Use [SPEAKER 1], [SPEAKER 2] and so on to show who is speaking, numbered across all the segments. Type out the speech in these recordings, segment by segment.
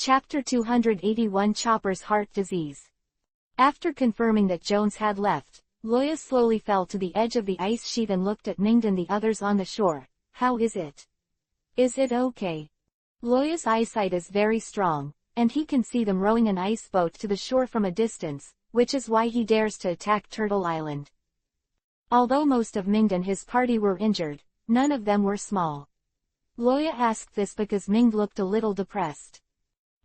[SPEAKER 1] Chapter 281 Chopper's Heart Disease. After confirming that Jones had left, Loya slowly fell to the edge of the ice sheet and looked at Ming and the others on the shore. How is it? Is it okay? Loya's eyesight is very strong, and he can see them rowing an ice boat to the shore from a distance, which is why he dares to attack Turtle Island. Although most of Ming and his party were injured, none of them were small. Loya asked this because Ming looked a little depressed.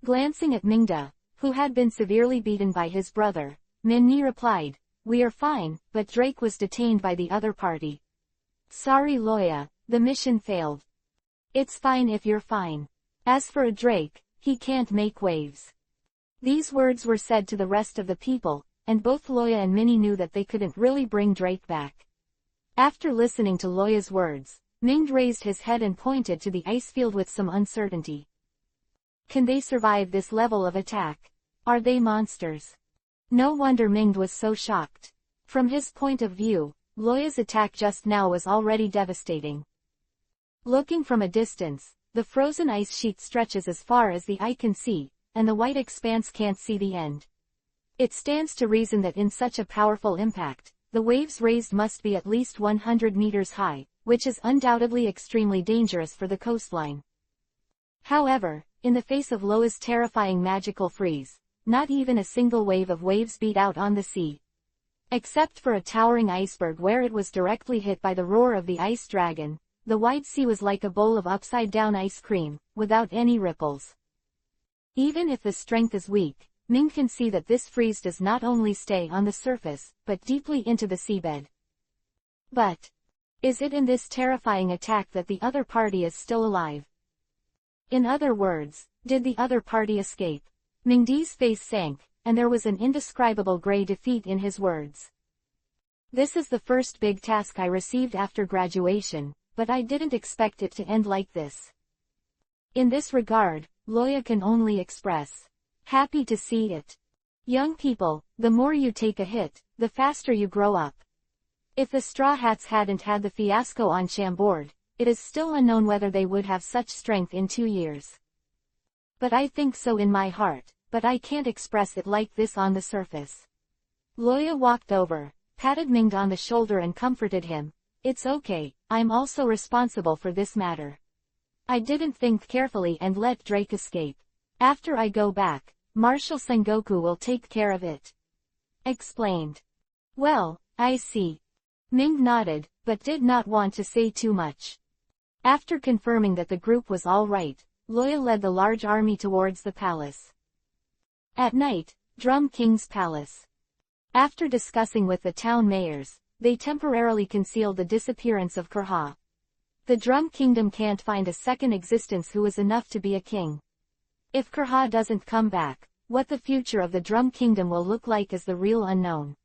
[SPEAKER 1] Glancing at Mingda, who had been severely beaten by his brother, Minnie replied, "We are fine, but Drake was detained by the other party." "Sorry Loya, the mission failed." "It's fine if you're fine. As for a Drake, he can't make waves." These words were said to the rest of the people, and both Loya and Minnie knew that they couldn't really bring Drake back. After listening to Loya's words, Ming raised his head and pointed to the ice field with some uncertainty. Can they survive this level of attack? Are they monsters? No wonder Ming was so shocked. From his point of view, Loya's attack just now was already devastating. Looking from a distance, the frozen ice sheet stretches as far as the eye can see, and the white expanse can't see the end. It stands to reason that in such a powerful impact, the waves raised must be at least 100 meters high, which is undoubtedly extremely dangerous for the coastline. However, in the face of Loya's terrifying magical freeze, not even a single wave of waves beat out on the sea. Except for a towering iceberg where it was directly hit by the roar of the ice dragon, the wide sea was like a bowl of upside-down ice cream, without any ripples. Even if the strength is weak, Ming can see that this freeze does not only stay on the surface, but deeply into the seabed. But is it in this terrifying attack that the other party is still alive? In other words, did the other party escape? Mingdi's face sank, and there was an indescribable gray defeat in his words. This is the first big task I received after graduation, but I didn't expect it to end like this. In this regard, Loya can only express happy to see it. Young people, the more you take a hit, the faster you grow up. If the Straw Hats hadn't had the fiasco on Chambord, it is still unknown whether they would have such strength in 2 years. But I think so in my heart, but I can't express it like this on the surface. Loya walked over, patted Ming on the shoulder and comforted him. It's okay, I'm also responsible for this matter. I didn't think carefully and let Drake escape. After I go back, Marshal Sengoku will take care of it. Explained. Well, I see. Ming nodded, but did not want to say too much. After confirming that the group was all right, Loya led the large army towards the palace. At night, Drum King's palace. After discussing with the town mayors, they temporarily concealed the disappearance of Kurha. The Drum Kingdom can't find a second existence who is enough to be a king. If Kurha doesn't come back, what the future of the Drum Kingdom will look like is the real unknown.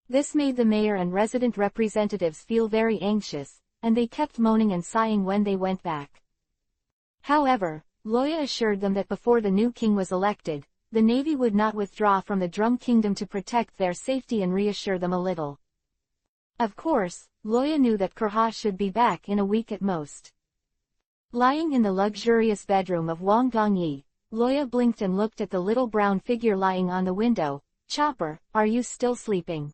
[SPEAKER 1] This made the mayor and resident representatives feel very anxious, and they kept moaning and sighing when they went back. However, Loya assured them that before the new king was elected, the navy would not withdraw from the Drum Kingdom to protect their safety and reassure them a little. Of course, Loya knew that Kurha should be back in a week at most. Lying in the luxurious bedroom of Wang Gongyi, Loya blinked and looked at the little brown figure lying on the window. Chopper, are you still sleeping?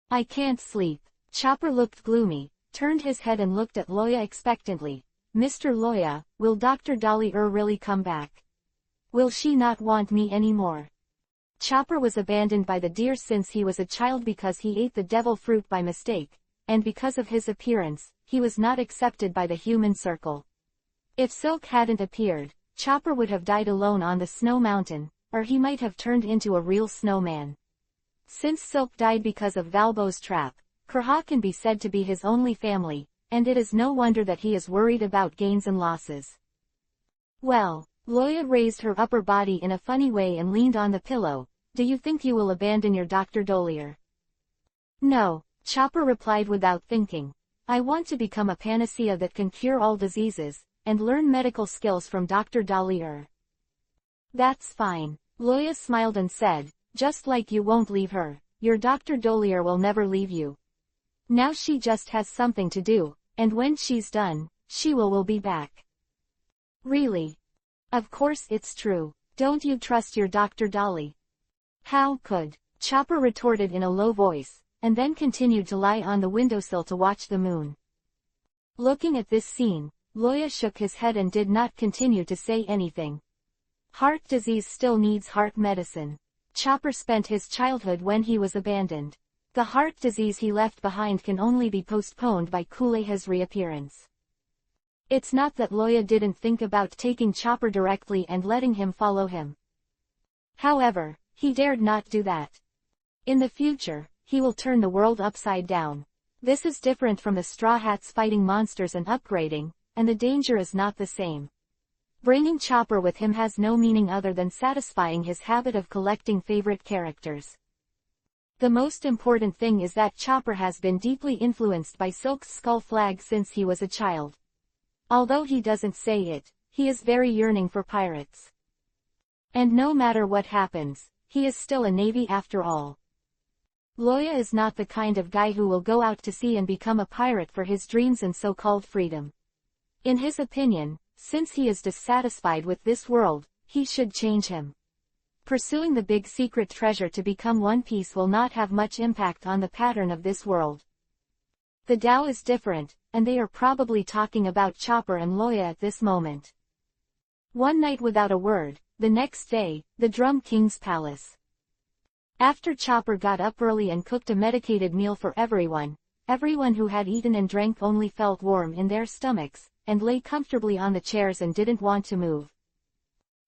[SPEAKER 1] I can't sleep. Chopper looked gloomy, turned his head and looked at Loya expectantly. Mr. Loya, will Dr. Dolly really come back? Will she not want me anymore? Chopper was abandoned by the deer since he was a child because he ate the devil fruit by mistake, and because of his appearance, he was not accepted by the human circle. If Silk hadn't appeared, Chopper would have died alone on the snow mountain, or he might have turned into a real snowman. Since Silk died because of Valbo's trap, Kurha can be said to be his only family, and it is no wonder that he is worried about gains and losses. Well, Loya raised her upper body in a funny way and leaned on the pillow. Do you think you will abandon your Dr. Dollier? No, Chopper replied without thinking. I want to become a panacea that can cure all diseases, and learn medical skills from Dr. Dollier. That's fine. Loya smiled and said, just like you won't leave her, your Dr. Dollier will never leave you. Now she just has something to do, and when she's done, she will be back. Really? Of course it's true. Don't you trust your Dr. Dolly? How could? Chopper retorted in a low voice, and then continued to lie on the windowsill to watch the moon. Looking at this scene, Loya shook his head and did not continue to say anything. Heart disease still needs heart medicine. Chopper spent his childhood when he was abandoned. The heart disease he left behind can only be postponed by Kuleha's reappearance. It's not that Loya didn't think about taking Chopper directly and letting him follow him. However, he dared not do that. In the future, he will turn the world upside down. This is different from the Straw Hats fighting monsters and upgrading, and the danger is not the same. Bringing Chopper with him has no meaning other than satisfying his habit of collecting favorite characters. The most important thing is that Chopper has been deeply influenced by Silk's skull flag since he was a child. Although he doesn't say it, he is very yearning for pirates. And no matter what happens, he is still a navy after all. Loya is not the kind of guy who will go out to sea and become a pirate for his dreams and so-called freedom. In his opinion, since he is dissatisfied with this world, he should change him. Pursuing the big secret treasure to become One Piece will not have much impact on the pattern of this world. The Tao is different, and they are probably talking about Chopper and Loya at this moment. One night without a word, the next day, the Drum King's palace. After Chopper got up early and cooked a medicated meal for everyone who had eaten and drank only felt warm in their stomachs, and lay comfortably on the chairs and didn't want to move.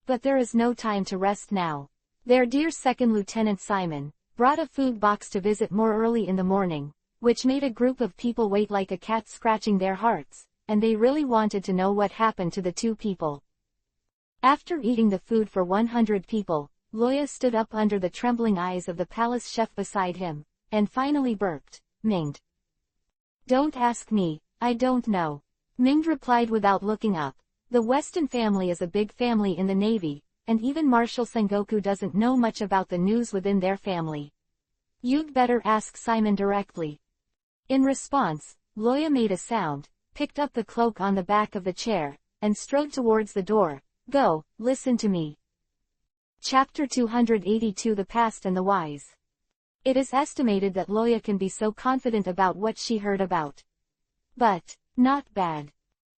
[SPEAKER 1] But there is no time to rest now. Their dear Second Lieutenant Simon brought a food box to visit more early in the morning, which made a group of people wait like a cat scratching their hearts, and they really wanted to know what happened to the two people. After eating the food for 100 people, Loya stood up under the trembling eyes of the palace chef beside him, and finally burped, "Minged." "Don't ask me, I don't know." Minged replied without looking up. The Weston family is a big family in the Navy, and even Marshal Sengoku doesn't know much about the news within their family. "You'd better ask Simon directly." In response, Loya made a sound, picked up the cloak on the back of the chair, and strode towards the door. "Go, listen to me." Chapter 282 The Past and the Wise. It is estimated that Loya can be so confident about what she heard about. But, not bad.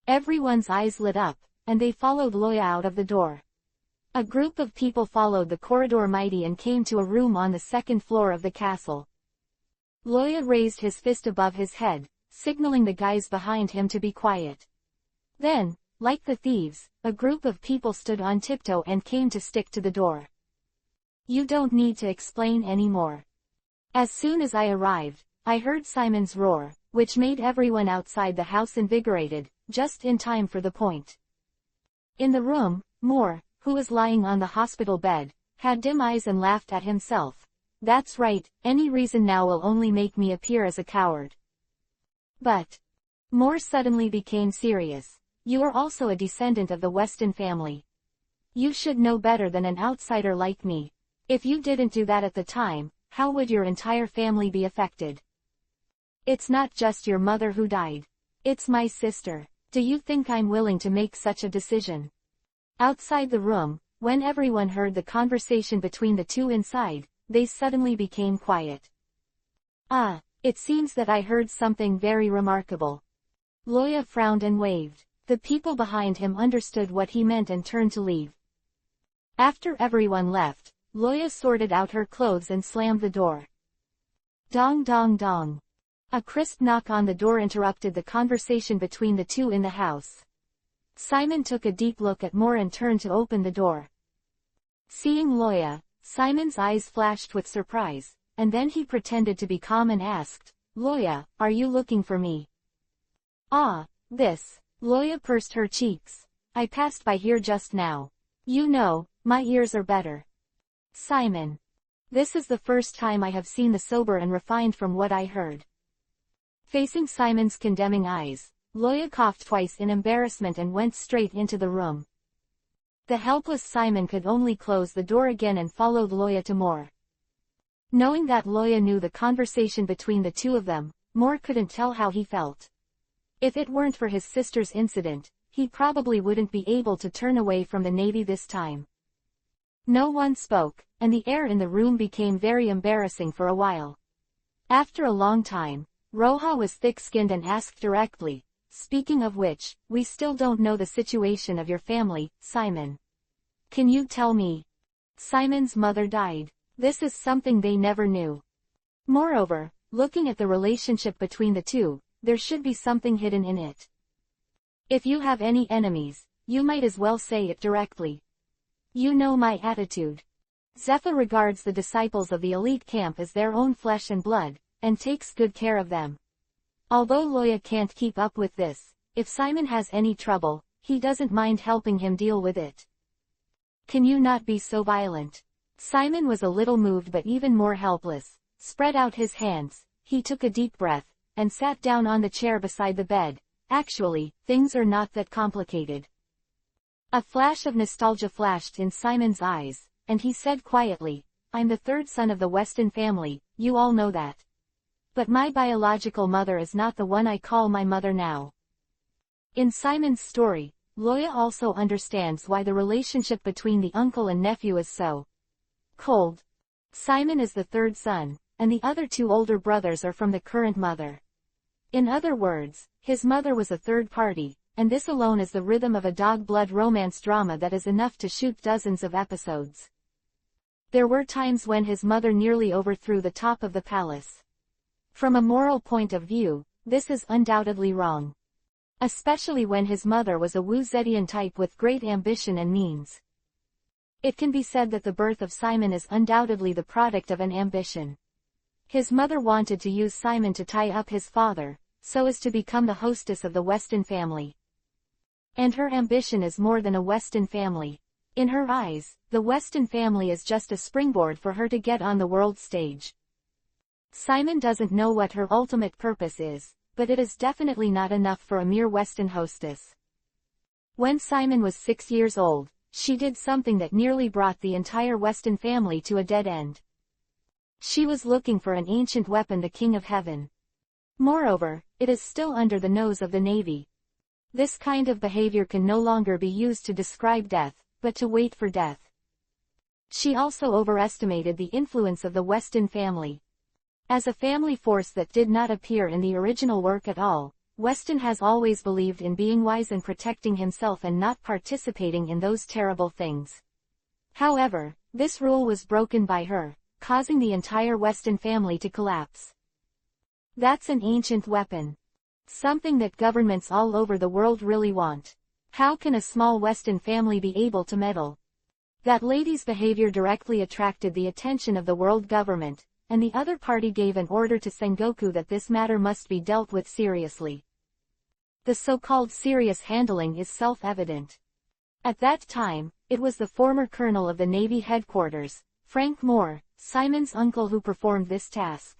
[SPEAKER 1] Everyone's eyes lit up, and they followed Loya out of the door. A group of people followed the corridor mighty and came to a room on the second floor of the castle. Loya raised his fist above his head, signaling the guys behind him to be quiet. Then, like the thieves, a group of people stood on tiptoe and came to stick to the door. "You don't need to explain anymore." As soon as I arrived, I heard Simon's roar, which made everyone outside the house invigorated, just in time for the point. In the room, Moore, who was lying on the hospital bed, had dim eyes and laughed at himself. "That's right, any reason now will only make me appear as a coward." But Moore suddenly became serious. "You are also a descendant of the Weston family. You should know better than an outsider like me. If you didn't do that at the time, how would your entire family be affected? It's not just your mother who died. It's my sister. Do you think I'm willing to make such a decision?" Outside the room, when everyone heard the conversation between the two inside, they suddenly became quiet. "Ah, it seems that I heard something very remarkable." Loya frowned and waved. The people behind him understood what he meant and turned to leave. After everyone left, Loya sorted out her clothes and slammed the door. Dong dong dong. A crisp knock on the door interrupted the conversation between the two in the house. Simon took a deep look at Moore and turned to open the door. Seeing Loya, Simon's eyes flashed with surprise, and then he pretended to be calm and asked, "Loya, are you looking for me?" "Ah, this." Loya pursed her cheeks. "I passed by here just now. You know, my ears are better." "Simon. This is the first time I have seen the sober and refined from what I heard." Facing Simon's condemning eyes, Loya coughed twice in embarrassment and went straight into the room. The helpless Simon could only close the door again and followed Loya to Moore. Knowing that Loya knew the conversation between the two of them, Moore couldn't tell how he felt. If it weren't for his sister's incident, he probably wouldn't be able to turn away from the Navy this time. No one spoke, and the air in the room became very embarrassing for a while. After a long time, Roja was thick-skinned and asked directly, "Speaking of which, we still don't know the situation of your family, Simon. Can you tell me?" Simon's mother died. This is something they never knew. Moreover, looking at the relationship between the two, there should be something hidden in it. If you have any enemies, you might as well say it directly. You know my attitude. Zephyr regards the disciples of the elite camp as their own flesh and blood, and takes good care of them. Although Loya can't keep up with this, if Simon has any trouble, he doesn't mind helping him deal with it. Can you not be so violent? Simon was a little moved but even more helpless, spread out his hands, he took a deep breath, and sat down on the chair beside the bed. Actually, things are not that complicated. A flash of nostalgia flashed in Simon's eyes, and he said quietly, "I'm the third son of the Weston family, you all know that. But my biological mother is not the one I call my mother now." In Simon's story, Loya also understands why the relationship between the uncle and nephew is so cold. Simon is the third son, and the other two older brothers are from the current mother. In other words, his mother was a third party, and this alone is the rhythm of a dog-blood romance drama that is enough to shoot dozens of episodes. There were times when his mother nearly overthrew the top of the palace. From a moral point of view, this is undoubtedly wrong. Especially when his mother was a Wu Zetian type with great ambition and means. It can be said that the birth of Simon is undoubtedly the product of an ambition. His mother wanted to use Simon to tie up his father, so as to become the hostess of the Weston family. And her ambition is more than a Weston family. In her eyes, the Weston family is just a springboard for her to get on the world stage. Simon doesn't know what her ultimate purpose is, but it is definitely not enough for a mere Weston hostess. When Simon was 6 years old, she did something that nearly brought the entire Weston family to a dead end. She was looking for an ancient weapon, the King of Heaven. Moreover, it is still under the nose of the Navy. This kind of behavior can no longer be used to describe death, but to wait for death. She also overestimated the influence of the Weston family. As a family force that did not appear in the original work at all, Weston has always believed in being wise and protecting himself and not participating in those terrible things. However, this rule was broken by her, causing the entire Weston family to collapse. That's an ancient weapon. Something that governments all over the world really want. How can a small Weston family be able to meddle? That lady's behavior directly attracted the attention of the world government, and the other party gave an order to Sengoku that this matter must be dealt with seriously. The so-called serious handling is self-evident. At that time, it was the former colonel of the Navy headquarters, Frank Moore, Simon's uncle, who performed this task.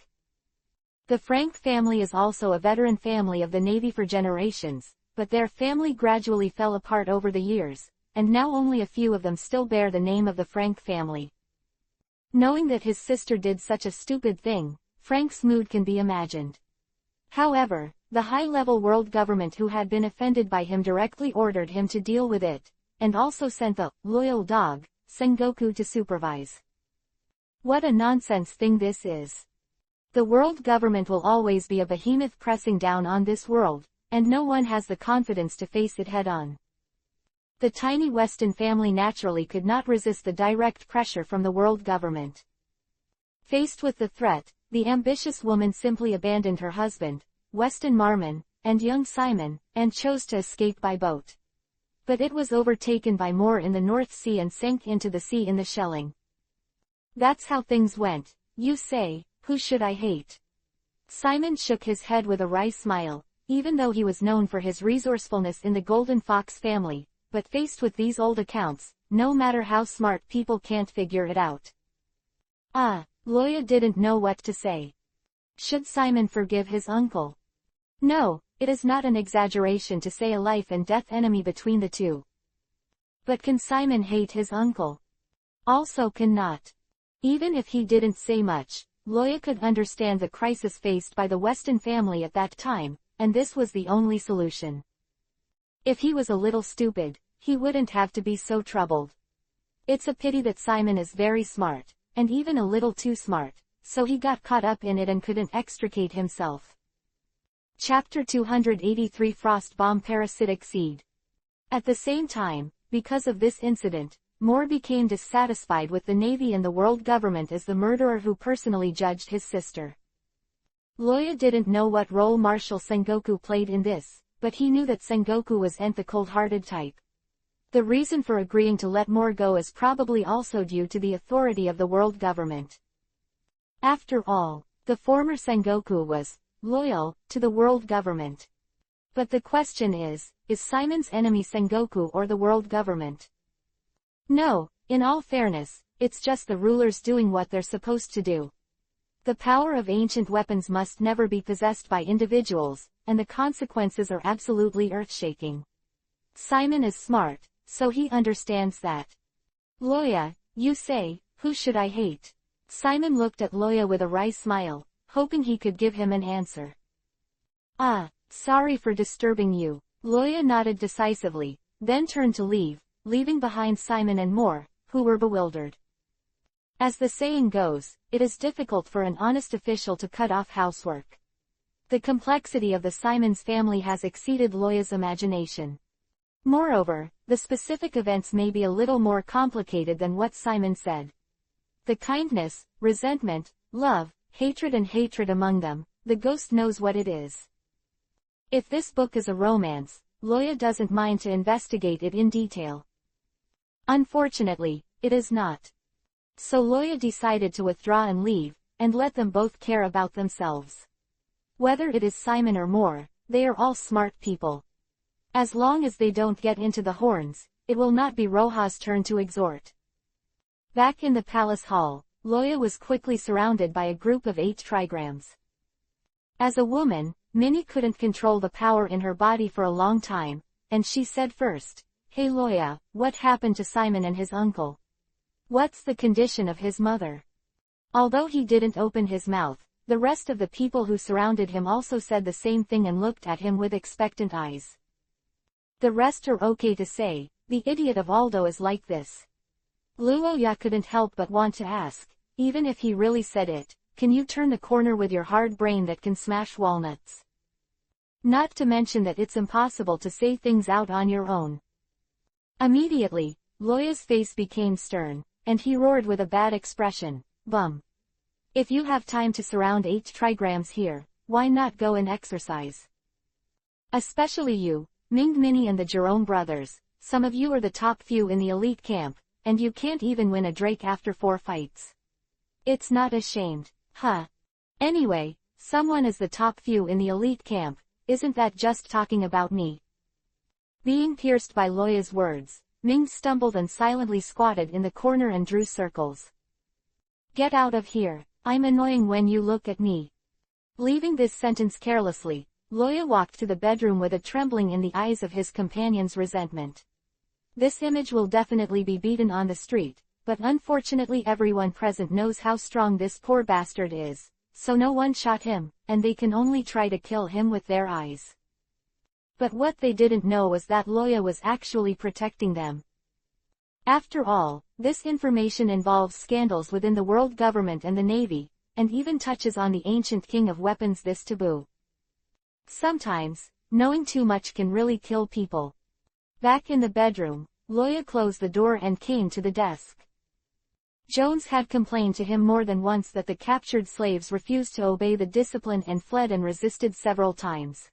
[SPEAKER 1] The Frank family is also a veteran family of the Navy for generations, but their family gradually fell apart over the years, and now only a few of them still bear the name of the Frank family. Knowing that his sister did such a stupid thing, Frank's mood can be imagined. However, the high-level world government who had been offended by him directly ordered him to deal with it, and also sent the loyal dog, Sengoku, to supervise. What a nonsense thing this is. The world government will always be a behemoth pressing down on this world, and no one has the confidence to face it head-on. The tiny Weston family naturally could not resist the direct pressure from the world government. Faced with the threat, the ambitious woman simply abandoned her husband, Weston Marmon, and young Simon, and chose to escape by boat. But it was overtaken by Moore in the North Sea and sank into the sea in the shelling. That's how things went, you say. Who should I hate? Simon shook his head with a wry smile, even though he was known for his resourcefulness in the Golden Fox family, but faced with these old accounts, no matter how smart people can't figure it out. Loya didn't know what to say. Should Simon forgive his uncle? No, it is not an exaggeration to say a life and death enemy between the two. But can Simon hate his uncle? Also cannot. Even if he didn't say much, Loya could understand the crisis faced by the Weston family at that time, and this was the only solution. If he was a little stupid, he wouldn't have to be so troubled. It's a pity that Simon is very smart, and even a little too smart, so he got caught up in it and couldn't extricate himself. Chapter 283 Frost Bomb Parasitic Seed. At the same time, because of this incident, Moore became dissatisfied with the Navy and the world government as the murderer who personally judged his sister. Loya didn't know what role Marshal Sengoku played in this, but he knew that Sengoku wasn't the cold-hearted type. The reason for agreeing to let Moore go is probably also due to the authority of the world government. After all, the former Sengoku was loyal to the world government. But the question is Simon's enemy Sengoku or the world government? No, in all fairness, it's just the rulers doing what they're supposed to do. The power of ancient weapons must never be possessed by individuals, and the consequences are absolutely earth-shaking. Simon is smart, so he understands that. Loya, you say, who should I hate? Simon looked at Loya with a wry smile, hoping he could give him an answer. Sorry for disturbing you. Loya nodded decisively, then turned to leave, leaving behind Simon and Moore, who were bewildered. As the saying goes, it is difficult for an honest official to cut off housework. The complexity of the Simons family has exceeded Loya's imagination. Moreover, the specific events may be a little more complicated than what Simon said. The kindness, resentment, love, hatred among them, the ghost knows what it is. If this book is a romance, Loya doesn't mind to investigate it in detail. Unfortunately, it is not. So Loya decided to withdraw and leave, and let them both care about themselves. Whether it is Simon or Moore, they are all smart people. As long as they don't get into the horns, it will not be Roja's turn to exhort. Back in the palace hall, Loya was quickly surrounded by a group of 8 trigrams. As a woman, Minnie couldn't control the power in her body for a long time, and she said first, "Hey Loya, what happened to Simon and his uncle? What's the condition of his mother?" Although he didn't open his mouth, the rest of the people who surrounded him also said the same thing and looked at him with expectant eyes. The rest are okay to say, the idiot of Aldo is like this. Luoya couldn't help but want to ask, even if he really said it, can you turn the corner with your hard brain that can smash walnuts? Not to mention that it's impossible to say things out on your own. Immediately, Loya's face became stern, and he roared with a bad expression, "Bum! If you have time to surround 8 trigrams here, why not go and exercise? Especially you, Ming Minnie and the Jerome brothers, some of you are the top few in the elite camp, and you can't even win a Drake after 4 fights. It's not ashamed, huh? Anyway, someone is the top few in the elite camp, isn't that just talking about me?" Being pierced by Loya's words, Ming stumbled and silently squatted in the corner and drew circles. "Get out of here, I'm annoying when you look at me." Leaving this sentence carelessly, Loya walked to the bedroom with a trembling in the eyes of his companion's resentment. This image will definitely be beaten on the street, but unfortunately everyone present knows how strong this poor bastard is, so no one shot him, and they can only try to kill him with their eyes. But what they didn't know was that Loya was actually protecting them. After all, this information involves scandals within the world government and the Navy, and even touches on the ancient king of weapons, this taboo. Sometimes, knowing too much can really kill people. Back in the bedroom, Loya closed the door and came to the desk. Jones had complained to him more than once that the captured slaves refused to obey the discipline and fled and resisted several times.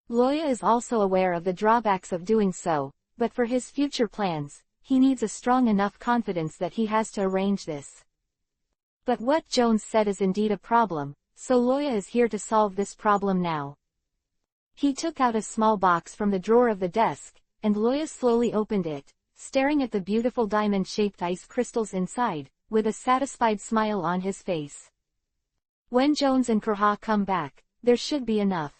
[SPEAKER 1] Loya is also aware of the drawbacks of doing so, but for his future plans, he needs a strong enough confidence that he has to arrange this. But what Jones said is indeed a problem, so Loya is here to solve this problem now. He took out a small box from the drawer of the desk, and Loya slowly opened it, staring at the beautiful diamond-shaped ice crystals inside, with a satisfied smile on his face. When Jones and Kurha come back, there should be enough.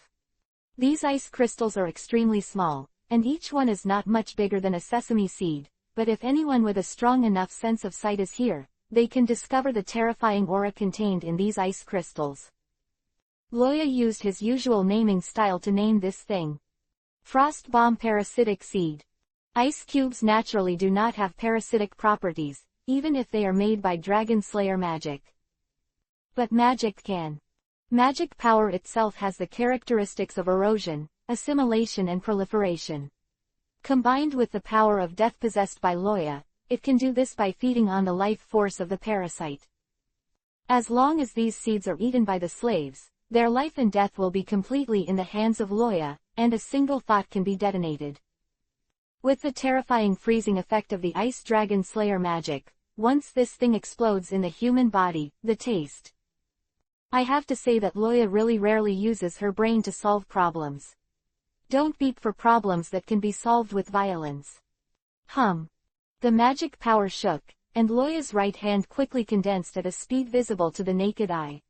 [SPEAKER 1] These ice crystals are extremely small, and each one is not much bigger than a sesame seed, but if anyone with a strong enough sense of sight is here, they can discover the terrifying aura contained in these ice crystals. Loya used his usual naming style to name this thing. Frost bomb parasitic seed. Ice cubes naturally do not have parasitic properties, even if they are made by dragon slayer magic. But magic can. Magic power itself has the characteristics of erosion, assimilation and proliferation. Combined with the power of death possessed by Loya, it can do this by feeding on the life force of the parasite. As long as these seeds are eaten by the slaves, their life and death will be completely in the hands of Loya, and a single thought can be detonated. With the terrifying freezing effect of the ice dragon slayer magic, once this thing explodes in the human body, the taste. I have to say that Loya really rarely uses her brain to solve problems. Don't beat for problems that can be solved with violence. The magic power shook, and Loya's right hand quickly condensed at a speed visible to the naked eye.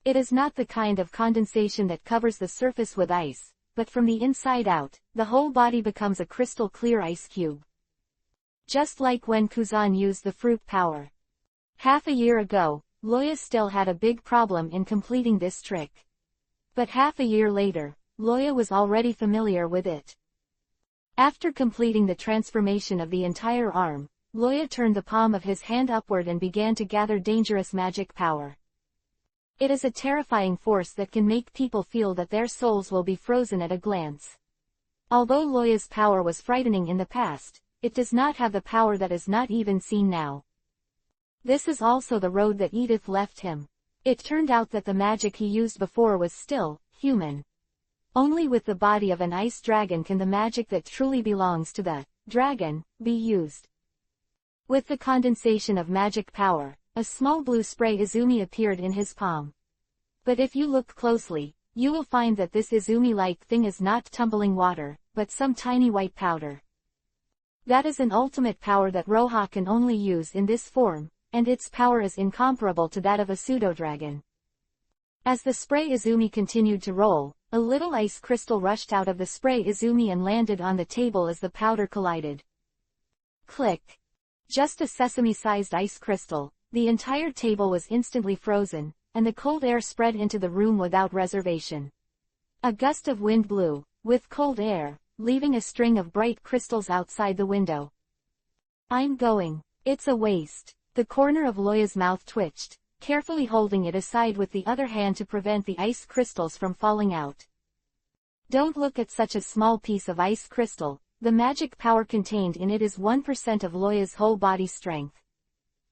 [SPEAKER 1] It is not the kind of condensation that covers the surface with ice, but from the inside out, the whole body becomes a crystal clear ice cube. Just like when Kuzan used the fruit power. Half a year ago, Loya still had a big problem in completing this trick. But half a year later, Loya was already familiar with it. After completing the transformation of the entire arm, Loya turned the palm of his hand upward and began to gather dangerous magic power. It is a terrifying force that can make people feel that their souls will be frozen at a glance. Although Loya's power was frightening in the past, it does not have the power that is not even seen now. This is also the road that Edith left him. It turned out that the magic he used before was still human. Only with the body of an ice dragon can the magic that truly belongs to the dragon be used. With the condensation of magic power, a small blue spray Izumi appeared in his palm. But if you look closely, you will find that this Izumi-like thing is not tumbling water, but some tiny white powder. That is an ultimate power that Roha can only use in this form, and its power is incomparable to that of a pseudo-dragon. As the spray Izumi continued to roll, a little ice crystal rushed out of the spray Izumi and landed on the table as the powder collided. Click! Just a sesame-sized ice crystal, the entire table was instantly frozen, and the cold air spread into the room without reservation. A gust of wind blew, with cold air, leaving a string of bright crystals outside the window. I'm going. It's a waste. The corner of Loya's mouth twitched, carefully holding it aside with the other hand to prevent the ice crystals from falling out. Don't look at such a small piece of ice crystal, the magic power contained in it is 1% of Loya's whole body strength.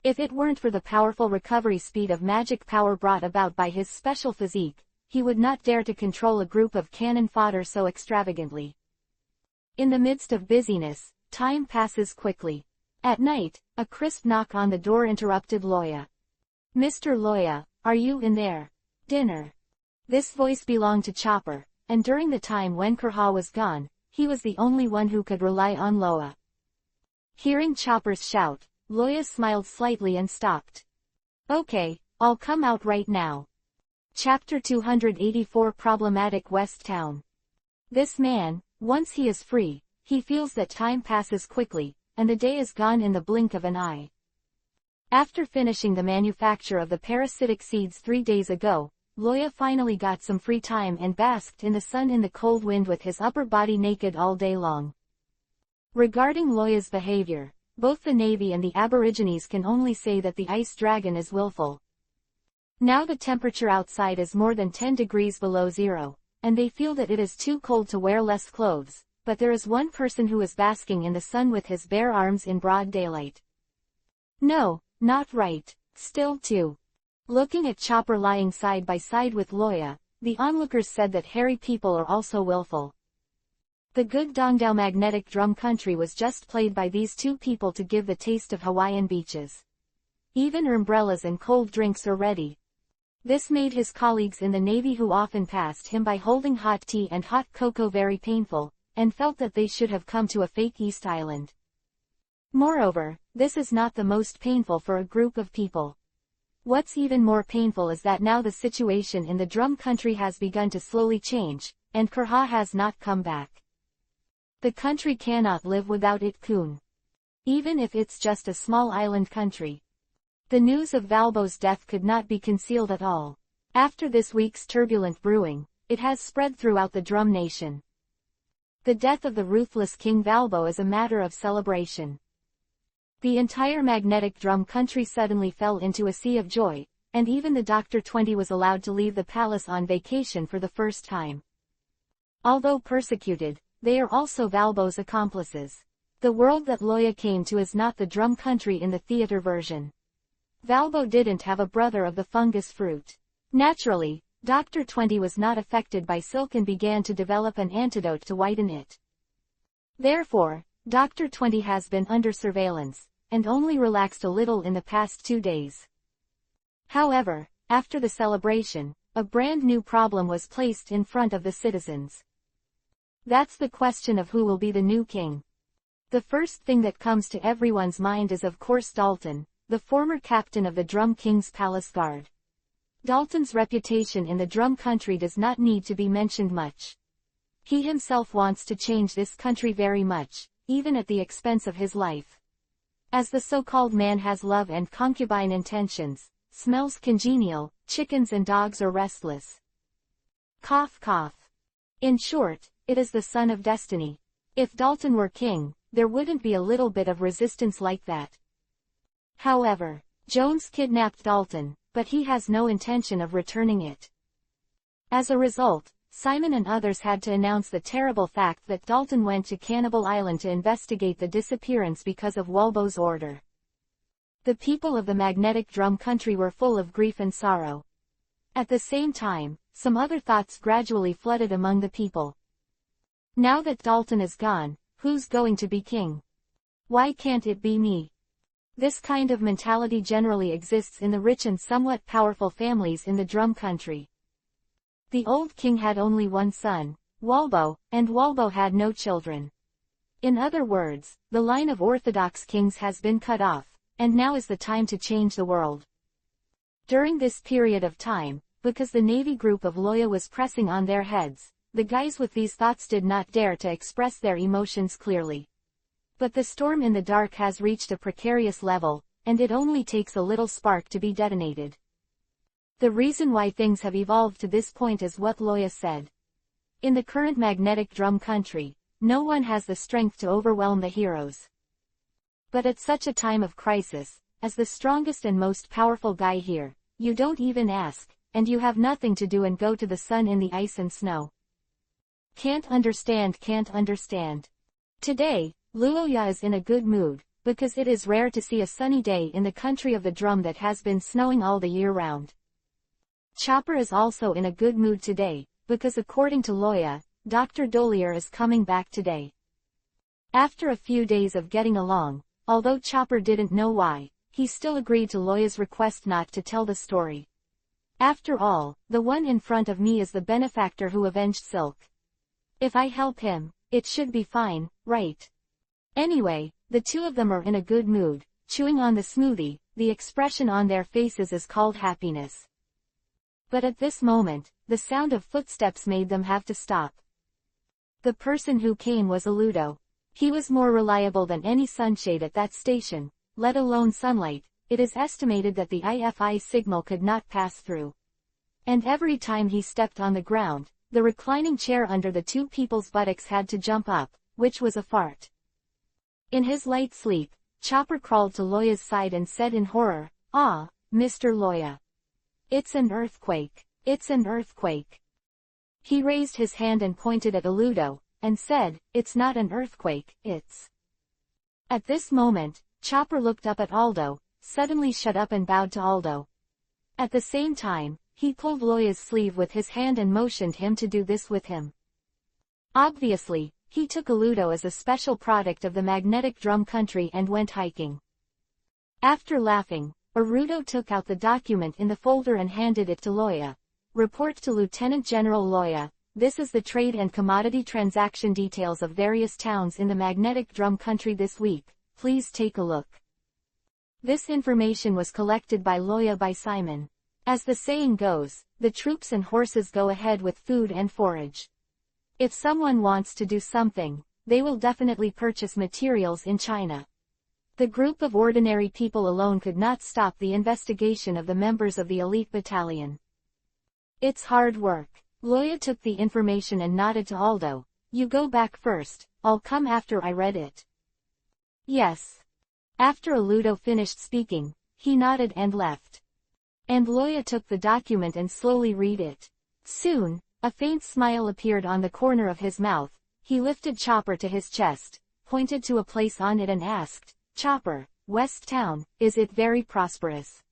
[SPEAKER 1] If it weren't for the powerful recovery speed of magic power brought about by his special physique, he would not dare to control a group of cannon fodder so extravagantly. In the midst of busyness, time passes quickly. At night, a crisp knock on the door interrupted Loya. Mr. Loya, are you in there? Dinner. This voice belonged to Chopper, and during the time when Kurha was gone, he was the only one who could rely on Loya. Hearing Chopper's shout, Loya smiled slightly and stopped. Okay, I'll come out right now. Chapter 284 Problematic West Town. This man, once he is free, he feels that time passes quickly, and the day is gone in the blink of an eye. After finishing the manufacture of the parasitic seeds 3 days ago, Loya finally got some free time and basked in the sun in the cold wind with his upper body naked all day long. Regarding Loya's behavior, both the Navy and the Aborigines can only say that the ice dragon is willful. Now the temperature outside is more than 10 degrees below zero, and they feel that it is too cold to wear less clothes, but there is one person who is basking in the sun with his bare arms in broad daylight. No, not right, still too. Looking at Chopper lying side by side with Loya, the onlookers said that hairy people are also willful. The good Dongdao magnetic drum country was just played by these two people to give the taste of Hawaiian beaches. Even umbrellas and cold drinks are ready. This made his colleagues in the Navy who often passed him by holding hot tea and hot cocoa very painful, and felt that they should have come to a fake East Island. Moreover, this is not the most painful for a group of people. What's even more painful is that now the situation in the drum country has begun to slowly change, and Kurha has not come back. The country cannot live without it Kun. Even if it's just a small island country. The news of Valbo's death could not be concealed at all. After this week's turbulent brewing, it has spread throughout the drum nation. The death of the ruthless King Valbo is a matter of celebration. The entire magnetic drum country suddenly fell into a sea of joy, and even the Dr. 20 was allowed to leave the palace on vacation for the first time. Although persecuted, they are also Valbo's accomplices. The world that Loya came to is not the drum country in the theater version. Valbo didn't have a brother of the fungus fruit. Naturally, Dr. 20 was not affected by silk and began to develop an antidote to whiten it. Therefore, Dr. 20 has been under surveillance, and only relaxed a little in the past 2 days. However, after the celebration, a brand new problem was placed in front of the citizens. That's the question of who will be the new king. The first thing that comes to everyone's mind is of course Dalton, the former captain of the Drum King's Palace Guard. Dalton's reputation in the drum country does not need to be mentioned much. He himself wants to change this country very much, even at the expense of his life. As the so-called man has love and concubine intentions, smells congenial, chickens and dogs are restless. Cough cough. In short, it is the son of destiny. If Dalton were king, there wouldn't be a little bit of resistance like that. However, Jones kidnapped Dalton, but he has no intention of returning it. As a result, Simon and others had to announce the terrible fact that Dalton went to Cannibal Island to investigate the disappearance because of Walbo's order. The people of the magnetic drum country were full of grief and sorrow. At the same time, some other thoughts gradually flooded among the people. Now that Dalton is gone, who's going to be king? Why can't it be me? This kind of mentality generally exists in the rich and somewhat powerful families in the drum country. The old king had only one son, Walbo, and Walbo had no children. In other words, the line of orthodox kings has been cut off, and now is the time to change the world. During this period of time, because the navy group of Loya was pressing on their heads, the guys with these thoughts did not dare to express their emotions clearly. But the storm in the dark has reached a precarious level, and it only takes a little spark to be detonated. The reason why things have evolved to this point is what Loya said. In the current magnetic drum country, no one has the strength to overwhelm the heroes. But at such a time of crisis, as the strongest and most powerful guy here, you don't even ask, and you have nothing to do and go to the sun in the ice and snow. Can't understand. Today, Luoya is in a good mood, because it is rare to see a sunny day in the country of the drum that has been snowing all the year round. Chopper is also in a good mood today, because according to Loya, Dr. Dolier is coming back today. After a few days of getting along, although Chopper didn't know why, he still agreed to Loya's request not to tell the story. After all, the one in front of me is the benefactor who avenged Silk. If I help him, it should be fine, right? Anyway, the two of them are in a good mood, chewing on the smoothie. The expression on their faces is called happiness. But at this moment, the sound of footsteps made them have to stop. The person who came was Aludo. He was more reliable than any sunshade at that station, let alone sunlight. It is estimated that the IFI signal could not pass through. And every time he stepped on the ground, the reclining chair under the two people's buttocks had to jump up, which was a fart. In his light sleep, Chopper crawled to Loya's side and said in horror, "Ah, Mr. Loya. It's an earthquake. It's an earthquake." He raised his hand and pointed at Aludo, and said, "It's not an earthquake, it's..." At this moment, Chopper looked up at Aldo, suddenly shut up and bowed to Aldo. At the same time, he pulled Loya's sleeve with his hand and motioned him to do this with him. Obviously, he took Aludo as a special product of the magnetic drum country and went hiking. After laughing, Arudo took out the document in the folder and handed it to Loya. Report to Lieutenant General Loya. This is the trade and commodity transaction details of various towns in the magnetic drum country this week. Please take a look. This information was collected by Loya by Simon. As the saying goes, the troops and horses go ahead with food and forage. If someone wants to do something, they will definitely purchase materials in China. The group of ordinary people alone could not stop the investigation of the members of the elite battalion. It's hard work. Loya took the information and nodded to Aldo, You go back first, I'll come after I read it. Yes. After Aludo finished speaking, he nodded and left. And Loya took the document and slowly read it. Soon, a faint smile appeared on the corner of his mouth. He lifted Chopper to his chest, pointed to a place on it and asked, Chopper, West Town, is it very prosperous?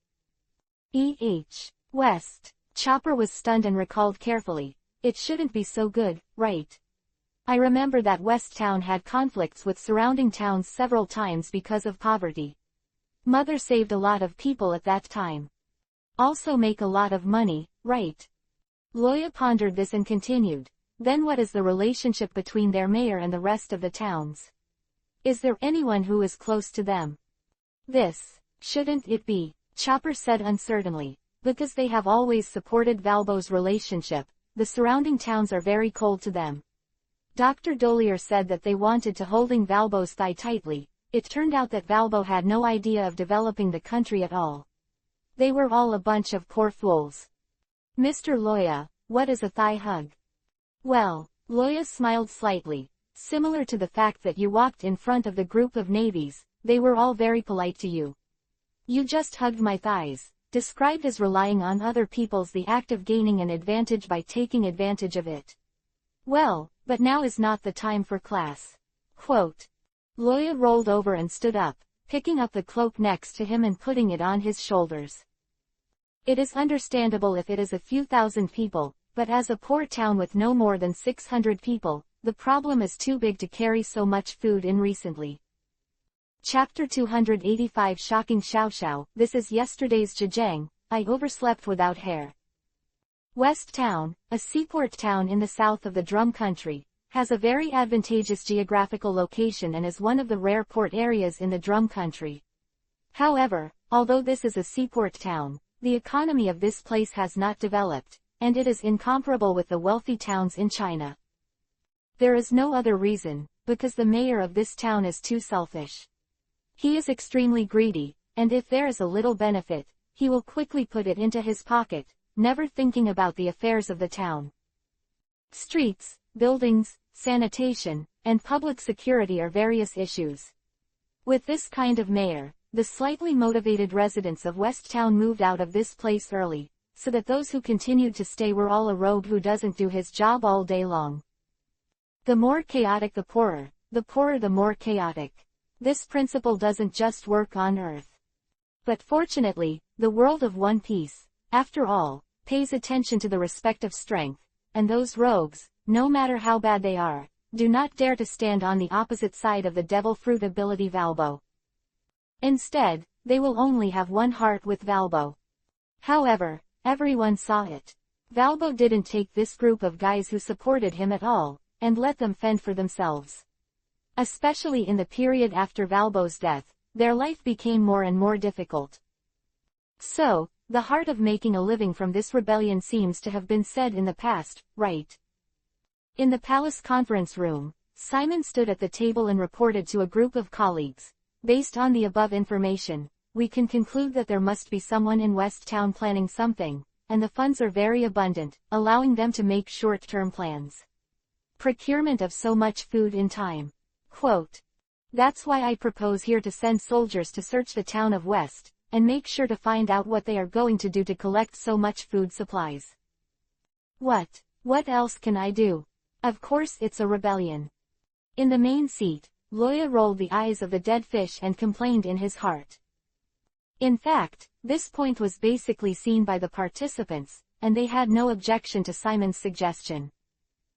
[SPEAKER 1] West. Chopper was stunned and recalled carefully. It shouldn't be so good, right? I remember that West Town had conflicts with surrounding towns several times because of poverty. Mother saved a lot of people at that time. Also make a lot of money, right? Loya pondered this and continued. Then what is the relationship between their mayor and the rest of the towns? Is there anyone who is close to them? This, shouldn't it be, Chopper said uncertainly, because they have always supported Valbo's relationship, the surrounding towns are very cold to them. Dr. Dolier said that they wanted to holding Valbo's thigh tightly. It turned out that Valbo had no idea of developing the country at all. They were all a bunch of poor fools. Mr. Loya, what is a thigh hug? Well, Loya smiled slightly. Similar to the fact that you walked in front of the group of navies, they were all very polite to you. You just hugged my thighs, described as relying on other people's the act of gaining an advantage by taking advantage of it. Well, but now is not the time for class. Quote. Loya rolled over and stood up, picking up the cloak next to him and putting it on his shoulders. It is understandable if it is a few thousand people, but as a poor town with no more than 600 people, the problem is too big to carry so much food in recently. Chapter 285 Shocking Xiao. This is yesterday's Zhejiang. I overslept without hair. West Town, a seaport town in the south of the Drum Country, has a very advantageous geographical location and is one of the rare port areas in the Drum Country. However, although this is a seaport town, the economy of this place has not developed, and it is incomparable with the wealthy towns in China. There is no other reason, because the mayor of this town is too selfish. He is extremely greedy, and if there is a little benefit, he will quickly put it into his pocket, never thinking about the affairs of the town. Streets, buildings, sanitation, and public security are various issues. With this kind of mayor, the slightly motivated residents of West Town moved out of this place early, so that those who continued to stay were all a rogue who doesn't do his job all day long. The more chaotic the poorer the more chaotic. This principle doesn't just work on Earth. But fortunately, the world of One Piece, after all, pays attention to the respect of strength, and those rogues, no matter how bad they are, do not dare to stand on the opposite side of the devil fruit ability Valbo. Instead, they will only have one heart with Valbo. However, everyone saw it. Valbo didn't take this group of guys who supported him at all, and let them fend for themselves. Especially in the period after Valbo's death, their life became more and more difficult. So, the heart of making a living from this rebellion seems to have been said in the past, right? In the palace conference room, Simon stood at the table and reported to a group of colleagues. Based on the above information, we can conclude that there must be someone in West Town planning something, and the funds are very abundant, allowing them to make short-term plans. Procurement of so much food in time. Quote. That's why I propose here to send soldiers to search the town of West, and make sure to find out what they are going to do to collect so much food supplies. What else can I do? Of course it's a rebellion. In the main seat, Loya rolled the eyes of the dead fish and complained in his heart. In fact, this point was basically seen by the participants, and they had no objection to Simon's suggestion.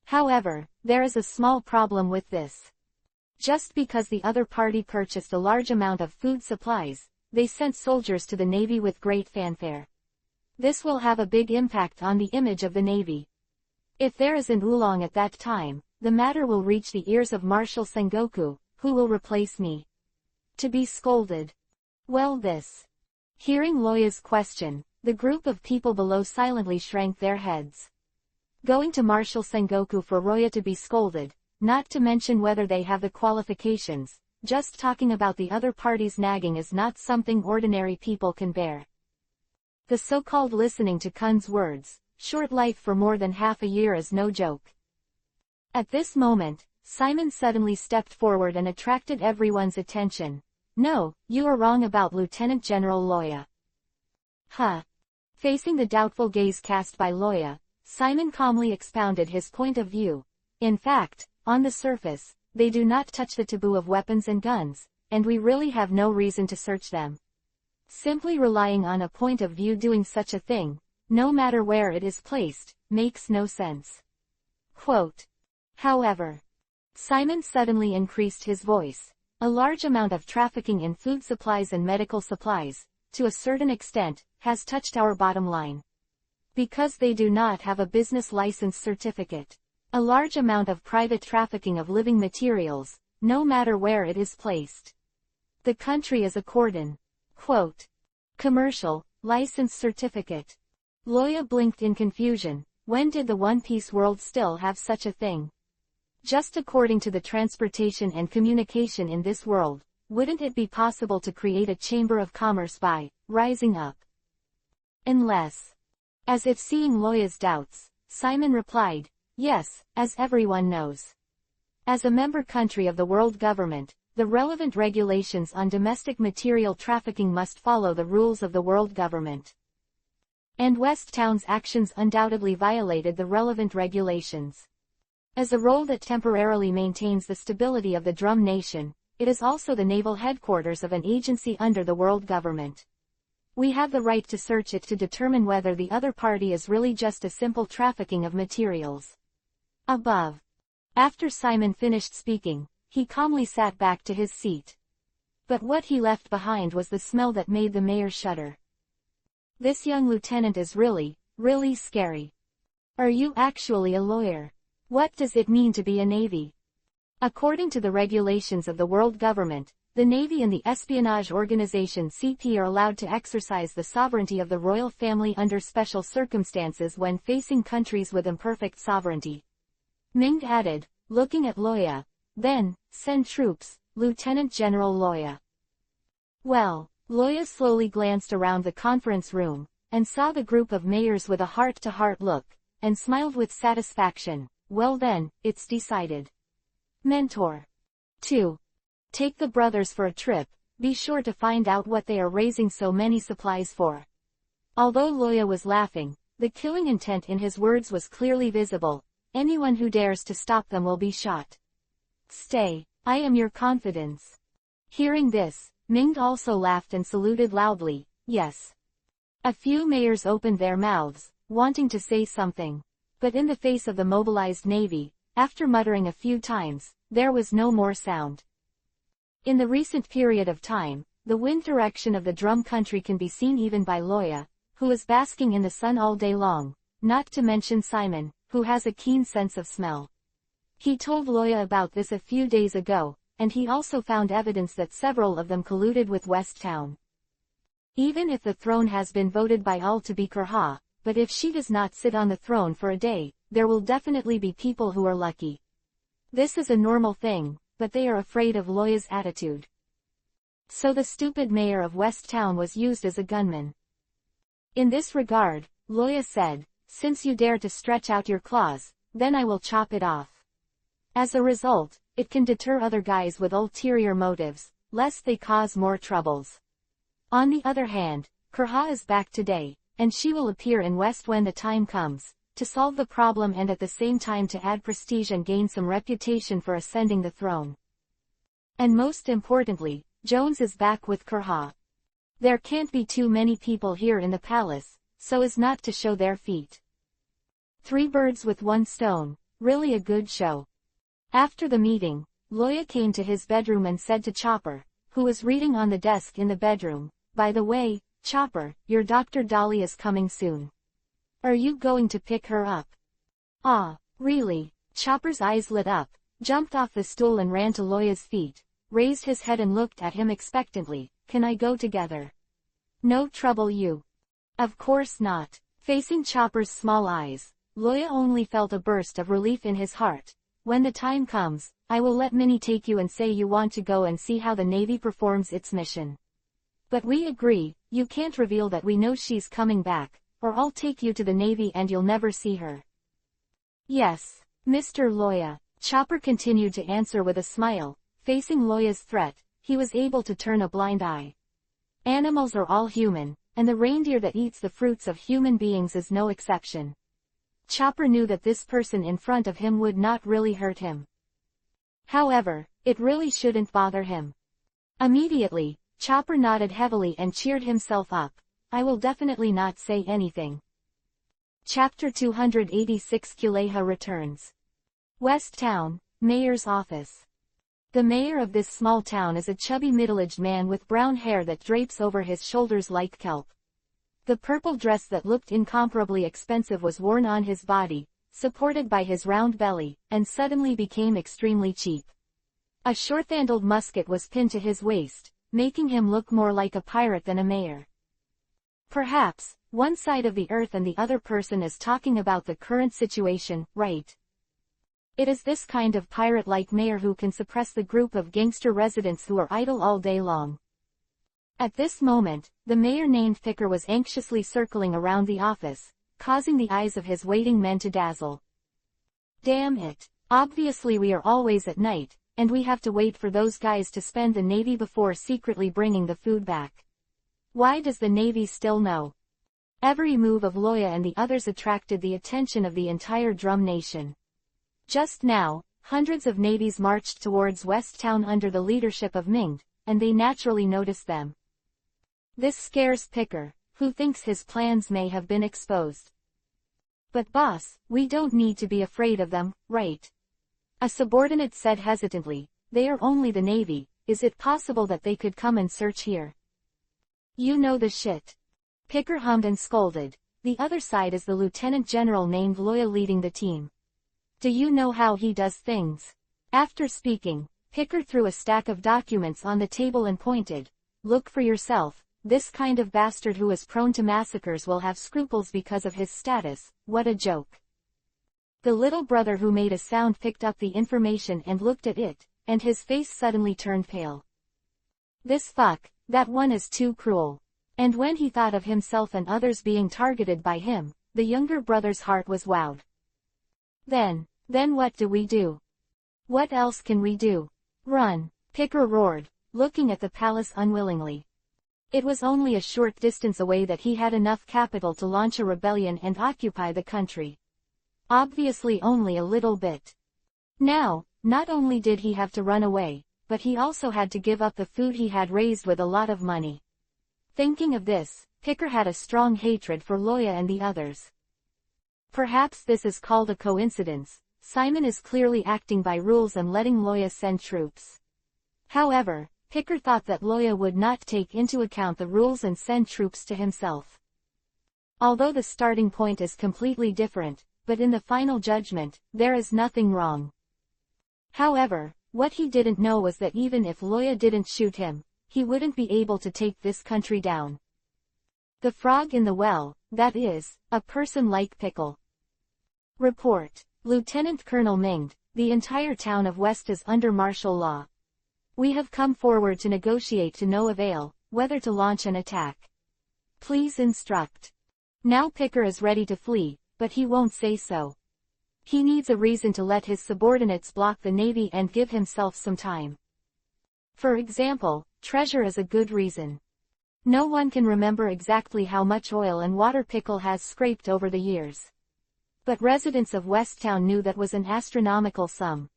[SPEAKER 1] However, there is a small problem with this. Just because the other party purchased a large amount of food supplies, they sent soldiers to the Navy with great fanfare. This will have a big impact on the image of the Navy. If there is an oolong at that time, the matter will reach the ears of Marshal Sengoku, who will replace me. To be scolded. Well this. Hearing Loya's question, the group of people below silently shrank their heads. Going to Marshal Sengoku for Loya to be scolded, not to mention whether they have the qualifications, just talking about the other party's nagging is not something ordinary people can bear. The so-called listening to Kun's words, short life for more than half a year is no joke. At this moment, Simon suddenly stepped forward and attracted everyone's attention. "No, you are wrong about Lieutenant General Loya." "Huh." Facing the doubtful gaze cast by Loya, Simon calmly expounded his point of view. "In fact, on the surface, they do not touch the taboo of weapons and guns, and we really have no reason to search them. Simply relying on a point of view doing such a thing, no matter where it is placed, makes no sense." Quote. However, Simon suddenly increased his voice. "A large amount of trafficking in food supplies and medical supplies, to a certain extent, has touched our bottom line. Because they do not have a business license certificate. A large amount of private trafficking of living materials, no matter where it is placed. The country is a cordon." Quote. Commercial, license certificate. Loya blinked in confusion. When did the One Piece world still have such a thing? Just according to the transportation and communication in this world, wouldn't it be possible to create a chamber of commerce by rising up? Unless. As if seeing Loya's doubts, Simon replied, "Yes, as everyone knows. As a member country of the world government, the relevant regulations on domestic material trafficking must follow the rules of the world government. And West Town's actions undoubtedly violated the relevant regulations. As a role that temporarily maintains the stability of the Drum Nation, it is also the naval headquarters of an agency under the world government. We have the right to search it to determine whether the other party is really just a simple trafficking of materials." Above. After Simon finished speaking, he calmly sat back to his seat. But what he left behind was the smell that made the mayor shudder. "This young lieutenant is really, really scary. Are you actually a lawyer? What does it mean to be a navy?" According to the regulations of the world government, the Navy and the espionage organization CP are allowed to exercise the sovereignty of the royal family under special circumstances when facing countries with imperfect sovereignty. Ming added, looking at Loya. "Then, send troops, Lieutenant General Loya." Well, Loya slowly glanced around the conference room, and saw the group of mayors with a heart-to-heart look, and smiled with satisfaction. "Well then, it's decided. Mentor. 2. Take the brothers for a trip, be sure to find out what they are raising so many supplies for." Although Loya was laughing, the killing intent in his words was clearly visible. "Anyone who dares to stop them will be shot. Stay, I am your confidence." Hearing this, Ming also laughed and saluted loudly. "Yes." A few mayors opened their mouths, wanting to say something. But in the face of the mobilized navy, after muttering a few times, there was no more sound. In the recent period of time, the wind direction of the Drum Country can be seen even by Loya, who is basking in the sun all day long, not to mention Simon, who has a keen sense of smell. He told Loya about this a few days ago, and he also found evidence that several of them colluded with West Town. Even if the throne has been voted by all to be Kurha, but if she does not sit on the throne for a day, there will definitely be people who are lucky. This is a normal thing, but they are afraid of Loya's attitude. So the stupid mayor of West Town was used as a gunman. In this regard, Loya said, "Since you dare to stretch out your claws, then I will chop it off." As a result, it can deter other guys with ulterior motives, lest they cause more troubles. On the other hand, Kurha is back today, and she will appear in West when the time comes, to solve the problem and at the same time to add prestige and gain some reputation for ascending the throne. And most importantly, Jones is back with Kurha. There can't be too many people here in the palace, so as not to show their feet. 3 birds with 1 stone, really a good show. After the meeting, Loya came to his bedroom and said to Chopper, who was reading on the desk in the bedroom, "By the way, Chopper, your Dr. Dolly is coming soon. Are you going to pick her up?" "Ah, really?" Chopper's eyes lit up, jumped off the stool and ran to Loya's feet, raised his head and looked at him expectantly. "Can I go together?" "No trouble you." "Of course not." Facing Chopper's small eyes, Loya only felt a burst of relief in his heart. "When the time comes, I will let Minnie take you and say you want to go and see how the Navy performs its mission. But we agree, you can't reveal that we know she's coming back, or I'll take you to the Navy and you'll never see her." "Yes, Mr. Loya." Chopper continued to answer with a smile. Facing Loya's threat, he was able to turn a blind eye. Animals are all human, and the reindeer that eats the fruits of human beings is no exception. Chopper knew that this person in front of him would not really hurt him. However, it really shouldn't bother him. Immediately, Chopper nodded heavily and cheered himself up. I will definitely not say anything. Chapter 286 Kuleha returns. West Town, Mayor's office. The mayor of this small town is a chubby middle-aged man with brown hair that drapes over his shoulders like kelp. The purple dress that looked incomparably expensive was worn on his body, supported by his round belly, and suddenly became extremely cheap. A short-handled musket was pinned to his waist, making him look more like a pirate than a mayor. Perhaps, one side of the earth and the other person is talking about the current situation, right? It is this kind of pirate-like mayor who can suppress the group of gangster residents who are idle all day long. At this moment, the mayor named Picker was anxiously circling around the office, causing the eyes of his waiting men to dazzle. Damn it. Obviously we are always at night, and we have to wait for those guys to spend the Navy before secretly bringing the food back. Why does the Navy still know? Every move of Loya and the others attracted the attention of the entire Drum Nation. Just now, hundreds of navies marched towards West Town under the leadership of Ming, and they naturally noticed them. This scares Picker, who thinks his plans may have been exposed. But boss, we don't need to be afraid of them, right? A subordinate said hesitantly, they are only the Navy, is it possible that they could come and search here? You know the shit. Picker hummed and scolded. The other side is the lieutenant general named Loya leading the team. Do you know how he does things? After speaking, Picker threw a stack of documents on the table and pointed. Look for yourself, this kind of bastard who is prone to massacres will have scruples because of his status, what a joke. The little brother who made a sound picked up the information and looked at it, and his face suddenly turned pale. This fuck, that one is too cruel. And when he thought of himself and others being targeted by him, the younger brother's heart was wowed. Then what do we do? What else can we do? Run, Picker roared, looking at the palace unwillingly. It was only a short distance away that he had enough capital to launch a rebellion and occupy the country. Obviously only a little bit. Now, not only did he have to run away, but he also had to give up the food he had raised with a lot of money. Thinking of this, Picker had a strong hatred for Loya and the others. Perhaps this is called a coincidence. Simon is clearly acting by rules and letting Loya send troops. However, Picker thought that Loya would not take into account the rules and send troops to himself. Although the starting point is completely different, but in the final judgment, there is nothing wrong. However, what he didn't know was that even if Loya didn't shoot him, he wouldn't be able to take this country down. The frog in the well, that is, a person like Pickle. Report. Lieutenant Colonel Ming, the entire town of West is under martial law. We have come forward to negotiate to no avail, whether to launch an attack. Please instruct. Now Picker is ready to flee, but he won't say so. He needs a reason to let his subordinates block the Navy and give himself some time. For example, treasure is a good reason. No one can remember exactly how much oil and water Pickle has scraped over the years. But residents of West Town knew that was an astronomical sum.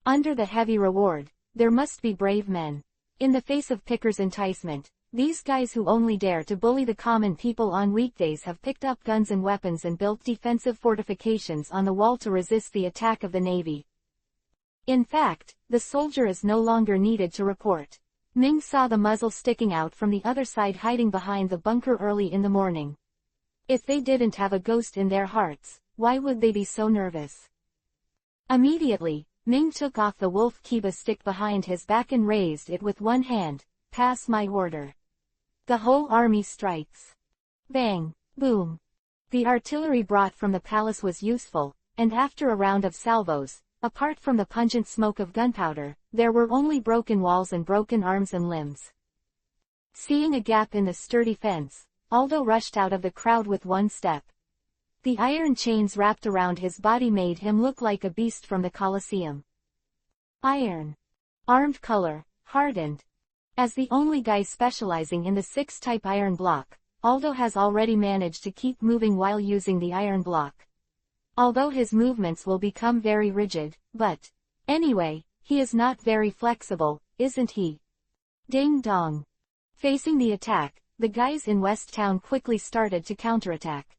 [SPEAKER 1] Under the heavy reward, there must be brave men. In the face of Picker's enticement, these guys who only dare to bully the common people on weekdays have picked up guns and weapons and built defensive fortifications on the wall to resist the attack of the Navy. In fact, the soldier is no longer needed to report. Ming saw the muzzle sticking out from the other side hiding behind the bunker early in the morning. If they didn't have a ghost in their hearts, why would they be so nervous? Immediately, Ming took off the wolf kiba stick behind his back and raised it with one hand. Pass my order. The whole army strikes. Bang, boom. The artillery brought from the palace was useful, and after a round of salvos, apart from the pungent smoke of gunpowder, there were only broken walls and broken arms and limbs. Seeing a gap in the sturdy fence, Aldo rushed out of the crowd with one step. The iron chains wrapped around his body made him look like a beast from the Colosseum. Iron. Armed color, hardened. As the only guy specializing in the 6-type iron block, Aldo has already managed to keep moving while using the iron block. Although his movements will become very rigid, but anyway, he is not very flexible, isn't he? Ding dong. Facing the attack, the guys in West Town quickly started to counterattack.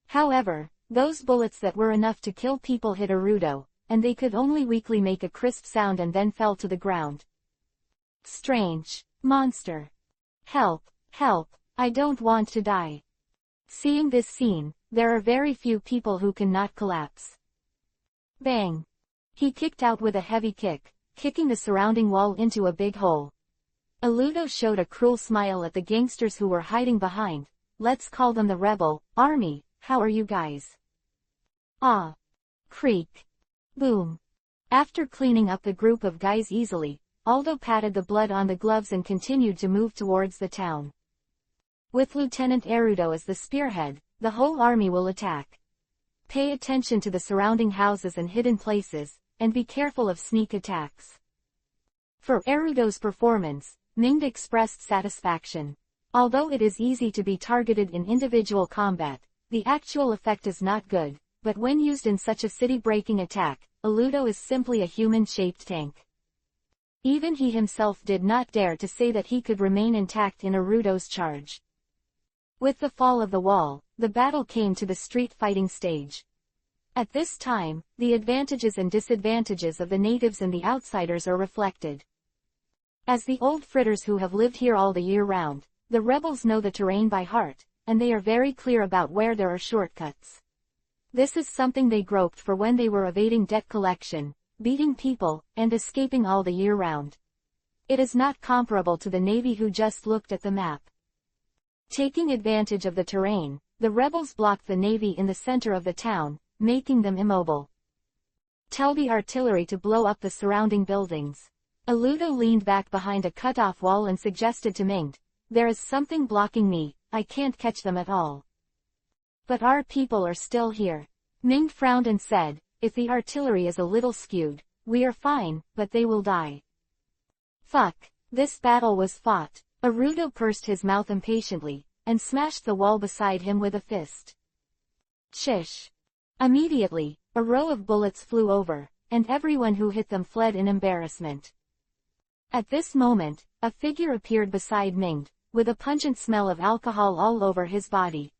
[SPEAKER 1] However, those bullets that were enough to kill people hit Arudo, and they could only weakly make a crisp sound and then fell to the ground. Strange. Monster. Help, help, I don't want to die. Seeing this scene, there are very few people who cannot collapse. Bang. He kicked out with a heavy kick, kicking the surrounding wall into a big hole. Aludo showed a cruel smile at the gangsters who were hiding behind. Let's call them the rebel army. How are you guys? Ah. Creak. Boom. After cleaning up the group of guys easily, Aldo patted the blood on the gloves and continued to move towards the town. With Lieutenant Arudo as the spearhead, the whole army will attack. Pay attention to the surrounding houses and hidden places, and be careful of sneak attacks. For Arudo's performance, Ming expressed satisfaction. Although it is easy to be targeted in individual combat, the actual effect is not good, but when used in such a city-breaking attack, Aludo is simply a human-shaped tank. Even he himself did not dare to say that he could remain intact in Arudo's charge. With the fall of the wall, the battle came to the street fighting stage. At this time, the advantages and disadvantages of the natives and the outsiders are reflected. As the old fritters who have lived here all the year round, the rebels know the terrain by heart, and they are very clear about where there are shortcuts. This is something they groped for when they were evading debt collection, beating people, and escaping all the year round. It is not comparable to the Navy who just looked at the map. Taking advantage of the terrain, the rebels blocked the Navy in the center of the town, making them immobile. Tell the artillery to blow up the surrounding buildings. Aludo leaned back behind a cut-off wall and suggested to Ming, there is something blocking me, I can't catch them at all. But our people are still here. Ming frowned and said, if the artillery is a little skewed, we are fine, but they will die. Fuck, this battle was fought. Arudo pursed his mouth impatiently, and smashed the wall beside him with a fist. Chish. Immediately, a row of bullets flew over, and everyone who hit them fled in embarrassment. At this moment, a figure appeared beside Ming, with a pungent smell of alcohol all over his body.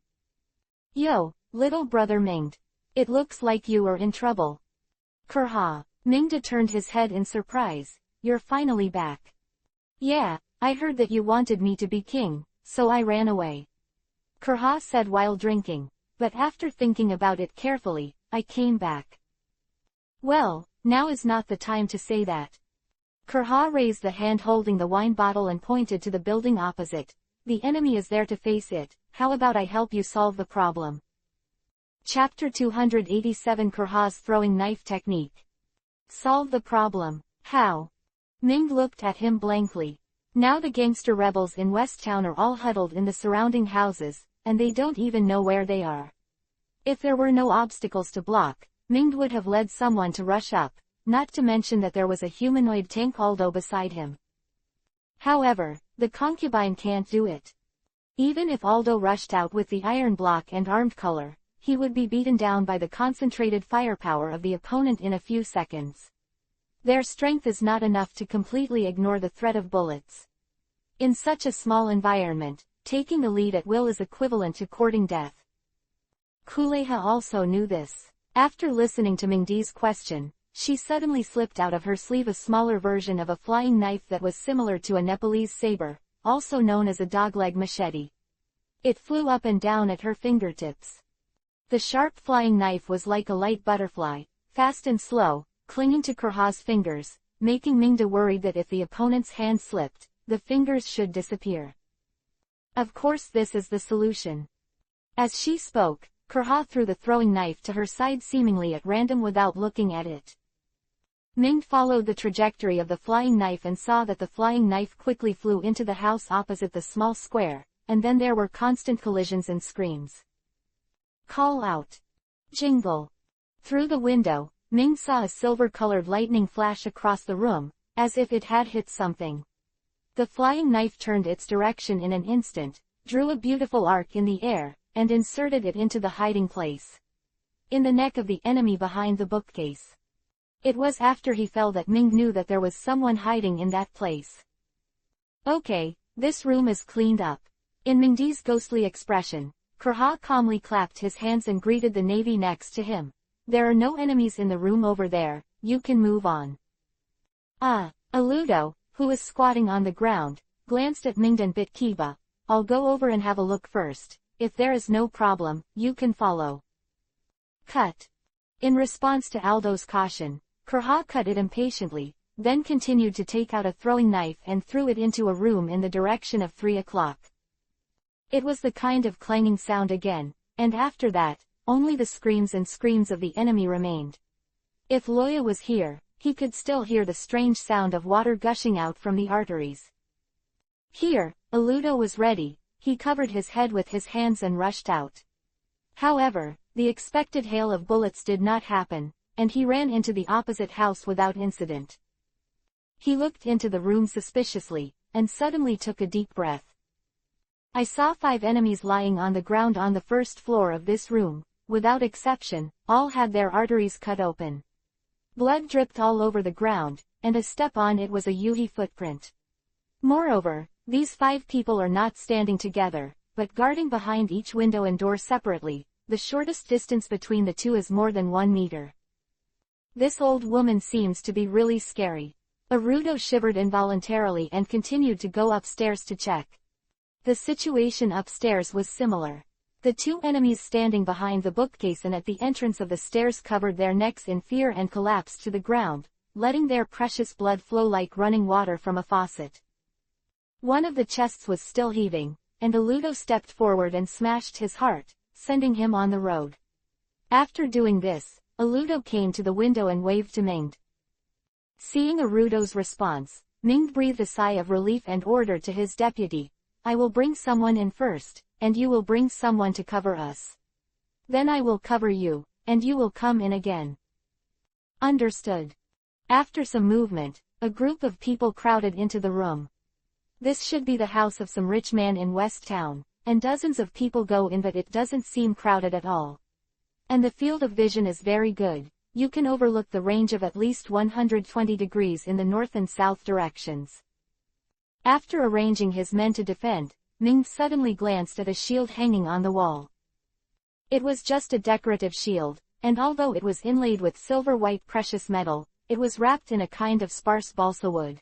[SPEAKER 1] Yo, little brother Ming. It looks like you are in trouble. Kurha. Mingda turned his head in surprise. You're finally back. Yeah, I heard that you wanted me to be king, so I ran away. Kurha said while drinking, but after thinking about it carefully, I came back. Well, now is not the time to say that. Kurha raised the hand holding the wine bottle and pointed to the building opposite. The enemy is there to face it, how about I help you solve the problem? Chapter 287 Kurha's Throwing Knife Technique. Solve the problem. How? Ming looked at him blankly. Now the gangster rebels in West Town are all huddled in the surrounding houses, and they don't even know where they are. If there were no obstacles to block, Ming would have led someone to rush up, not to mention that there was a humanoid tank Aldo beside him. However, the concubine can't do it. Even if Aldo rushed out with the iron block and armed color, he would be beaten down by the concentrated firepower of the opponent in a few seconds. Their strength is not enough to completely ignore the threat of bullets. In such a small environment, taking the lead at will is equivalent to courting death. Kuleha also knew this. After listening to Mingdi's question, she suddenly slipped out of her sleeve a smaller version of a flying knife that was similar to a Nepalese saber, also known as a dogleg machete. It flew up and down at her fingertips. The sharp flying knife was like a light butterfly, fast and slow, clinging to Kurha's fingers, making Mingda worried that if the opponent's hand slipped, the fingers should disappear. Of course this is the solution. As she spoke, Kurha threw the throwing knife to her side seemingly at random without looking at it. Ming followed the trajectory of the flying knife and saw that the flying knife quickly flew into the house opposite the small square, and then there were constant collisions and screams. Call out. Jingle. Through the window, Ming saw a silver-colored lightning flash across the room, as if it had hit something. The flying knife turned its direction in an instant, drew a beautiful arc in the air, and inserted it into the hiding place. In the neck of the enemy behind the bookcase. It was after he fell that Ming knew that there was someone hiding in that place. Okay, this room is cleaned up. In Mingdi's ghostly expression, Kurha calmly clapped his hands and greeted the navy next to him. There are no enemies in the room over there, you can move on. Aludo, who was squatting on the ground, glanced at Ming and bit Kiba. I'll go over and have a look first. If there is no problem, you can follow. Cut. In response to Aldo's caution, Kurha cut it impatiently, then continued to take out a throwing knife and threw it into a room in the direction of 3 o'clock. It was the kind of clanging sound again, and after that, only the screams and screams of the enemy remained. If Loya was here, he could still hear the strange sound of water gushing out from the arteries. Here, Aludo was ready, he covered his head with his hands and rushed out. However, the expected hail of bullets did not happen, and he ran into the opposite house without incident. He looked into the room suspiciously, and suddenly took a deep breath. I saw 5 enemies lying on the ground on the first floor of this room. Without exception, all had their arteries cut open. Blood dripped all over the ground, and a step on it was a Yuhi footprint. Moreover, these 5 people are not standing together, but guarding behind each window and door separately. The shortest distance between the two is more than 1 meter. This old woman seems to be really scary. Arudo shivered involuntarily and continued to go upstairs to check. The situation upstairs was similar. The 2 enemies standing behind the bookcase and at the entrance of the stairs covered their necks in fear and collapsed to the ground, letting their precious blood flow like running water from a faucet. One of the chests was still heaving, and Aludo stepped forward and smashed his heart, sending him on the road. After doing this, Aludo came to the window and waved to Ming. Seeing Arudo's response, Ming breathed a sigh of relief and ordered to his deputy, I will bring someone in first, and you will bring someone to cover us. Then I will cover you, and you will come in again. Understood. After some movement, a group of people crowded into the room. This should be the house of some rich man in West Town, and dozens of people go in, but it doesn't seem crowded at all. And the field of vision is very good. You can overlook the range of at least 120 degrees in the north and south directions. After arranging his men to defend, Ming suddenly glanced at a shield hanging on the wall. It was just a decorative shield, and although it was inlaid with silver-white precious metal, it was wrapped in a kind of sparse balsa wood.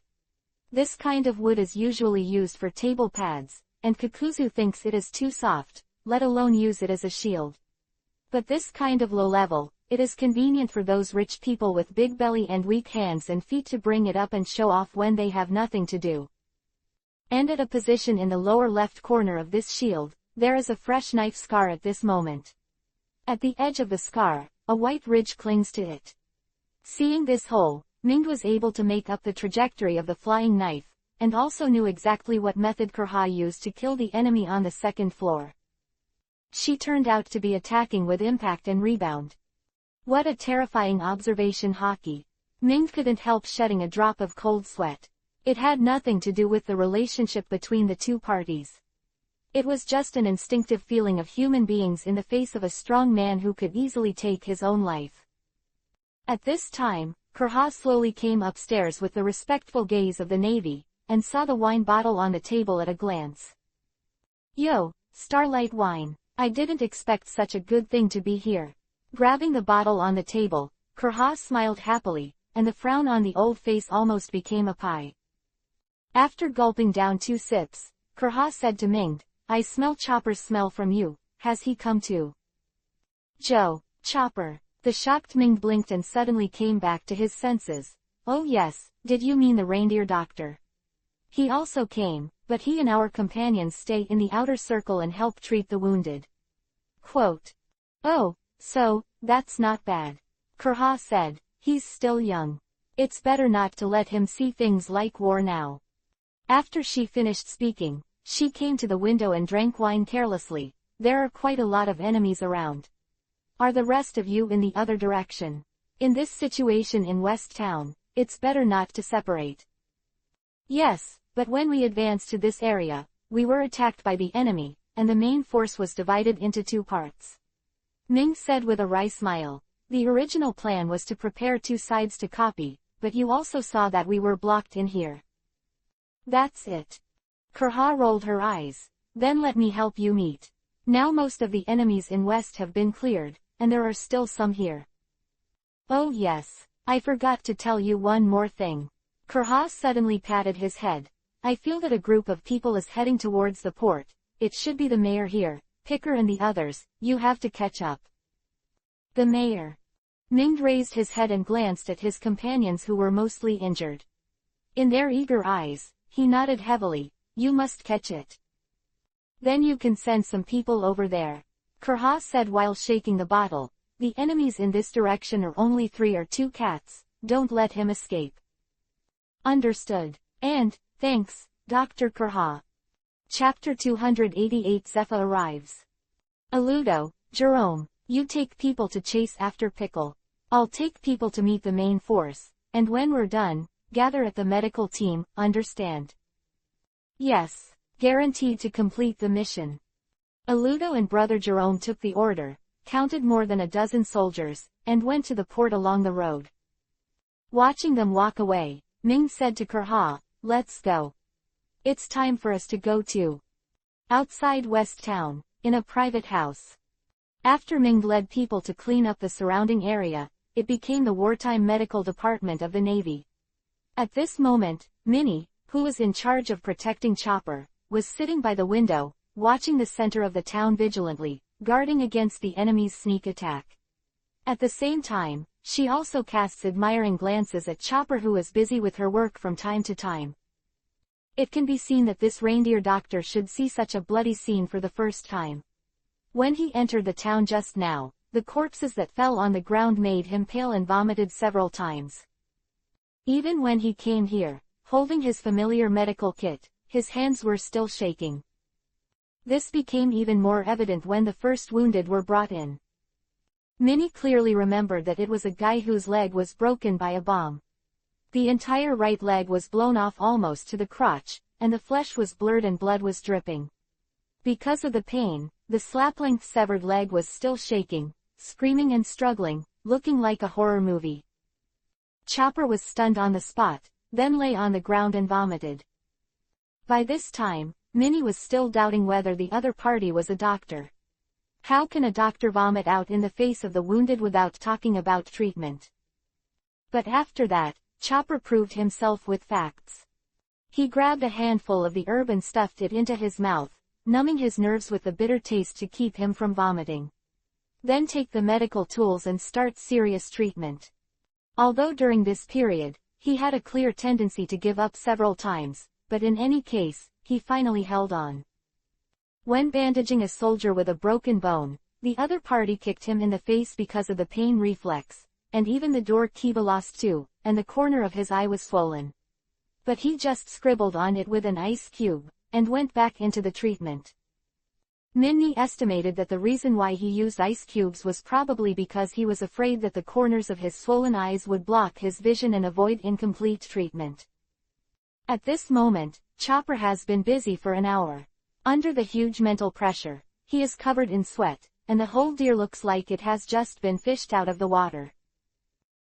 [SPEAKER 1] This kind of wood is usually used for table pads, and Kakuzu thinks it is too soft, let alone use it as a shield. But this kind of low level, it is convenient for those rich people with big belly and weak hands and feet to bring it up and show off when they have nothing to do. And at a position in the lower left corner of this shield, there is a fresh knife scar at this moment. At the edge of the scar, a white ridge clings to it. Seeing this hole, Ming was able to make up the trajectory of the flying knife, and also knew exactly what method Kurha used to kill the enemy on the second floor. She turned out to be attacking with impact and rebound. What a terrifying observation, Hockey. Ming couldn't help shedding a drop of cold sweat. It had nothing to do with the relationship between the two parties. It was just an instinctive feeling of human beings in the face of a strong man who could easily take his own life. At this time, Kurha slowly came upstairs with the respectful gaze of the Navy, and saw the wine bottle on the table at a glance. Yo, Starlight wine, I didn't expect such a good thing to be here. Grabbing the bottle on the table, Kurha smiled happily, and the frown on the old face almost became a pie. After gulping down 2 sips, Kurha said to Ming, I smell Chopper's smell from you, has he come too? Joe, Chopper. The shocked Ming blinked and suddenly came back to his senses. Oh yes, did you mean the reindeer doctor? He also came, but he and our companions stay in the outer circle and help treat the wounded. Quote. Oh, so, that's not bad. Kurha said, he's still young. It's better not to let him see things like war now. After she finished speaking, she came to the window and drank wine carelessly, there are quite a lot of enemies around. Are the rest of you in the other direction? In this situation in West Town, it's better not to separate. Yes, but when we advanced to this area, we were attacked by the enemy, and the main force was divided into two parts. Ming said with a wry smile. The original plan was to prepare two sides to copy, but you also saw that we were blocked in here. That's it. Kurha rolled her eyes. Then let me help you meet. Now most of the enemies in West have been cleared, and there are still some here. Oh yes, I forgot to tell you one more thing. Kurha suddenly patted his head. I feel that a group of people is heading towards the port. It should be the mayor here, Picker and the others. You have to catch up. The mayor. Ming raised his head and glanced at his companions who were mostly injured. In their eager eyes, he nodded heavily. You must catch it. Then you can send some people over there. Kurha said while shaking the bottle. The enemies in this direction are only 3 or 2 cats. Don't let him escape. Understood. And, thanks, Dr. Kurha. Chapter 288 Zepha arrives. Aludo, Jerome, you take people to chase after Pickle. I'll take people to meet the main force, and when we're done, gather at the medical team, understand? Yes, guaranteed to complete the mission. Aludo and Brother Jerome took the order, counted more than a dozen soldiers, and went to the port along the road. Watching them walk away, Ming said to Kurha, let's go. It's time for us to go too. Outside West Town, in a private house. After Ming led people to clean up the surrounding area, it became the wartime medical department of the Navy. At this moment, Minnie, who was in charge of protecting Chopper, was sitting by the window, watching the center of the town vigilantly, guarding against the enemy's sneak attack. At the same time, she also casts admiring glances at Chopper, who is busy with her work from time to time. It can be seen that this reindeer doctor should see such a bloody scene for the first time. When he entered the town just now, the corpses that fell on the ground made him pale and vomited several times. Even when he came here, holding his familiar medical kit, his hands were still shaking. This became even more evident when the first wounded were brought in. Minnie clearly remembered that it was a guy whose leg was broken by a bomb. The entire right leg was blown off almost to the crotch, and the flesh was blurred and blood was dripping. Because of the pain, the slap-length severed leg was still shaking, screaming and struggling, looking like a horror movie. Chopper was stunned on the spot, then lay on the ground and vomited. By this time, Minnie was still doubting whether the other party was a doctor. How can a doctor vomit out in the face of the wounded without talking about treatment? But after that, Chopper proved himself with facts. He grabbed a handful of the herb and stuffed it into his mouth, numbing his nerves with the bitter taste to keep him from vomiting. Then take the medical tools and start serious treatment. Although during this period, he had a clear tendency to give up several times, but in any case, he finally held on. When bandaging a soldier with a broken bone, the other party kicked him in the face because of the pain reflex, and even the door key lost too, and the corner of his eye was swollen. But he just scribbled on it with an ice cube, and went back into the treatment. Minnie estimated that the reason why he used ice cubes was probably because he was afraid that the corners of his swollen eyes would block his vision and avoid incomplete treatment. At this moment, Chopper has been busy for an hour. Under the huge mental pressure, he is covered in sweat, and the whole deer looks like it has just been fished out of the water.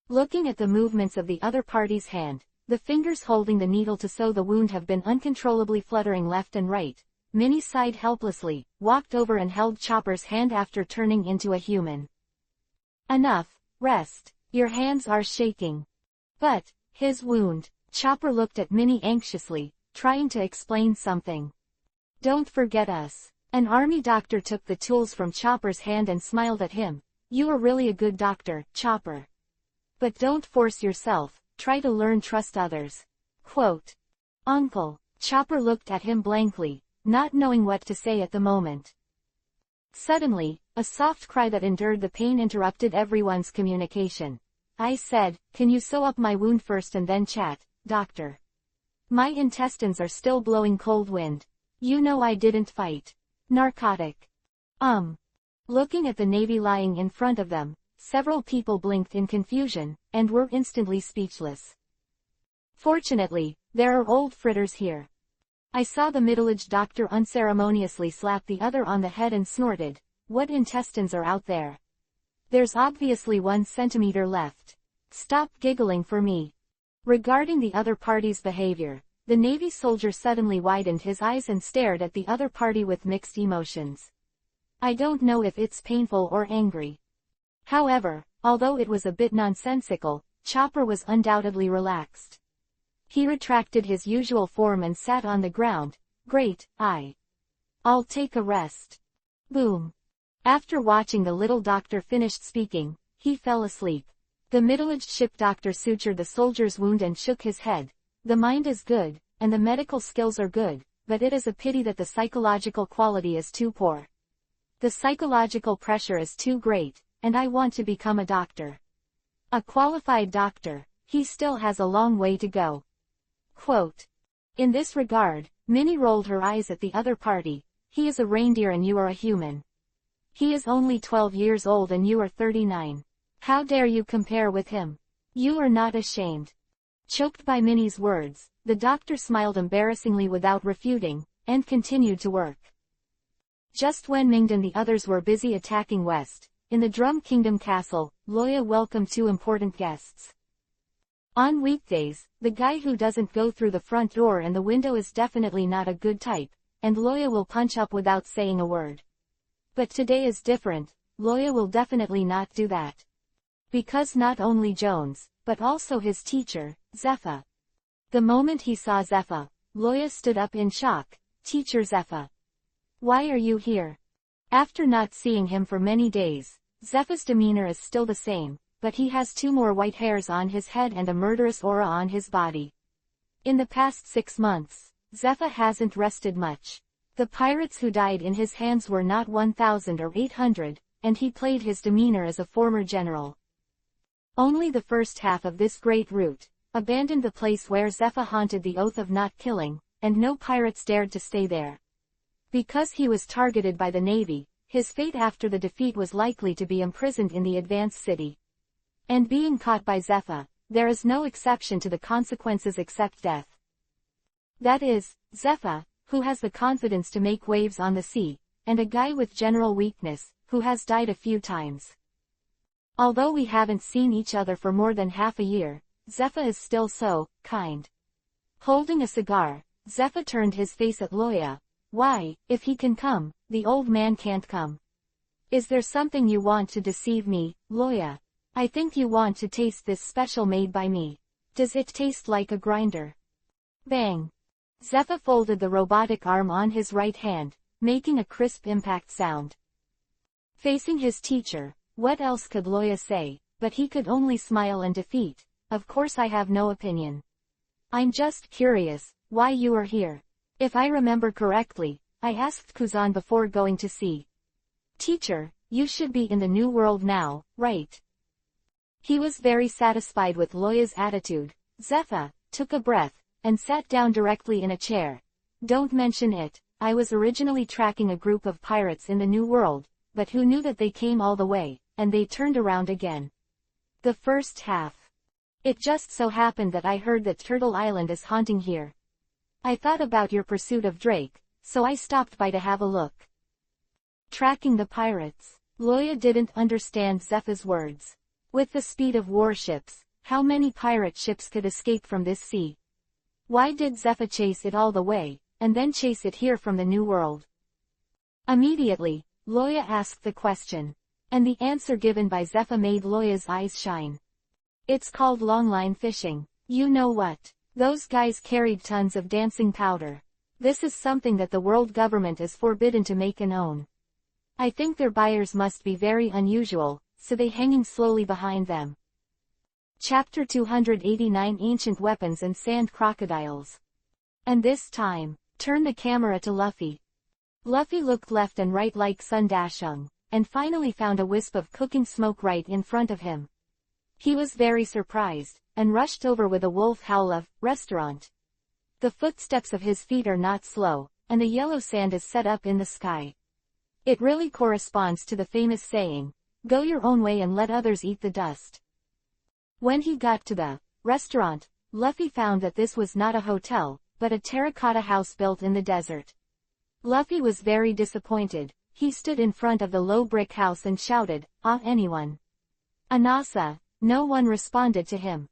[SPEAKER 1] Looking at the movements of the other party's hand, the fingers holding the needle to sew the wound have been uncontrollably fluttering left and right. Minnie sighed helplessly, walked over and held Chopper's hand after turning into a human. Enough, rest, your hands are shaking. But, his wound, Chopper looked at Minnie anxiously, trying to explain something. Don't forget us. An army doctor took the tools from Chopper's hand and smiled at him. You are really a good doctor, Chopper. But don't force yourself, try to learn, trust others. Quote. Uncle. Chopper looked at him blankly, not knowing what to say at the moment. Suddenly, a soft cry that endured the pain interrupted everyone's communication. I said, can you sew up my wound first and then chat, doctor? My intestines are still blowing cold wind. You know I didn't fight. Narcotic. Looking at the navy lying in front of them, several people blinked in confusion, and were instantly speechless. Fortunately, there are old fritters here. I saw the middle-aged doctor unceremoniously slap the other on the head and snorted, "What intestines are out there? There's obviously 1 centimeter left. Stop giggling for me." Regarding the other party's behavior, the Navy soldier suddenly widened his eyes and stared at the other party with mixed emotions. I don't know if it's painful or angry. However, although it was a bit nonsensical, Chopper was undoubtedly relaxed. He retracted his usual form and sat on the ground. "Great, I'll take a rest." Boom. After watching the little doctor finish speaking, he fell asleep. The middle-aged ship doctor sutured the soldier's wound and shook his head. "The mind is good, and the medical skills are good, but it is a pity that the psychological quality is too poor. The psychological pressure is too great, and I want to become a doctor. A qualified doctor. He still has a long way to go." Quote. In this regard, Minnie rolled her eyes at the other party. "He is a reindeer and you are a human. He is only 12 years old and you are 39. How dare you compare with him? You are not ashamed." Choked by Minnie's words, the doctor smiled embarrassingly without refuting, and continued to work. Just when Mingd and the others were busy attacking West, in the Drum Kingdom Castle, Loya welcomed 2 important guests. On weekdays, the guy who doesn't go through the front door and the window is definitely not a good type, and Loya will punch up without saying a word. But today is different. Loya will definitely not do that. Because not only Jones, but also his teacher, Zepha. The moment he saw Zepha, Loya stood up in shock. "Teacher Zepha. Why are you here?" After not seeing him for many days, Zepha's demeanor is still the same, but he has 2 more white hairs on his head and a murderous aura on his body. In the past 6 months, Zepha hasn't rested much. The pirates who died in his hands were not 1,000 or 800, and he played his demeanor as a former general. Only the first half of this great route abandoned the place where Zepha haunted the oath of not killing, and no pirates dared to stay there. Because he was targeted by the Navy, his fate after the defeat was likely to be imprisoned in the Advanced City. And being caught by Zepha, there is no exception to the consequences except death. That is, Zepha, who has the confidence to make waves on the sea, and a guy with general weakness, who has died a few times. Although we haven't seen each other for more than half a year, Zepha is still so kind. Holding a cigar, Zepha turned his face at Loya. "Why, if he can come, the old man can't come. Is there something you want to deceive me, Loya? I think you want to taste this special made by me. Does it taste like a grinder?" Bang! Zepha folded the robotic arm on his right hand, making a crisp impact sound. Facing his teacher, what else could Loya say, but he could only smile and defeat. "Of course I have no opinion. I'm just curious, why you are here. If I remember correctly, I asked Kuzan before going to sea. Teacher, you should be in the New World now, right?" He was very satisfied with Loya's attitude. Zepha took a breath, and sat down directly in a chair. "Don't mention it. I was originally tracking a group of pirates in the New World, but who knew that they came all the way, and they turned around again. The first half. It just so happened that I heard that Turtle Island is haunting here. I thought about your pursuit of Drake, so I stopped by to have a look." Tracking the pirates. Loya didn't understand Zepha's words. With the speed of warships, how many pirate ships could escape from this sea? Why did Zepha chase it all the way, and then chase it here from the New World? Immediately, Loya asked the question. And the answer given by Zepha made Loya's eyes shine. "It's called longline fishing. You know what? Those guys carried tons of dancing powder. This is something that the world government is forbidden to make and own. I think their buyers must be very unusual, so they hanging slowly behind them." Chapter 289 Ancient Weapons and Sand Crocodiles. And this time, turn the camera to Luffy. Luffy looked left and right like Sun Dashung, and finally found a wisp of cooking smoke right in front of him. He was very surprised, and rushed over with a wolf howl of, "Restaurant." The footsteps of his feet are not slow, and the yellow sand is set up in the sky. It really corresponds to the famous saying, "Go your own way and let others eat the dust." When he got to the restaurant, Luffy found that this was not a hotel, but a terracotta house built in the desert. Luffy was very disappointed. He stood in front of the low brick house and shouted, "Ah, anyone?" "Anasa." No one responded to him.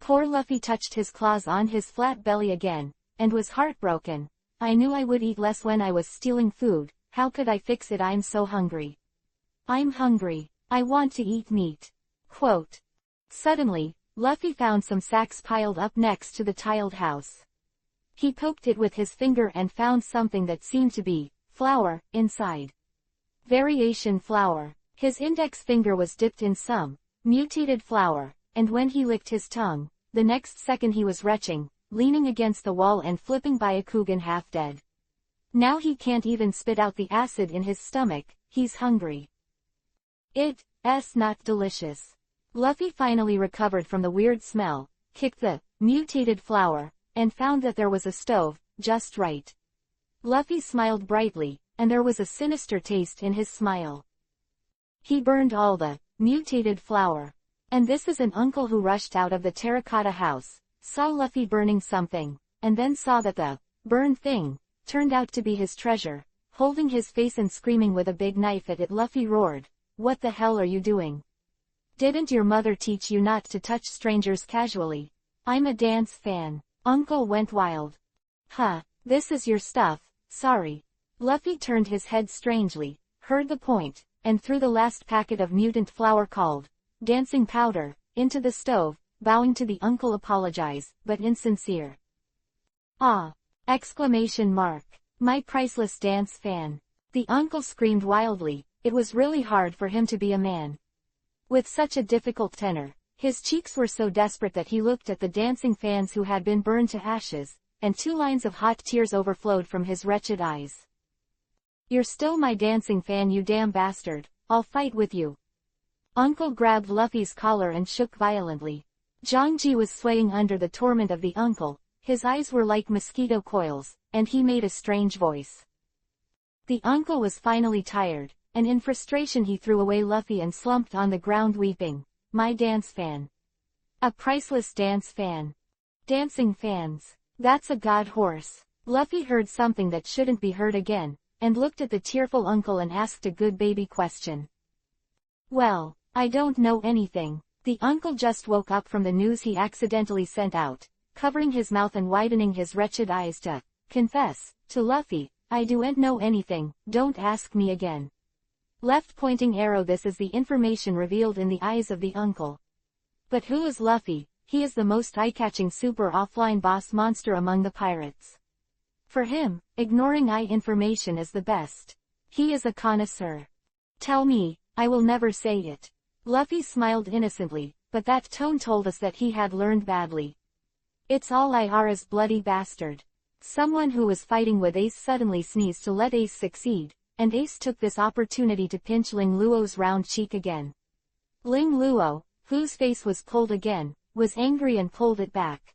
[SPEAKER 1] Poor Luffy touched his claws on his flat belly again, and was heartbroken. "I knew I would eat less when I was stealing food. How could I fix it? I'm so hungry. I'm hungry. I want to eat meat." Quote. Suddenly, Luffy found some sacks piled up next to the tiled house. He poked it with his finger and found something that seemed to be flour inside. Variation flour. His index finger was dipped in some mutated flour, and when he licked his tongue, the next second he was retching, leaning against the wall and flipping Byakugan half dead. Now he can't even spit out the acid in his stomach. He's hungry. It's not delicious. Luffy finally recovered from the weird smell, kicked the mutated flour, and found that there was a stove, just right. Luffy smiled brightly, and there was a sinister taste in his smile. He burned all the mutated flour. And this is an uncle who rushed out of the terracotta house, saw Luffy burning something, and then saw that the burned thing turned out to be his treasure. Holding his face and screaming with a big knife at it, Luffy roared, "What the hell are you doing? Didn't your mother teach you not to touch strangers casually? I'm a dance fan." Uncle went wild. "Huh, this is your stuff, sorry." Luffy turned his head strangely, heard the point, and threw the last packet of mutant flour called dancing powder into the stove, bowing to the uncle. "Apologize, but insincere." "Ah!" Exclamation mark. "My priceless dance fan." The uncle screamed wildly. It was really hard for him to be a man with such a difficult tenor. His cheeks were so desperate that he looked at the dancing fans who had been burned to ashes, and 2 lines of hot tears overflowed from his wretched eyes. "You're still my dancing fan, you damn bastard. I'll fight with you." Uncle grabbed Luffy's collar and shook violently. Zhangji was swaying under the torment of the uncle. His eyes were like mosquito coils, and he made a strange voice. The uncle was finally tired, and in frustration he threw away Luffy and slumped on the ground weeping. "My dance fan. A priceless dance fan. Dancing fans. That's a god horse." Luffy heard something that shouldn't be heard again, and looked at the tearful uncle and asked a good baby question. "Well, I don't know anything." The uncle just woke up from the news he accidentally sent out, covering his mouth and widening his wretched eyes to confess to Luffy, "I don't know anything, don't ask me again." Left pointing arrow. This is the information revealed in the eyes of the uncle. But who is Luffy? He is the most eye-catching super offline boss monster among the pirates. For him, ignoring eye information is the best. He is a connoisseur. "Tell me, I will never say it." Luffy smiled innocently, but that tone told us that he had learned badly. "It's all Ira's bloody bastard." Someone who was fighting with Ace suddenly sneezed to let Ace succeed, and Ace took this opportunity to pinch Ling Luo's round cheek again. Ling Luo, whose face was pulled again, was angry and pulled it back.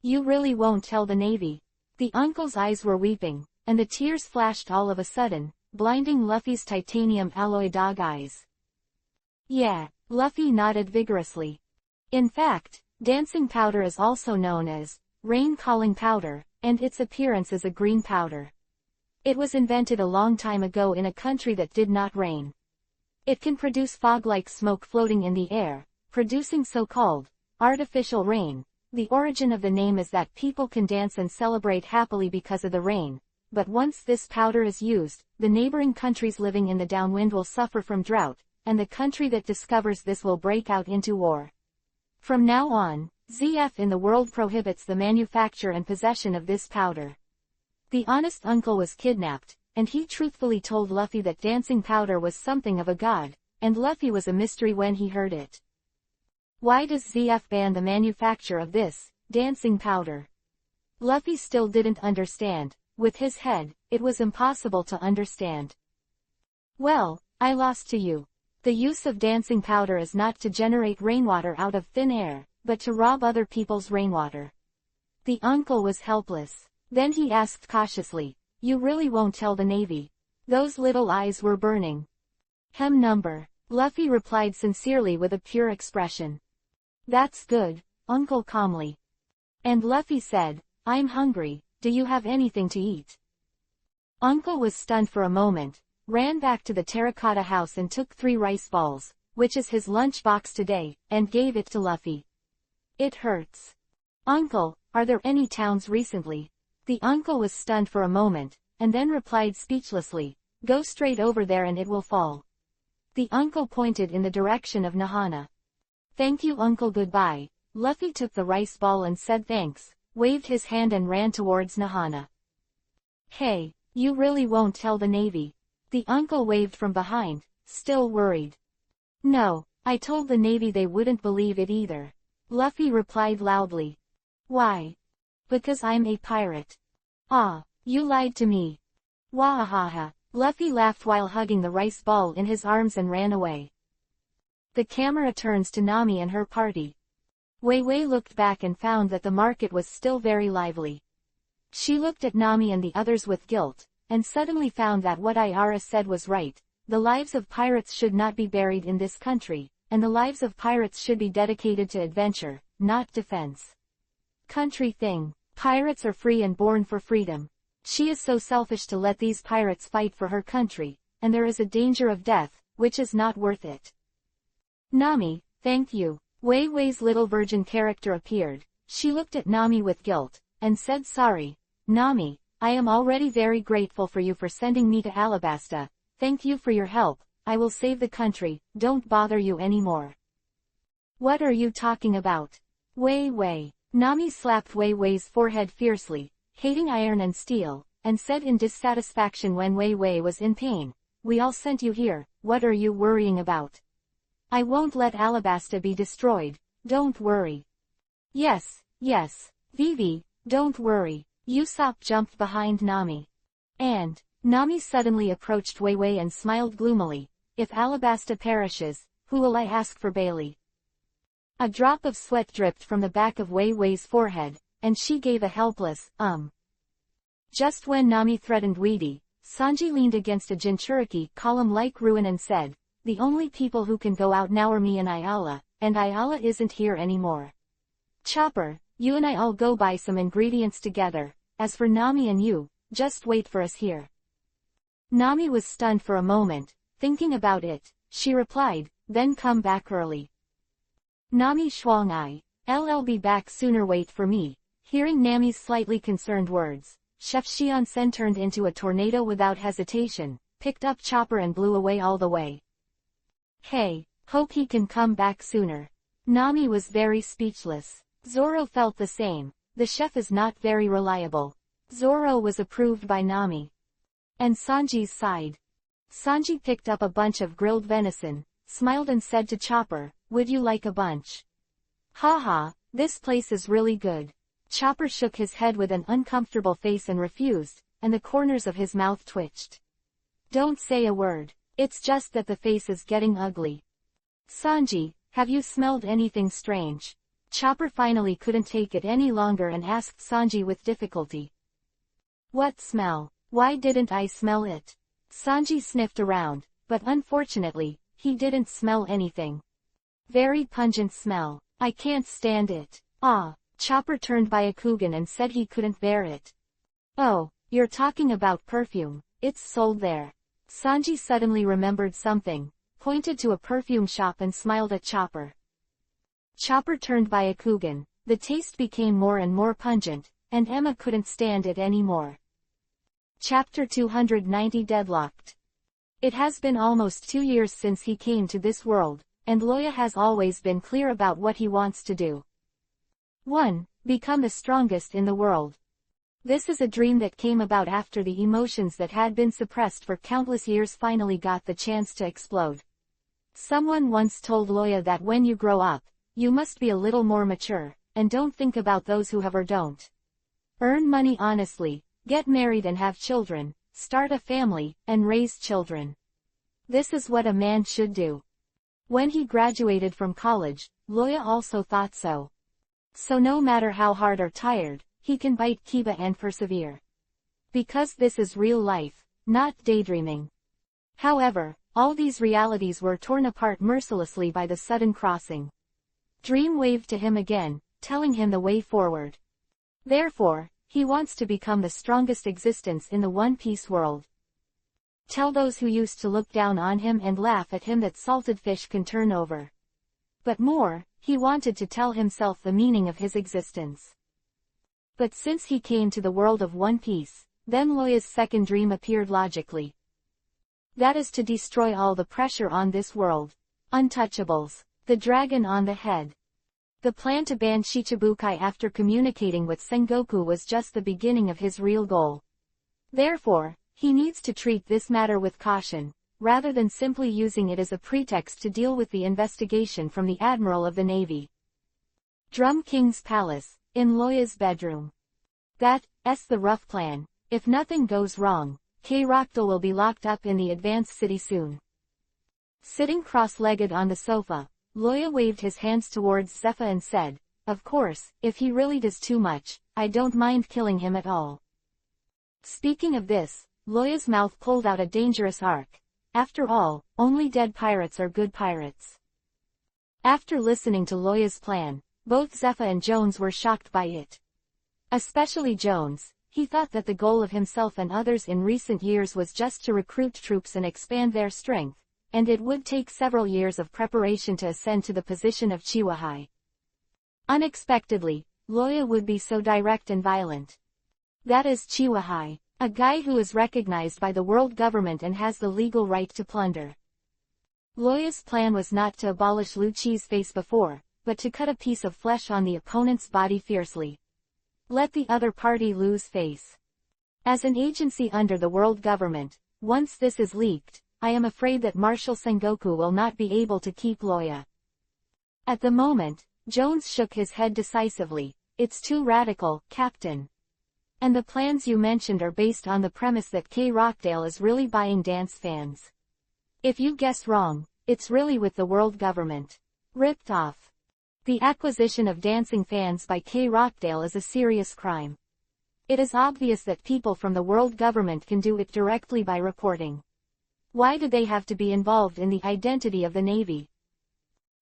[SPEAKER 1] "You really won't tell the Navy?" The uncle's eyes were weeping, and the tears flashed all of a sudden, blinding Luffy's titanium alloy dog eyes. "Yeah." Luffy nodded vigorously. In fact, dancing powder is also known as rain-calling powder, and its appearance is a green powder. It was invented a long time ago in a country that did not rain. It can produce fog-like smoke floating in the air, producing so-called artificial rain. The origin of the name is that people can dance and celebrate happily because of the rain, but once this powder is used, the neighboring countries living in the downwind will suffer from drought, and the country that discovers this will break out into war. From now on, ZF in the world prohibits the manufacture and possession of this powder. The honest uncle was kidnapped, and he truthfully told Luffy that dancing powder was something of a god, and Luffy was a mystery when he heard it. Why does ZF ban the manufacture of this dancing powder? Luffy still didn't understand. With his head, it was impossible to understand. "Well, I lost to you. The use of dancing powder is not to generate rainwater out of thin air, but to rob other people's rainwater." The uncle was helpless. Then he asked cautiously, "You really won't tell the Navy?" Those little eyes were burning. Number. Luffy replied sincerely with a pure expression. That's good, Uncle calmly. And Luffy said, I'm hungry, do you have anything to eat? Uncle was stunned for a moment, ran back to the terracotta house and took 3 rice balls, which is his lunch box today, and gave it to Luffy. It hurts. Uncle, are there any towns recently? The uncle was stunned for a moment, and then replied speechlessly, go straight over there and it will fall. The uncle pointed in the direction of Nahana. Thank you uncle, goodbye. Luffy took the rice ball and said thanks, waved his hand and ran towards Nahana. Hey, you really won't tell the Navy? The uncle waved from behind, still worried. No, I told the Navy they wouldn't believe it either. Luffy replied loudly. Why? Because I'm a pirate. Ah, you lied to me. Wahaha. Luffy laughed while hugging the rice ball in his arms and ran away. The camera turns to Nami and her party. Wei Wei looked back and found that the market was still very lively. She looked at Nami and the others with guilt, and suddenly found that what Ayara said was right. The lives of pirates should not be buried in this country, and the lives of pirates should be dedicated to adventure, not defense. Country thing. Pirates are free and born for freedom. She is so selfish to let these pirates fight for her country, and there is a danger of death, which is not worth it. Nami, thank you. Wei Wei's little virgin character appeared. She looked at Nami with guilt, and said sorry. Nami, I am already very grateful for you for sending me to Alabasta. Thank you for your help. I will save the country, don't bother you anymore. What are you talking about? Wei Wei. Nami slapped Wei Wei's forehead fiercely, hating iron and steel, and said in dissatisfaction when Wei Wei was in pain, we all sent you here, what are you worrying about? I won't let Alabasta be destroyed, don't worry. Yes, Vivi, don't worry. Usopp jumped behind Nami. And, Nami suddenly approached Wei Wei and smiled gloomily, if Alabasta perishes, who will I ask for Bailey? A drop of sweat dripped from the back of Wei Wei's forehead, and she gave a helpless, Just when Nami threatened Weedy, Sanji leaned against a Jinchuriki column-like ruin and said, the only people who can go out now are me and Ayala isn't here anymore. Chopper, you and I'll go buy some ingredients together, as for Nami and you, just wait for us here. Nami was stunned for a moment, thinking about it, she replied, then come back early. Nami Shuang I'll be back sooner, wait for me. Hearing Nami's slightly concerned words, Chef Xian-sen turned into a tornado without hesitation, picked up Chopper and blew away all the way. Hey, hope he can come back sooner. Nami was very speechless. Zoro felt the same, the chef is not very reliable. Zoro was approved by Nami. And Sanji's side. Sanji picked up a bunch of grilled venison, smiled and said to Chopper, would you like a bunch? Haha, this place is really good. Chopper shook his head with an uncomfortable face and refused, and the corners of his mouth twitched. Don't say a word, it's just that the face is getting ugly. Sanji, have you smelled anything strange? Chopper finally couldn't take it any longer and asked Sanji with difficulty. What smell? Why didn't I smell it? Sanji sniffed around, but unfortunately, he didn't smell anything. Very pungent smell. I can't stand it. Ah, Chopper turned Byakugan and said he couldn't bear it. Oh, you're talking about perfume, it's sold there. Sanji suddenly remembered something, pointed to a perfume shop and smiled at Chopper. Chopper turned Byakugan, the taste became more and more pungent, and Emma couldn't stand it anymore. Chapter 290 Deadlocked. It has been almost 2 years since he came to this world, and Loya has always been clear about what he wants to do. 1. Become the strongest in the world. This is a dream that came about after the emotions that had been suppressed for countless years finally got the chance to explode. Someone once told Loya that when you grow up, you must be a little more mature, and don't think about those who have or don't. Earn money honestly, get married and have children, start a family, and raise children. This is what a man should do. When he graduated from college, Loya also thought so. So no matter how hard or tired, he can bite Kiba and persevere. Because this is real life, not daydreaming. However, all these realities were torn apart mercilessly by the sudden crossing. Dream waved to him again, telling him the way forward. Therefore, he wants to become the strongest existence in the One Piece world. Tell those who used to look down on him and laugh at him that salted fish can turn over. But more, he wanted to tell himself the meaning of his existence. But since he came to the world of One Piece, then Loya's second dream appeared logically. That is to destroy all the pressure on this world. Untouchables. The dragon on the head. The plan to ban Shichibukai after communicating with Sengoku was just the beginning of his real goal. Therefore, he needs to treat this matter with caution, rather than simply using it as a pretext to deal with the investigation from the Admiral of the Navy. Drum King's Palace, in Loya's bedroom. That's the rough plan. If nothing goes wrong, K-Roctal will be locked up in the Advanced City soon. Sitting cross-legged on the sofa, Loya waved his hands towards Zephyr and said, "Of course, if he really does too much, I don't mind killing him at all." Speaking of this, Loya's mouth pulled out a dangerous arc. After all, only dead pirates are good pirates. After listening to Loya's plan, both Zephyr and Jones were shocked by it. Especially Jones. He thought that the goal of himself and others in recent years was just to recruit troops and expand their strength, and it would take several years of preparation to ascend to the position of Chiwahai. Unexpectedly, Loya would be so direct and violent. That is Chiwahai, a guy who is recognized by the world government and has the legal right to plunder. Loya's plan was not to abolish Lucci's face before, but to cut a piece of flesh on the opponent's body fiercely. Let the other party lose face. As an agency under the world government, once this is leaked, I am afraid that Marshal Sengoku will not be able to keep Loya. At the moment, Jones shook his head decisively. It's too radical, Captain. And the plans you mentioned are based on the premise that K-Roctal is really buying dance fans. If you guess wrong, it's really with the world government. Ripped off. The acquisition of dancing fans by K-Roctal is a serious crime. It is obvious that people from the world government can do it directly by reporting. Why do they have to be involved in the identity of the Navy?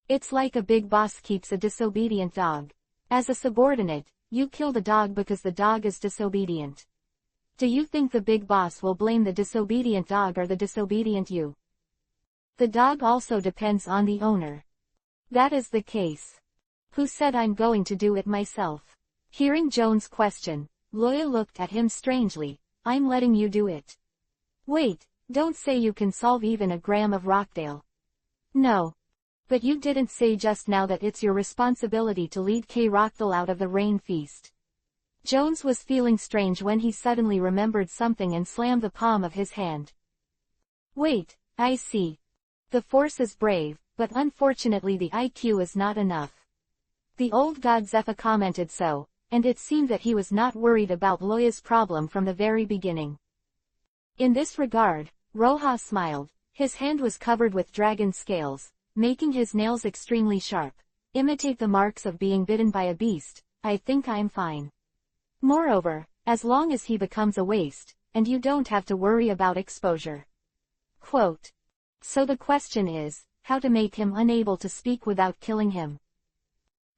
[SPEAKER 1] It's like a big boss keeps a disobedient dog. As a subordinate, you kill the dog because the dog is disobedient. Do you think the big boss will blame the disobedient dog or the disobedient you? The dog also depends on the owner. That is the case. Who said I'm going to do it myself? Hearing Jones' question, Loya looked at him strangely. I'm letting you do it. Wait, don't say you can solve even a gram of Rockdale. No. But you didn't say just now that it's your responsibility to lead K-Roctal out of the rain feast. Jones was feeling strange when he suddenly remembered something and slammed the palm of his hand. Wait, I see. The force is brave, but unfortunately the IQ is not enough. The old god Zephyr commented so, and it seemed that he was not worried about Loya's problem from the very beginning. In this regard, Roja smiled. His hand was covered with dragon scales, making his nails extremely sharp. Imitate the marks of being bitten by a beast. I think I'm fine. Moreover, as long as he becomes a waste, and you don't have to worry about exposure. Quote. So the question is, how to make him unable to speak without killing him.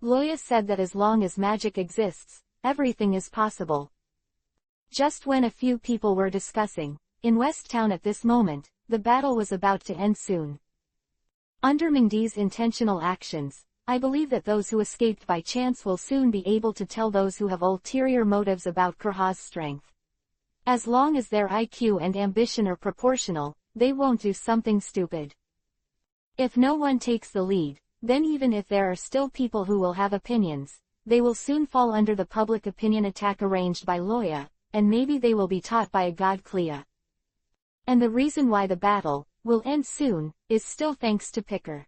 [SPEAKER 1] Loya said that as long as magic exists, everything is possible. Just when a few people were discussing, in West Town at this moment, the battle was about to end soon. Under Mingdi's intentional actions, I believe that those who escaped by chance will soon be able to tell those who have ulterior motives about Kurha's strength. As long as their IQ and ambition are proportional, they won't do something stupid. If no one takes the lead, then even if there are still people who will have opinions, they will soon fall under the public opinion attack arranged by Loya, and maybe they will be taught by a god Clea. And the reason why the battle will end soon is still thanks to Picker.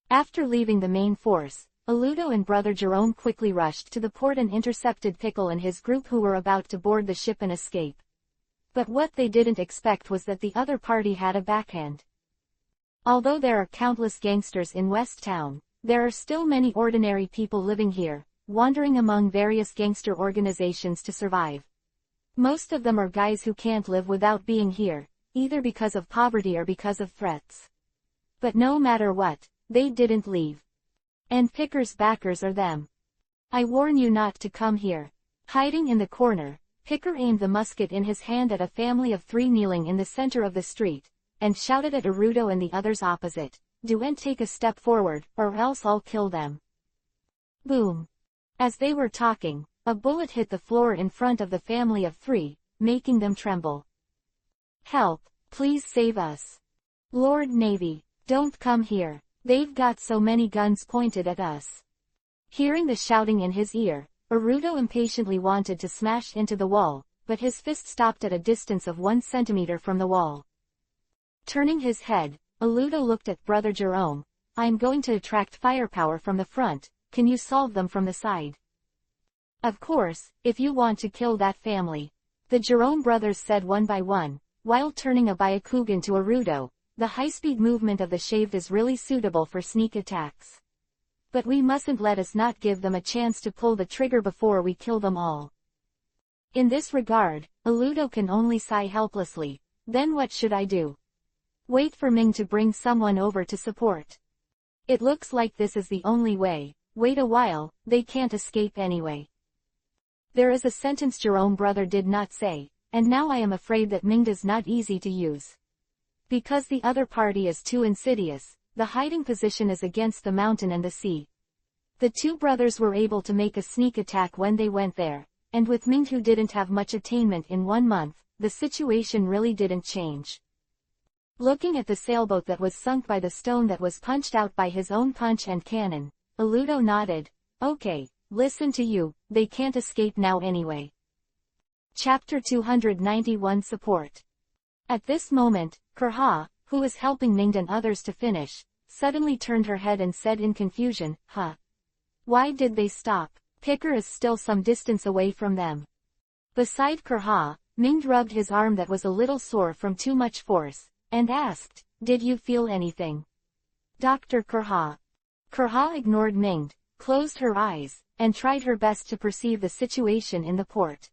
[SPEAKER 1] After leaving the main force, Aludo and Brother Jerome quickly rushed to the port and intercepted Pickle and his group who were about to board the ship and escape. But what they didn't expect was that the other party had a backhand. Although there are countless gangsters in West Town, there are still many ordinary people living here, wandering among various gangster organizations to survive. Most of them are guys who can't live without being here, either because of poverty or because of threats. But no matter what, they didn't leave. And Picker's backers are them. I warn you not to come here. Hiding in the corner, Picker aimed the musket in his hand at a family of 3 kneeling in the center of the street, and shouted at Arudo and the others opposite, "Don't take a step forward, or else I'll kill them." Boom. As they were talking, a bullet hit the floor in front of the family of 3, making them tremble. "Help, please save us. Lord Navy, don't come here. They've got so many guns pointed at us." Hearing the shouting in his ear, Arudo impatiently wanted to smash into the wall, but his fist stopped at a distance of 1 centimeter from the wall. Turning his head, Arudo looked at Brother Jerome. "I'm going to attract firepower from the front, can you solve them from the side?" "Of course, if you want to kill that family," the Jerome brothers said one by one, while turning a Byakugan to Arudo. "The high-speed movement of the shaved is really suitable for sneak attacks. But we mustn't let us not give them a chance to pull the trigger before we kill them all." In this regard, Arudo can only sigh helplessly. "Then what should I do?" "Wait for Ming to bring someone over to support. It looks like this is the only way. Wait a while, they can't escape anyway." There is a sentence Jerome brother did not say, and now I am afraid that Ming is not easy to use. Because the other party is too insidious, the hiding position is against the mountain and the sea. The 2 brothers were able to make a sneak attack when they went there, and with Ming who didn't have much attainment in 1 month, the situation really didn't change. Looking at the sailboat that was sunk by the stone that was punched out by his own punch and cannon, Arudo nodded. "Okay, listen to you, they can't escape now anyway." Chapter 291 Support. At this moment, Kurha, who was helping Ming and others to finish, suddenly turned her head and said in confusion, "Huh? Why did they stop?" Picker is still some distance away from them. Beside Kurha, Ming rubbed his arm that was a little sore from too much force, and asked, "Did you feel anything, Dr. Kurha?" Kurha ignored Ming, closed her eyes, and tried her best to perceive the situation in the port.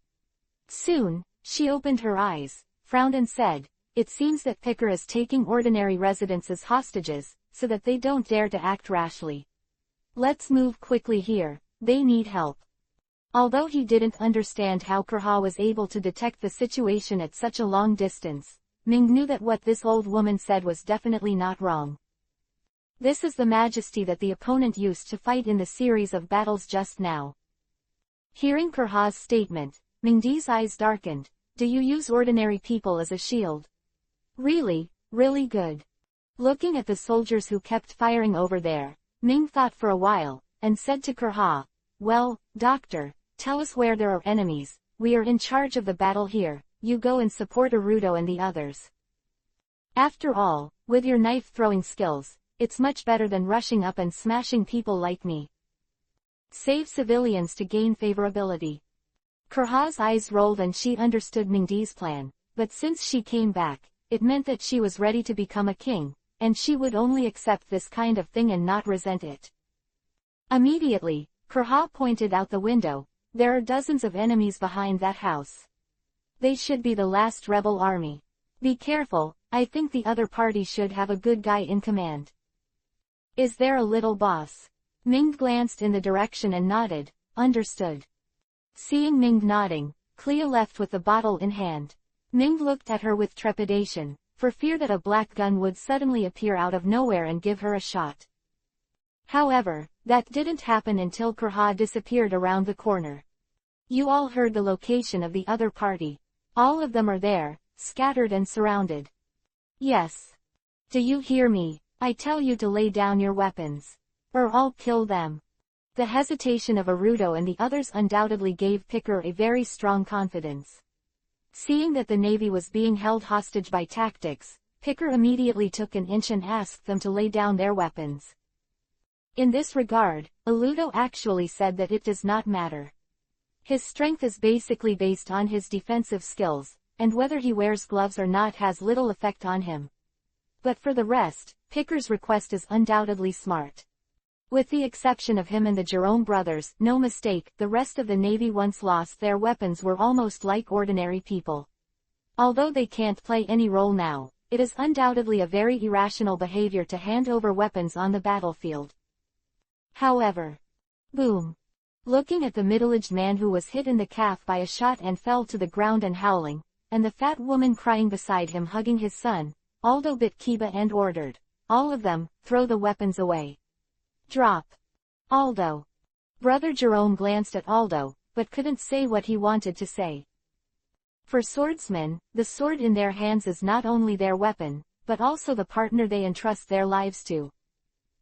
[SPEAKER 1] Soon, she opened her eyes, frowned and said, "It seems that Picker is taking ordinary residents as hostages, so that they don't dare to act rashly. Let's move quickly here, they need help." Although he didn't understand how Kurha was able to detect the situation at such a long distance, Ming knew that what this old woman said was definitely not wrong. This is the majesty that the opponent used to fight in the series of battles just now. Hearing Kurha's statement, Mingdi's eyes darkened. "Do you use ordinary people as a shield?" "Really, really good." Looking at the soldiers who kept firing over there, Ming thought for a while, and said to Kurha, "Well, doctor, tell us where there are enemies, we are in charge of the battle here, you go and support Arudo and the others. After all, with your knife-throwing skills, it's much better than rushing up and smashing people like me. Save civilians to gain favorability." Kurha's eyes rolled and she understood Mingdi's plan, but since she came back, it meant that she was ready to become a king, and she would only accept this kind of thing and not resent it. Immediately, Kurha pointed out the window. "There are dozens of enemies behind that house. They should be the last rebel army. Be careful, I think the other party should have a good guy in command." "Is there a little boss?" Ming glanced in the direction and nodded. "Understood." Seeing Ming nodding, Clea left with the bottle in hand. Ming looked at her with trepidation, for fear that a black gun would suddenly appear out of nowhere and give her a shot. However, that didn't happen until Kurha disappeared around the corner. "You all heard the location of the other party. All of them are there, scattered and surrounded." "Yes. Do you hear me? I tell you to lay down your weapons, or I'll kill them." The hesitation of Arudo and the others undoubtedly gave Picker a very strong confidence. Seeing that the Navy was being held hostage by tactics, Picker immediately took an inch and asked them to lay down their weapons. In this regard, Arudo actually said that it does not matter. His strength is basically based on his defensive skills, and whether he wears gloves or not has little effect on him. But for the rest, Picker's request is undoubtedly smart. With the exception of him and the Jerome brothers, no mistake, the rest of the Navy once lost their weapons were almost like ordinary people. Although they can't play any role now, it is undoubtedly a very irrational behavior to hand over weapons on the battlefield. However, boom. Looking at the middle-aged man who was hit in the calf by a shot and fell to the ground and howling, and the fat woman crying beside him hugging his son, Aldo bit Kiba and ordered, all of them, throw the weapons away. Drop. Aldo. Brother Jerome glanced at Aldo, but couldn't say what he wanted to say. For swordsmen, the sword in their hands is not only their weapon, but also the partner they entrust their lives to.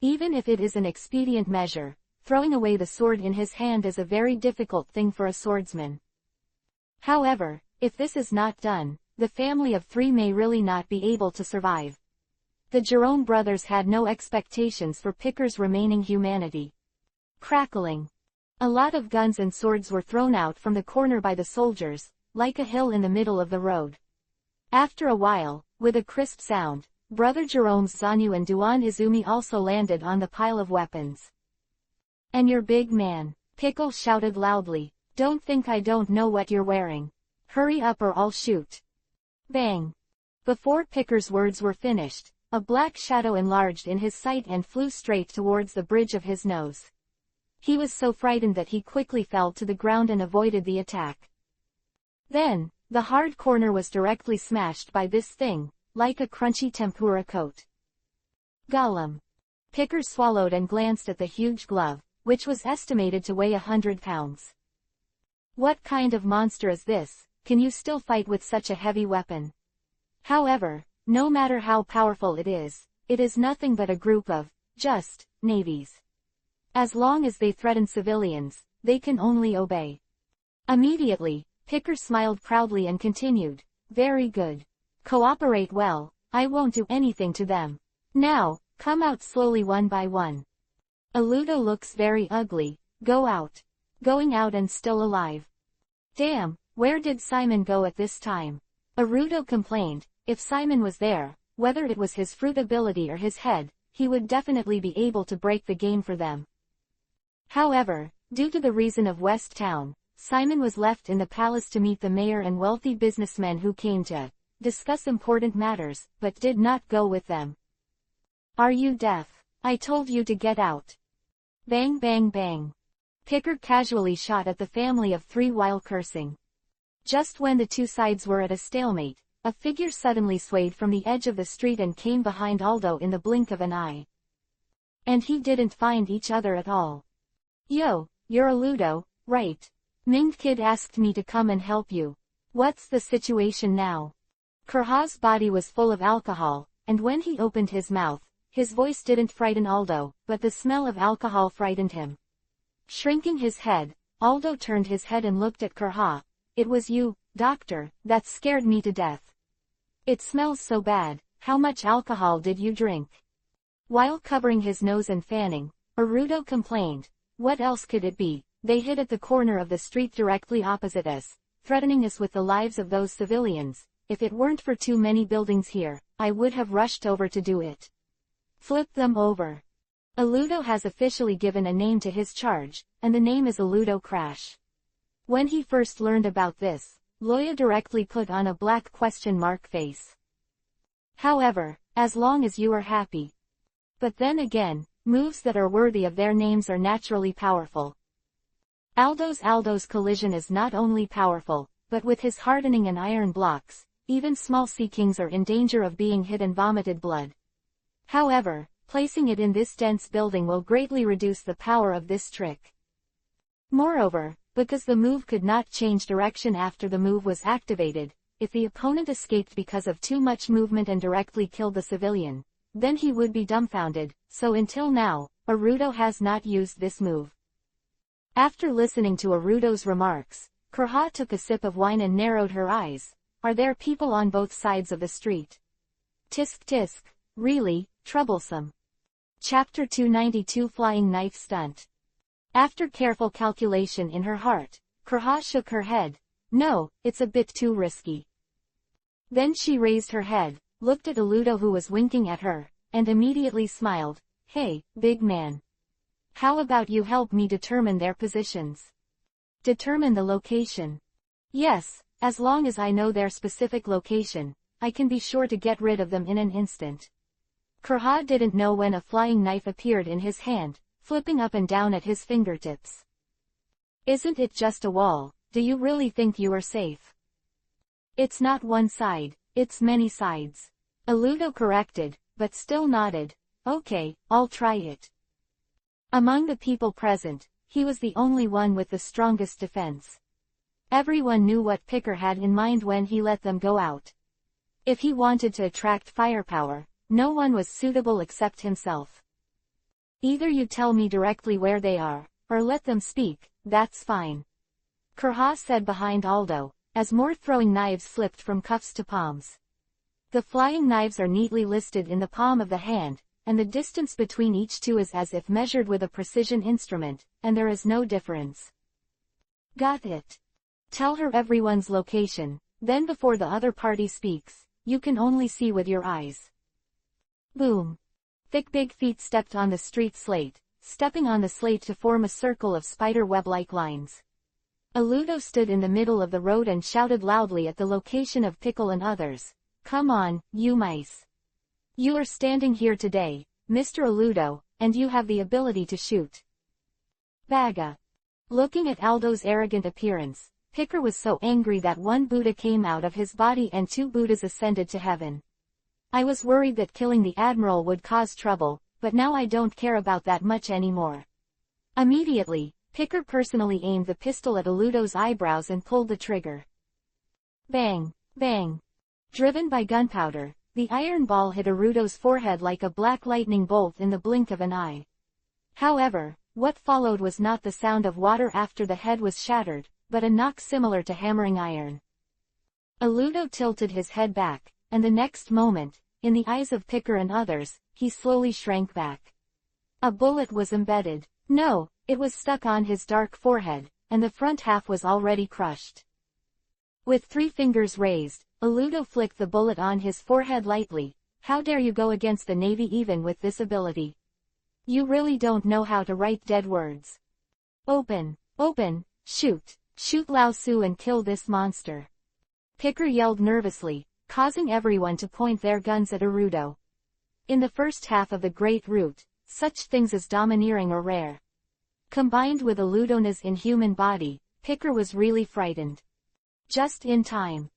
[SPEAKER 1] Even if it is an expedient measure, throwing away the sword in his hand is a very difficult thing for a swordsman. However, if this is not done, the family of 3 may really not be able to survive. The Jerome brothers had no expectations for Picker's remaining humanity. Crackling. A lot of guns and swords were thrown out from the corner by the soldiers, like a hill in the middle of the road. After a while, with a crisp sound, Brother Jerome's Zanyu and Duan Izumi also landed on the pile of weapons. "And your big man," Pickle shouted loudly, "don't think I don't know what you're wearing. Hurry up or I'll shoot." Bang! Before Picker's words were finished, a black shadow enlarged in his sight and flew straight towards the bridge of his nose. He was so frightened that he quickly fell to the ground and avoided the attack. Then, the hard corner was directly smashed by this thing, like a crunchy tempura coat. Gollum. Picker swallowed and glanced at the huge glove, which was estimated to weigh 100 pounds. What kind of monster is this? Can you still fight with such a heavy weapon? However, no matter how powerful it is nothing but a group of, just, navies. As long as they threaten civilians, they can only obey. Immediately, Picker smiled proudly and continued, "Very good. Cooperate well, I won't do anything to them. Now, come out slowly one by one. Aludo looks very ugly, go out. Going out and still alive. Damn, where did Simon go at this time?" Arudo complained, if Simon was there, whether it was his fruit ability or his head, he would definitely be able to break the game for them. However, due to the reason of West Town, Simon was left in the palace to meet the mayor and wealthy businessmen who came to discuss important matters, but did not go with them. "Are you deaf? I told you to get out." Bang bang bang. Picker casually shot at the family of 3 while cursing. Just when the two sides were at a stalemate, a figure suddenly swayed from the edge of the street and came behind Aldo in the blink of an eye. And he didn't find each other at all. "Yo, you're Aludo, right? Minged Kid asked me to come and help you. What's the situation now?" Kurha's body was full of alcohol, and when he opened his mouth, his voice didn't frighten Aldo, but the smell of alcohol frightened him. Shrinking his head, Aldo turned his head and looked at Kurha. "It was you, doctor, that scared me to death. It smells so bad. How much alcohol did you drink?" While covering his nose and fanning, Arudo complained, "What else could it be? They hid at the corner of the street directly opposite us, threatening us with the lives of those civilians. If it weren't for too many buildings here, I would have rushed over to do it. Flip them over." Aludo has officially given a name to his charge, and the name is Aludo Crash. When he first learned about this, Loya directly put on a black question mark face. However, as long as you are happy. But then again, moves that are worthy of their names are naturally powerful. Aldo's collision is not only powerful, but with his hardening and iron blocks, even small sea kings are in danger of being hit and vomited blood. However, placing it in this dense building will greatly reduce the power of this trick. Moreover, because the move could not change direction after the move was activated, if the opponent escaped because of too much movement and directly killed the civilian, then he would be dumbfounded, so until now, Arudo has not used this move. After listening to Arudo's remarks, Kurha took a sip of wine and narrowed her eyes. "Are there people on both sides of the street?" Tisk tisk, really, troublesome. Chapter 292 Flying Knife Stunt. After careful calculation in her heart, Kurha shook her head. "No, it's a bit too risky." Then she raised her head, looked at Aludo who was winking at her, and immediately smiled. "Hey, big man. How about you help me determine their positions? Determine the location. Yes, as long as I know their specific location, I can be sure to get rid of them in an instant. Kobo didn't know when a flying knife appeared in his hand, flipping up and down at his fingertips. Isn't it just a wall? Do you really think you are safe? It's not one side, it's many sides. Alludo corrected, but still nodded. Okay, I'll try it. Among the people present, he was the only one with the strongest defense. Everyone knew what Picker had in mind when he let them go out. If he wanted to attract firepower, no one was suitable except himself. Either you tell me directly where they are, or let them speak, that's fine. Kobo said behind Aldo, as more throwing knives slipped from cuffs to palms. The flying knives are neatly listed in the palm of the hand, and the distance between each two is as if measured with a precision instrument, and there is no difference. Got it. Tell her everyone's location, then before the other party speaks, you can only see with your eyes. Boom. Thick big feet stepped on the street slate, stepping on the slate to form a circle of spider web-like lines. Alludo stood in the middle of the road and shouted loudly at the location of Pickle and others. Come on, you mice. You are standing here today, Mr. Alludo, and you have the ability to shoot. Baga. Looking at Aldo's arrogant appearance, Picker was so angry that one Buddha came out of his body and two Buddhas ascended to heaven. I was worried that killing the Admiral would cause trouble, but now I don't care about that much anymore. Immediately, Picker personally aimed the pistol at Alludo's eyebrows and pulled the trigger. Bang, bang. Driven by gunpowder, the iron ball hit Alludo's forehead like a black lightning bolt in the blink of an eye. However, what followed was not the sound of water after the head was shattered, but a knock similar to hammering iron. Alludo tilted his head back, and the next moment, in the eyes of Picker and others, he slowly shrank back. A bullet was embedded. No, it was stuck on his dark forehead, and the front half was already crushed. With 3 fingers raised, Alludo flicked the bullet on his forehead lightly. How dare you go against the Navy even with this ability? You really don't know how to write dead words. Open, open, shoot, shoot Lao Su and kill this monster. Picker yelled nervously, causing everyone to point their guns at Alludo. In the first half of the Great Route, such things as domineering are rare. Combined with Alludo's inhuman body, Picker was really frightened. Just in time.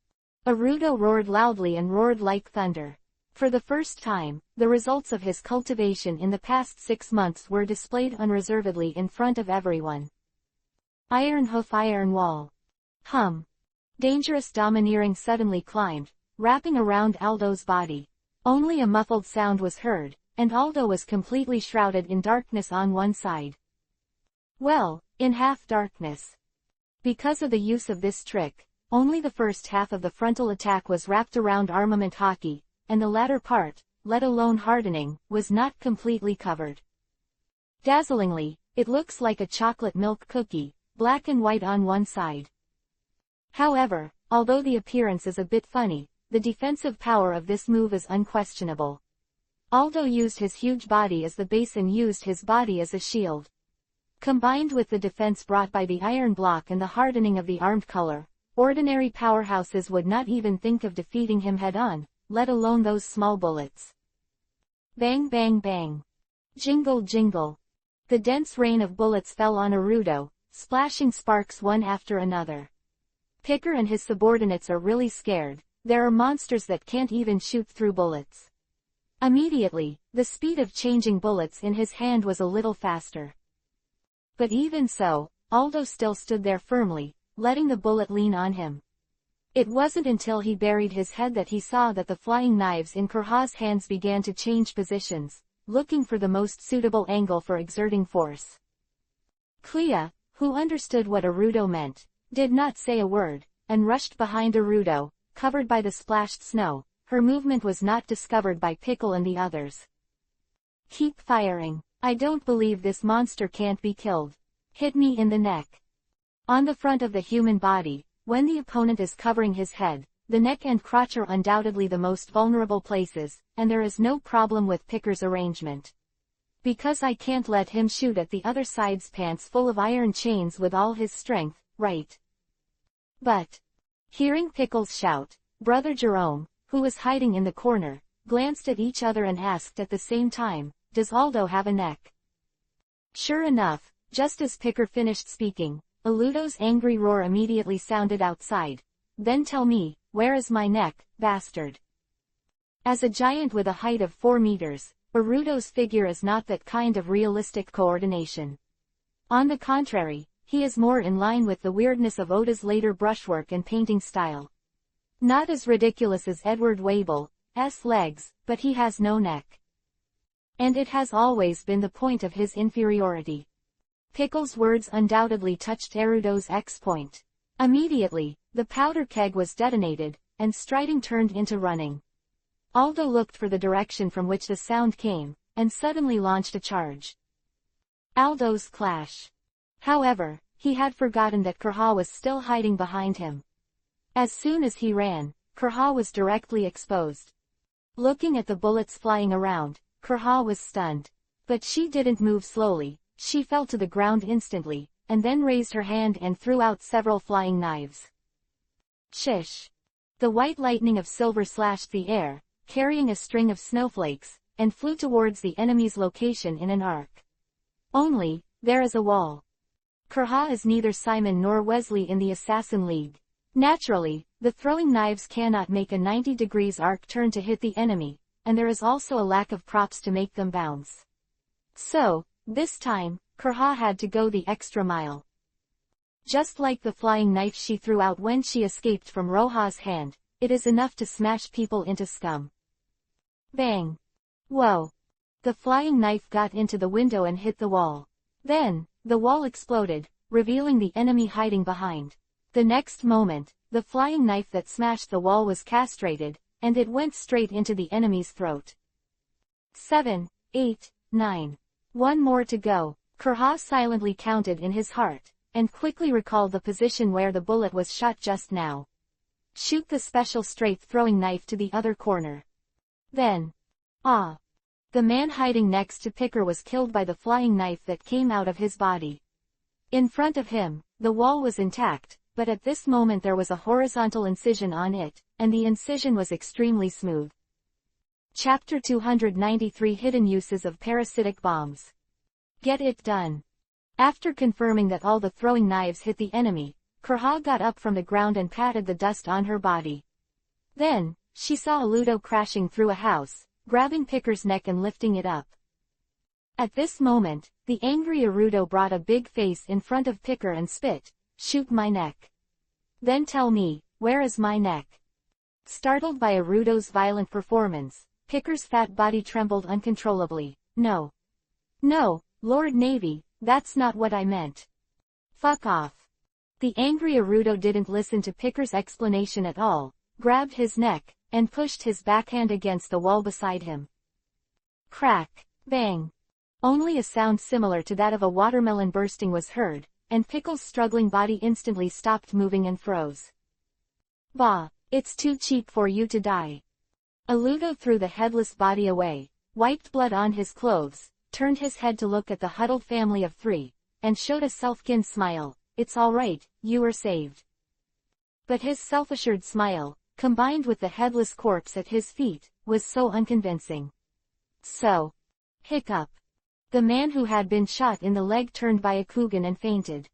[SPEAKER 1] Alludo roared loudly and roared like thunder. For the first time, the results of his cultivation in the past 6 months were displayed unreservedly in front of everyone. Iron hoof, iron wall. Hum. Dangerous domineering suddenly climbed, wrapping around Aldo's body. Only a muffled sound was heard, and Aldo was completely shrouded in darkness on one side. Well, in half darkness. Because of the use of this trick, only the first half of the frontal attack was wrapped around armament hockey, and the latter part, let alone hardening, was not completely covered. Dazzlingly, it looks like a chocolate milk cookie, black and white on one side. However, although the appearance is a bit funny, the defensive power of this move is unquestionable. Aldo used his huge body as the base and used his body as a shield. Combined with the defense brought by the iron block and the hardening of the armed color, ordinary powerhouses would not even think of defeating him head-on, let alone those small bullets. Bang bang bang. Jingle jingle. The dense rain of bullets fell on Alludo, splashing sparks one after another. Picker and his subordinates are really scared. There are monsters that can't even shoot through bullets. Immediately, the speed of changing bullets in his hand was a little faster. But even so, Aldo still stood there firmly, letting the bullet lean on him. It wasn't until he buried his head that he saw that the flying knives in Kobo's hands began to change positions, looking for the most suitable angle for exerting force. Clea, who understood what Alludo meant, did not say a word, and rushed behind Alludo, covered by the splashed snow. Her movement was not discovered by Pickle and the others. Keep firing. I don't believe this monster can't be killed. Hit me in the neck. On the front of the human body, when the opponent is covering his head, the neck and crotch are undoubtedly the most vulnerable places, and there is no problem with Picker's arrangement. Because I can't let him shoot at the other side's pants full of iron chains with all his strength, right? But, hearing Pickles shout, Brother Jerome, who was hiding in the corner, glanced at each other and asked at the same time, does Aldo have a neck? Sure enough, just as Picker finished speaking, Aludo's angry roar immediately sounded outside. Then tell me, where is my neck, bastard? As a giant with a height of 4 meters, Arudo's figure is not that kind of realistic coordination. On the contrary, he is more in line with the weirdness of Oda's later brushwork and painting style. Not as ridiculous as Edward Wable's legs, but he has no neck. And it has always been the point of his inferiority. Pickles' words undoubtedly touched Arudo's point. Immediately, the powder keg was detonated, and striding turned into running. Aldo looked for the direction from which the sound came, and suddenly launched a charge. Aldo's clash. However, he had forgotten that Kurha was still hiding behind him. As soon as he ran, Kurha was directly exposed. Looking at the bullets flying around, Kurha was stunned. But she didn't move slowly, she fell to the ground instantly, and then raised her hand and threw out several flying knives. Shish! The white lightning of silver slashed the air, carrying a string of snowflakes, and flew towards the enemy's location in an arc. Only, there is a wall. Kurha is neither Simon nor Wesley in the Assassin League. Naturally, the throwing knives cannot make a 90 degrees arc turn to hit the enemy, and there is also a lack of props to make them bounce. So, this time, Kurha had to go the extra mile. Just like the flying knife she threw out when she escaped from Roha's hand, it is enough to smash people into scum. Bang! Whoa! The flying knife got into the window and hit the wall. Then, the wall exploded, revealing the enemy hiding behind. The next moment, the flying knife that smashed the wall was castrated, and it went straight into the enemy's throat. 7, 8, 9. One more to go, Kurha silently counted in his heart, and quickly recalled the position where the bullet was shot just now. Shoot the special straight throwing knife to the other corner. Then, the man hiding next to Picker was killed by the flying knife that came out of his body. In front of him, the wall was intact, but at this moment there was a horizontal incision on it, and the incision was extremely smooth. Chapter 293 Hidden Uses of Parasitic Bombs. Get it done. After confirming that all the throwing knives hit the enemy, Kurha got up from the ground and patted the dust on her body. Then, she saw Aludo crashing through a house, grabbing Picker's neck and lifting it up. At this moment, the angry Arudo brought a big face in front of Picker and spit, "Shoot my neck. Then tell me, where is my neck?" Startled by Arudo's violent performance, Picker's fat body trembled uncontrollably. No, Lord Navy, that's not what I meant. Fuck off. The angry Arudo didn't listen to Picker's explanation at all, grabbed his neck, and pushed his backhand against the wall beside him. Crack, bang. Only a sound similar to that of a watermelon bursting was heard, and Pickle's struggling body instantly stopped moving and froze. Bah, it's too cheap for you to die. Aludo threw the headless body away, wiped blood on his clothes, turned his head to look at the huddled family of 3, and showed a self-kind smile. It's all right, you were saved. But his self-assured smile, combined with the headless corpse at his feet, was so unconvincing. So, hiccup. The man who had been shot in the leg turned by a Kugan and fainted.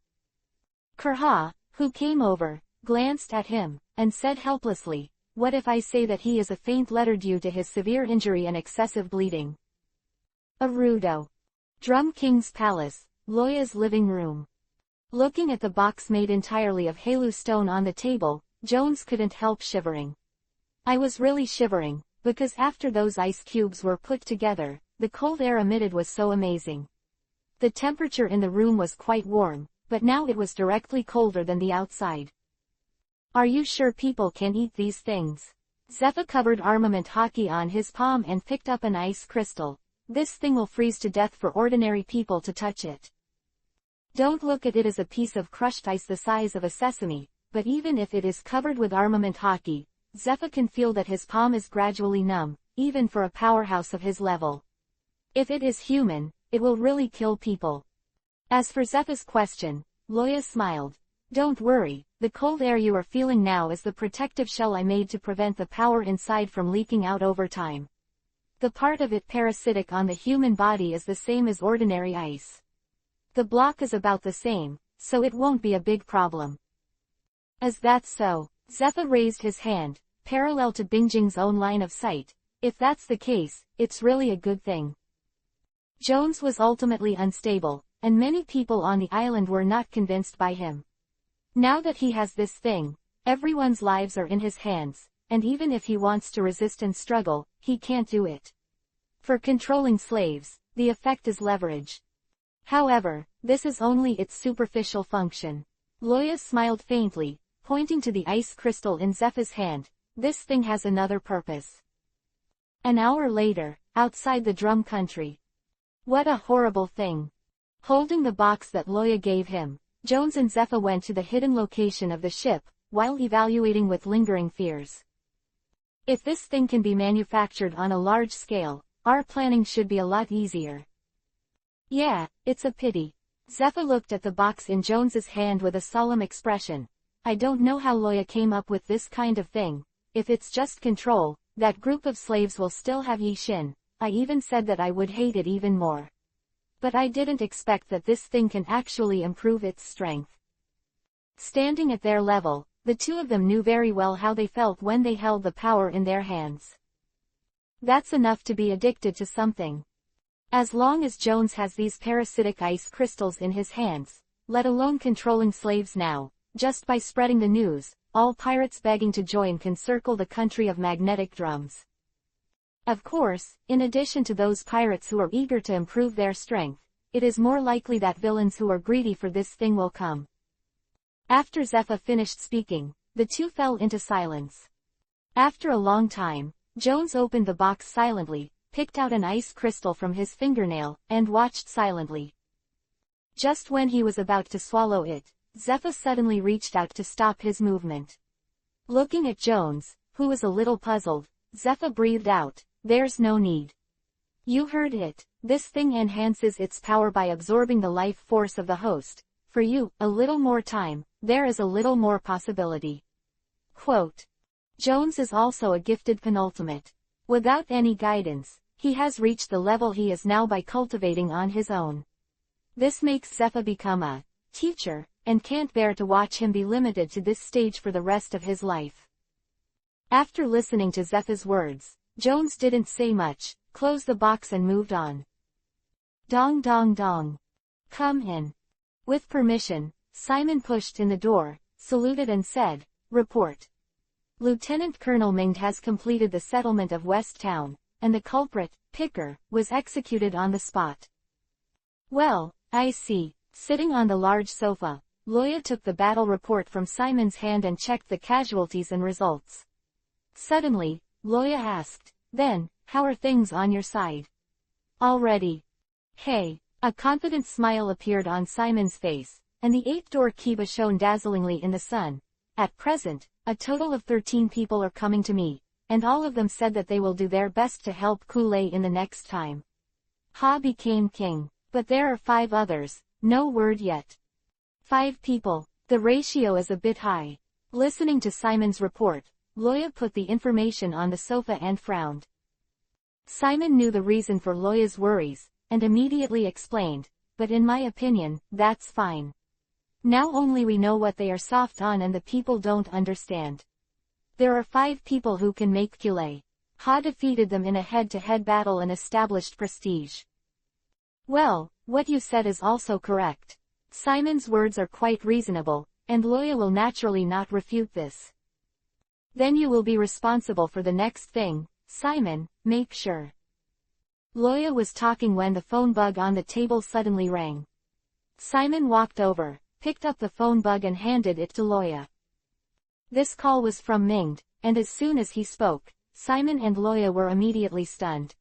[SPEAKER 1] Kurha, who came over, glanced at him, and said helplessly, "What if I say that he is a faint letter due to his severe injury and excessive bleeding?" Arudo. Drum King's Palace, Loya's living room. Looking at the box made entirely of Halu stone on the table, Jones couldn't help shivering. I was really shivering, because after those ice cubes were put together, the cold air emitted was so amazing. The temperature in the room was quite warm, but now it was directly colder than the outside. Are you sure people can eat these things? Zephyr covered armament hockey on his palm and picked up an ice crystal. This thing will freeze to death for ordinary people to touch it. Don't look at it as a piece of crushed ice the size of a sesame, but even if it is covered with armament hockey, Zephyr can feel that his palm is gradually numb, even for a powerhouse of his level. If it is human, it will really kill people. As for Zepha's question, Loya smiled. Don't worry, the cold air you are feeling now is the protective shell I made to prevent the power inside from leaking out over time. The part of it parasitic on the human body is the same as ordinary ice. The block is about the same, so it won't be a big problem. Is that so? Zepha raised his hand, parallel to Bingjing's own line of sight. If that's the case, it's really a good thing. Jones was ultimately unstable, and many people on the island were not convinced by him. Now that he has this thing, everyone's lives are in his hands, and even if he wants to resist and struggle, he can't do it. For controlling slaves, the effect is leverage. However, this is only its superficial function. Loya smiled faintly, pointing to the ice crystal in Zepha's hand. This thing has another purpose. An hour later, outside the drum country. What a horrible thing. Holding the box that Loya gave him, Jones and Zepha went to the hidden location of the ship, while evaluating with lingering fears. If this thing can be manufactured on a large scale, our planning should be a lot easier. Yeah, it's a pity. Zepha looked at the box in Jones's hand with a solemn expression. I don't know how Loya came up with this kind of thing. If it's just control, that group of slaves will still have Yi Xin. I even said that I would hate it even more. But I didn't expect that this thing can actually improve its strength. Standing at their level, the two of them knew very well how they felt when they held the power in their hands. That's enough to be addicted to something. As long as Jones has these parasitic ice crystals in his hands, let alone controlling slaves now, just by spreading the news, all pirates begging to join can circle the country of magnetic drums. Of course, in addition to those pirates who are eager to improve their strength, it is more likely that villains who are greedy for this thing will come. After Zepha finished speaking, the two fell into silence. After a long time, Jones opened the box silently, picked out an ice crystal from his fingernail, and watched silently. Just when he was about to swallow it, Zepha suddenly reached out to stop his movement. Looking at Jones, who was a little puzzled, Zepha breathed out, "There's no need. You heard it. This thing enhances its power by absorbing the life force of the host. For you, a little more time, there is a little more possibility." Quote. Jones is also a gifted penultimate. Without any guidance, he has reached the level he is now by cultivating on his own. This makes Zepha become a teacher, and can't bear to watch him be limited to this stage for the rest of his life. After listening to Zepha's words, Jones didn't say much, closed the box and moved on. Dong dong dong. Come in. With permission, Simon pushed in the door, saluted and said, "Report. Lieutenant Colonel Ming has completed the settlement of West Town, and the culprit, Picker, was executed on the spot." Well, I see. Sitting on the large sofa, Loya took the battle report from Simon's hand and checked the casualties and results. Suddenly, Loya asked, "Then, how are things on your side?" "All ready." "Hey." A confident smile appeared on Simon's face, and the 8-door kiba shone dazzlingly in the sun. "At present, a total of 13 people are coming to me, and all of them said that they will do their best to help Kool-Aid in the next time. Ha became king, but there are 5 others, no word yet." 5 people. The ratio is a bit high. Listening to Simon's report, Loya put the information on the sofa and frowned. Simon knew the reason for Loya's worries, and immediately explained, "But in my opinion, that's fine. Now only we know what they are soft on and the people don't understand. There are 5 people who can make Kool-Aid. Ha defeated them in a head-to-head battle and established prestige." "Well, what you said is also correct. Simon's words are quite reasonable, and Loya will naturally not refute this." "Then you will be responsible for the next thing, Simon, make sure." Loya was talking when the phone bug on the table suddenly rang. Simon walked over, picked up the phone bug and handed it to Loya. This call was from Ming, and as soon as he spoke, Simon and Loya were immediately stunned.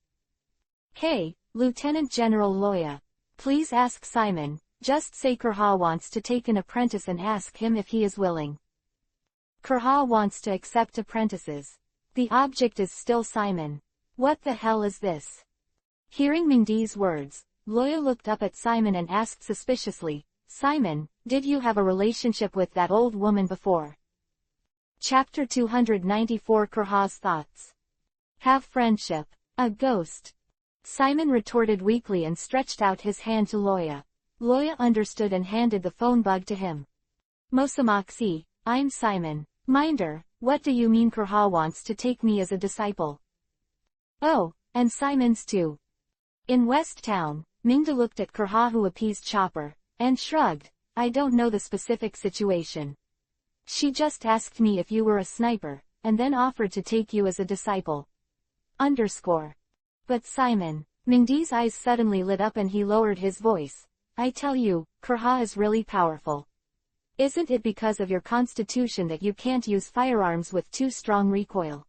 [SPEAKER 1] "Hey, Lieutenant General Loya. Please ask Simon, just say Kurha wants to take an apprentice and ask him if he is willing." Kurha wants to accept apprentices. The object is still Simon. What the hell is this? Hearing Mingdi's words, Loya looked up at Simon and asked suspiciously, Simon, did you have a relationship with that old woman before? Chapter 294 Kurha's Thoughts. Have friendship. A ghost. Simon retorted weakly and stretched out his hand to Loya. Loya understood and handed the phone bug to him. Mosamoxi, I'm Simon. Minder, what do you mean Kurha wants to take me as a disciple? Oh, and Simon's too. In West Town, Mingda looked at Kurha who appeased Chopper, and shrugged, I don't know the specific situation. She just asked me if you were a sniper, and then offered to take you as a disciple. But Simon, Mingdi's eyes suddenly lit up and he lowered his voice. I tell you, Kurha is really powerful. Isn't it because of your constitution that you can't use firearms with too strong recoil?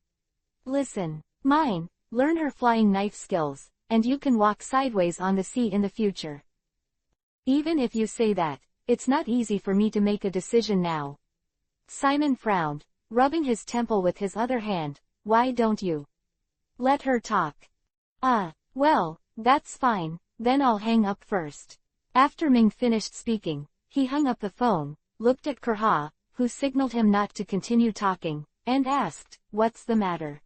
[SPEAKER 1] Listen, mine, learn her flying knife skills, and you can walk sideways on the sea in the future. Even if you say that, it's not easy for me to make a decision now. Simon frowned, rubbing his temple with his other hand. Why don't you let her talk? Well, that's fine, then I'll hang up first. After Ming finished speaking, he hung up the phone, looked at Kurha, who signaled him not to continue talking, and asked, what's the matter?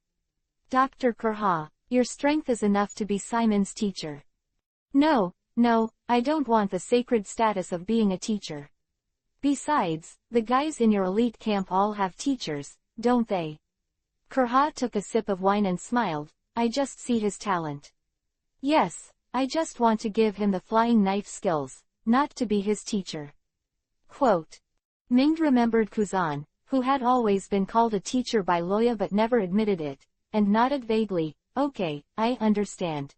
[SPEAKER 1] Dr. Kurha, your strength is enough to be Simon's teacher. No, I don't want the sacred status of being a teacher. Besides, the guys in your elite camp all have teachers, don't they? Kurha took a sip of wine and smiled, I just see his talent. Yes, I just want to give him the flying knife skills, not to be his teacher. Quote. Ming remembered Kuzan, who had always been called a teacher by Loya but never admitted it, and nodded vaguely, okay, I understand.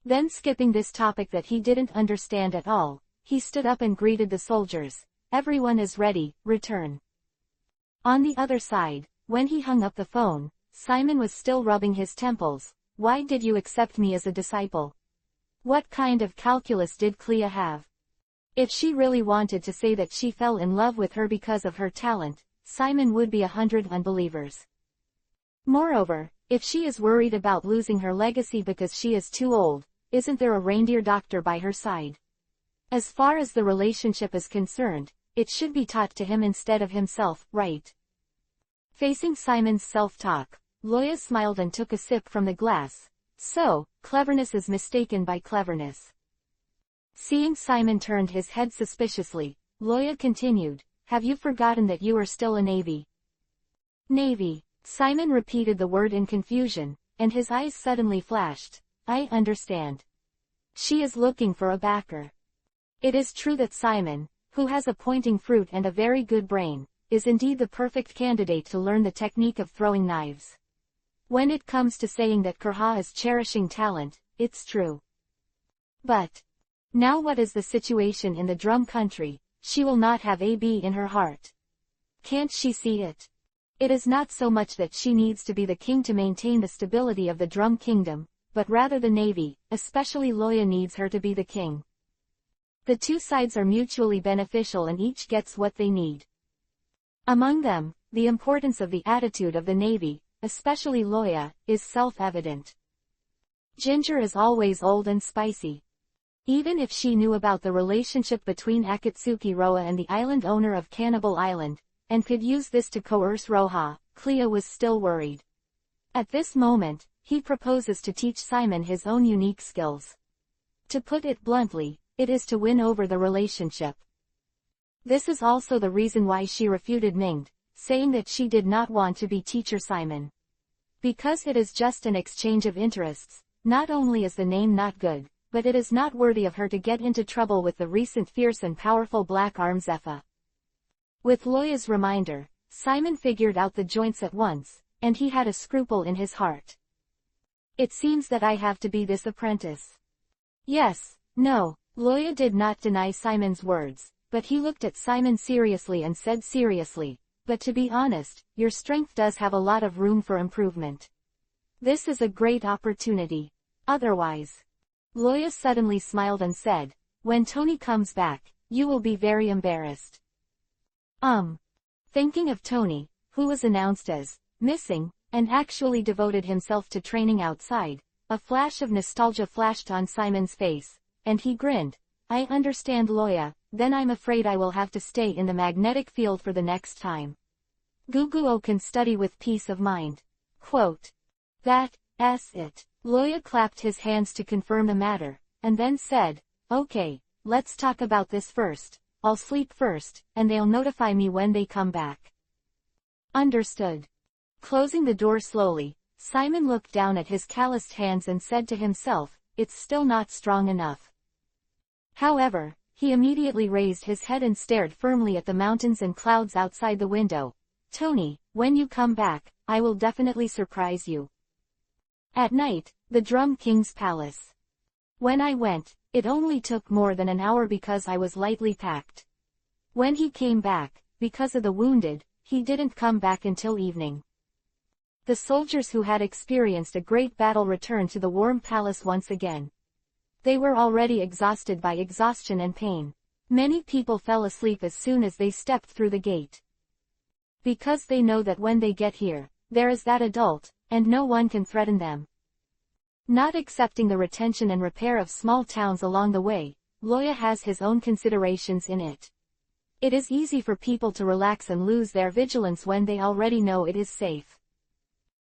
[SPEAKER 1] Then skipping this topic that he didn't understand at all, he stood up and greeted the soldiers. Everyone is ready, return. On the other side, when he hung up the phone, Simon was still rubbing his temples. Why did you accept me as a disciple? What kind of calculus did Clea have? If she really wanted to say that she fell in love with her because of her talent, Simon would be 100 unbelievers. Moreover, if she is worried about losing her legacy because she is too old, isn't there a reindeer doctor by her side? As far as the relationship is concerned, it should be taught to him instead of himself, right? Facing Simon's self-talk, Loya smiled and took a sip from the glass. So, cleverness is mistaken by cleverness. Seeing Simon turned his head suspiciously, Loya continued, have you forgotten that you are still a Navy? Navy. Simon repeated the word in confusion, and his eyes suddenly flashed. I understand. She is looking for a backer. It is true that Simon, who has a pointing fruit and a very good brain, is indeed the perfect candidate to learn the technique of throwing knives. When it comes to saying that Kurha is cherishing talent, it's true. But now what is the situation in the drum country? She will not have AB in her heart. Can't she see it? It is not so much that she needs to be the king to maintain the stability of the drum kingdom, but rather the navy, especially Loya needs her to be the king. The two sides are mutually beneficial and each gets what they need. Among them, the importance of the attitude of the navy, especially Loya, is self-evident. Ginger is always old and spicy. Even if she knew about the relationship between Akatsuki Roa and the island owner of Cannibal Island, and could use this to coerce Roha, Clea was still worried. At this moment, he proposes to teach Simon his own unique skills. To put it bluntly, it is to win over the relationship. This is also the reason why she refuted Mingd, saying that she did not want to be teacher Simon. Because it is just an exchange of interests, not only is the name not good, but it is not worthy of her to get into trouble with the recent fierce and powerful Black Arm Zepha. With Loya's reminder, Simon figured out the joints at once, and he had a scruple in his heart. It seems that I have to be this apprentice. Yes, no, Loya did not deny Simon's words, but he looked at Simon seriously and said seriously, but to be honest, your strength does have a lot of room for improvement. This is a great opportunity. Otherwise. Loya suddenly smiled and said, when Tony comes back, you will be very embarrassed. Thinking of Tony, who was announced as missing, and actually devoted himself to training outside, a flash of nostalgia flashed on Simon's face. and he grinned. I understand, Loya, then I'm afraid I will have to stay in the magnetic field for the next time. Guguo can study with peace of mind. Quote. That's it. Loya clapped his hands to confirm the matter, and then said, okay, let's talk about this first. I'll sleep first, and they'll notify me when they come back. Understood. Closing the door slowly, Simon looked down at his calloused hands and said to himself, it's still not strong enough. However, he immediately raised his head and stared firmly at the mountains and clouds outside the window. Tony, when you come back, I will definitely surprise you. At night, the Drum King's palace. When I went, it only took more than an hour because I was lightly packed. When he came back, because of the wounded, he didn't come back until evening. The soldiers who had experienced a great battle returned to the warm palace once again. They were already exhausted by exhaustion and pain. Many people fell asleep as soon as they stepped through the gate. Because they know that when they get here, there is that adult, and no one can threaten them. Not accepting the retention and repair of small towns along the way, Loya has his own considerations in it. It is easy for people to relax and lose their vigilance when they already know it is safe.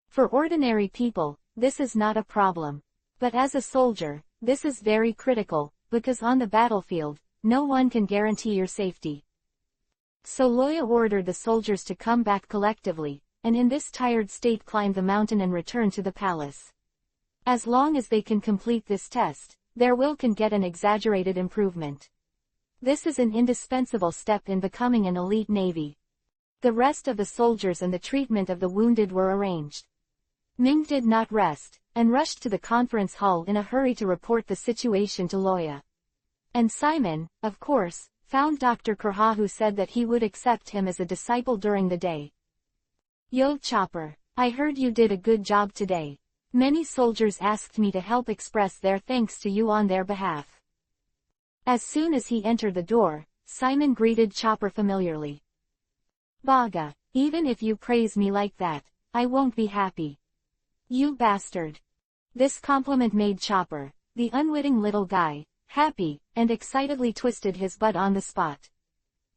[SPEAKER 1] For ordinary people, this is not a problem. But as a soldier, this is very critical, because on the battlefield, no one can guarantee your safety. So Loya ordered the soldiers to come back collectively, and in this tired state climb the mountain and return to the palace. As long as they can complete this test, their will can get an exaggerated improvement. This is an indispensable step in becoming an elite navy. The rest of the soldiers and the treatment of the wounded were arranged. Ming did not rest, and rushed to the conference hall in a hurry to report the situation to Loya. And Simon, of course, found Dr. Kurha, who said that he would accept him as a disciple during the day. Yo Chopper, I heard you did a good job today. Many soldiers asked me to help express their thanks to you on their behalf. As soon as he entered the door, Simon greeted Chopper familiarly. Baga, even if you praise me like that, I won't be happy. You bastard. This compliment made Chopper, the unwitting little guy, happy, and excitedly twisted his butt on the spot.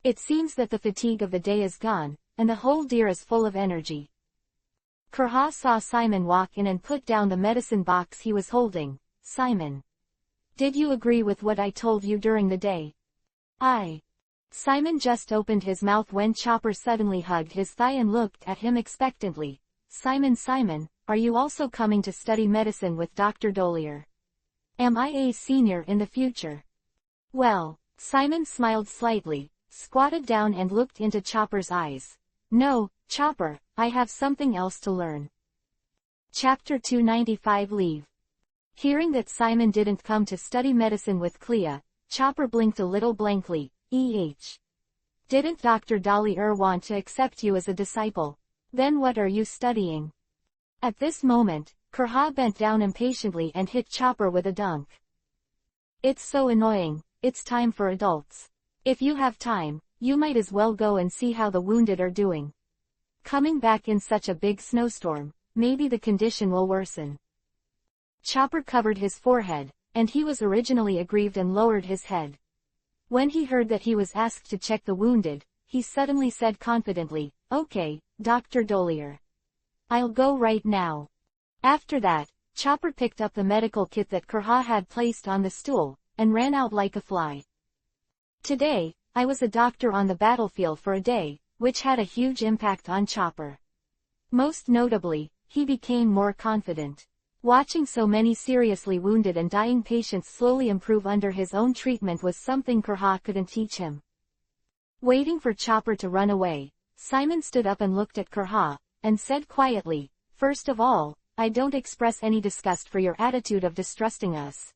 [SPEAKER 1] It seems that the fatigue of the day is gone, and the whole deer is full of energy. Kurha saw Simon walk in and put down the medicine box he was holding. Simon. Did you agree with what I told you during the day? Simon just opened his mouth when Chopper suddenly hugged his thigh and looked at him expectantly. Simon, are you also coming to study medicine with Dr. Dolier? Am I a senior in the future? Well, Simon smiled slightly, squatted down and looked into Chopper's eyes. No, Chopper, I have something else to learn. Chapter 295 Leave. Hearing that Simon didn't come to study medicine with Clea, Chopper blinked a little blankly. Didn't Dr. Dolier want to accept you as a disciple? Then what are you studying? At this moment, Kurha bent down impatiently and hit Chopper with a dunk. It's so annoying, it's time for adults. If you have time, you might as well go and see how the wounded are doing. Coming back in such a big snowstorm, maybe the condition will worsen. Chopper covered his forehead, and he was originally aggrieved and lowered his head. When he heard that he was asked to check the wounded, he suddenly said confidently, Okay, Dr. Dolier. I'll go right now. After that, Chopper picked up the medical kit that Kurha had placed on the stool, and ran out like a fly. Today, I was a doctor on the battlefield for a day, which had a huge impact on Chopper. Most notably, he became more confident. Watching so many seriously wounded and dying patients slowly improve under his own treatment was something Kurha couldn't teach him. Waiting for Chopper to run away, Simon stood up and looked at Kurha, and said quietly, First of all, I don't express any disgust for your attitude of distrusting us.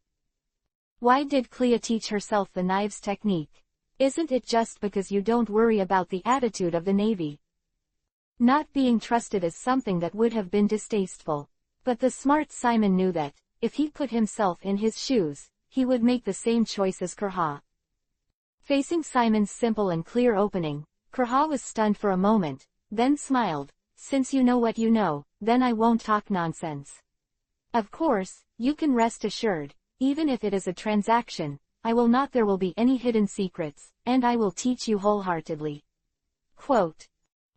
[SPEAKER 1] Why did Clea teach herself the knives technique? Isn't it just because you don't worry about the attitude of the Navy? Not being trusted is something that would have been distasteful. But the smart Simon knew that, if he put himself in his shoes, he would make the same choice as Kurha. Facing Simon's simple and clear opening, Kurha was stunned for a moment, then smiled. Since you know what you know, then I won't talk nonsense. Of course, you can rest assured, even if it is a transaction, there will be any hidden secrets, and I will teach you wholeheartedly. Quote.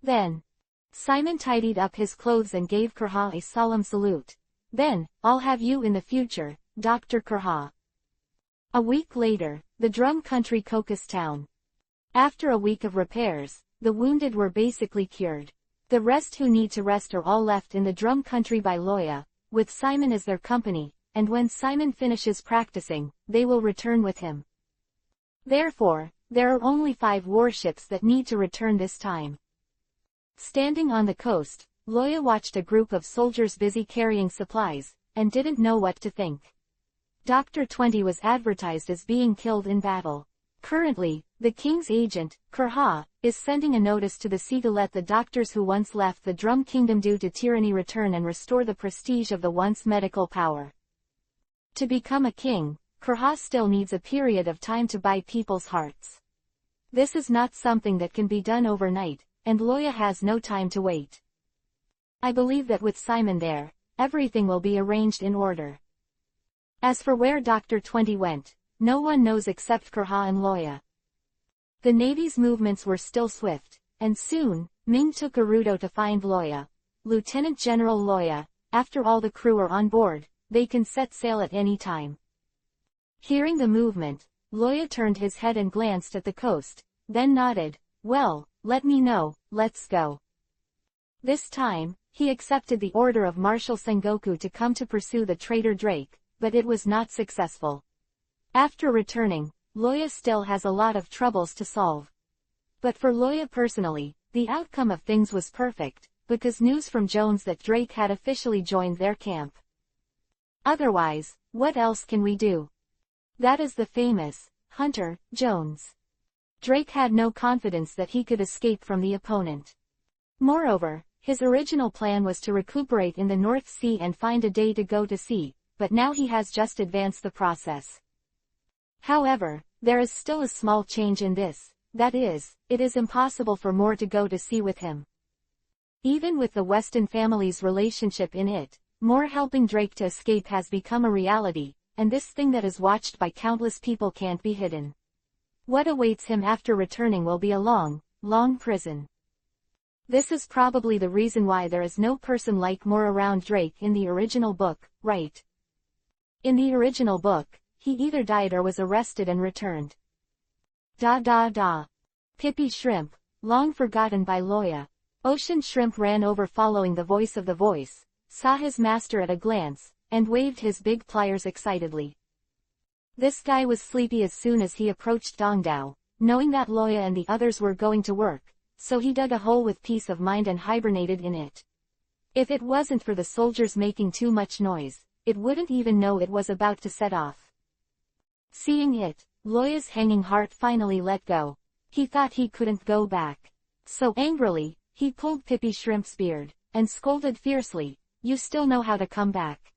[SPEAKER 1] Then Simon tidied up his clothes and gave Kurha a solemn salute. Then, I'll have you in the future, Dr. Kurha. A week later, the Drum Country Cocos Town. After a week of repairs, the wounded were basically cured. The rest who need to rest are all left in the Drum Country by Loya, with Simon as their company, and when Simon finishes practicing, they will return with him. Therefore, there are only 5 warships that need to return this time. Standing on the coast, Loya watched a group of soldiers busy carrying supplies, and didn't know what to think. Dr. 20 was advertised as being killed in battle. Currently, the king's agent, Kurha, is sending a notice to the sea to let the doctors who once left the Drum Kingdom due to tyranny return and restore the prestige of the once medical power. To become a king, Kurha still needs a period of time to buy people's hearts. This is not something that can be done overnight, and Loya has no time to wait. I believe that with Simon there, everything will be arranged in order. As for where Dr. 20 went, no one knows except Kurha and Loya. The Navy's movements were still swift, and soon, Ming took Gerudo to find Loya. Lieutenant General Loya, after all the crew are on board, they can set sail at any time. Hearing the movement, Loya turned his head and glanced at the coast, then nodded. Well, let me know, let's go. This time, he accepted the order of Marshal Sengoku to come to pursue the traitor Drake, but it was not successful. After returning, Loya still has a lot of troubles to solve. But for Loya personally, the outcome of things was perfect, because news from Jones that Drake had officially joined their camp. Otherwise, what else can we do? That is the famous Hunter Jones. Drake had no confidence that he could escape from the opponent. Moreover, his original plan was to recuperate in the North Sea and find a day to go to sea, but now he has just advanced the process. However, there is still a small change in this, that is, it is impossible for more to go to sea with him. Even with the Weston family's relationship in it, more helping Drake to escape has become a reality, and this thing that is watched by countless people can't be hidden. What awaits him after returning will be a long, long prison. This is probably the reason why there is no person like Moore around Drake in the original book, right? In the original book, he either died or was arrested and returned. Pippi Shrimp, long forgotten by Loya. Ocean Shrimp ran over following the voice of the voice, saw his master at a glance, and waved his big pliers excitedly. This guy was sleepy as soon as he approached Dongdao, knowing that Loya and the others were going to work, so he dug a hole with peace of mind and hibernated in it. If it wasn't for the soldiers making too much noise, it wouldn't even know it was about to set off. Seeing it, Loya's hanging heart finally let go. He thought he couldn't go back. So angrily, he pulled Pippi Shrimp's beard, and scolded fiercely, "You still know how to come back.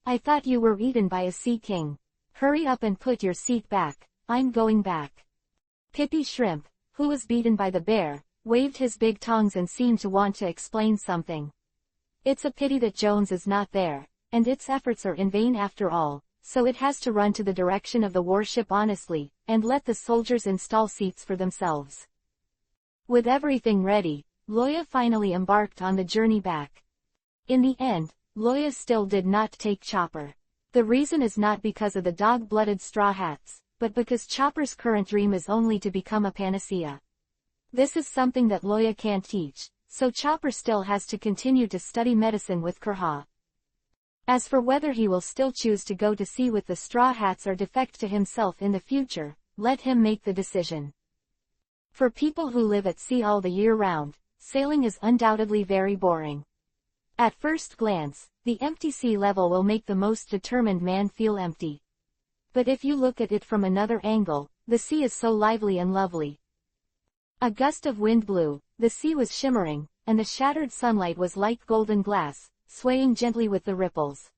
[SPEAKER 1] I thought you were eaten by a sea king. Hurry up and put your seat back, I'm going back." Pippi Shrimp, who was beaten by the bear, waved his big tongs and seemed to want to explain something. It's a pity that Jones is not there, and its efforts are in vain after all, so it has to run to the direction of the warship honestly, and let the soldiers install seats for themselves. With everything ready, Loya finally embarked on the journey back. In the end, Loya still did not take Chopper. The reason is not because of the dog-blooded Straw Hats, but because Chopper's current dream is only to become a panacea. This is something that Loya can't teach, so Chopper still has to continue to study medicine with Kurha. As for whether he will still choose to go to sea with the Straw Hats or defect to himself in the future, let him make the decision. For people who live at sea all the year round, sailing is undoubtedly very boring. At first glance, the empty sea level will make the most determined man feel empty. But if you look at it from another angle, the sea is so lively and lovely. A gust of wind blew, the sea was shimmering, and the shattered sunlight was like golden glass, swaying gently with the ripples.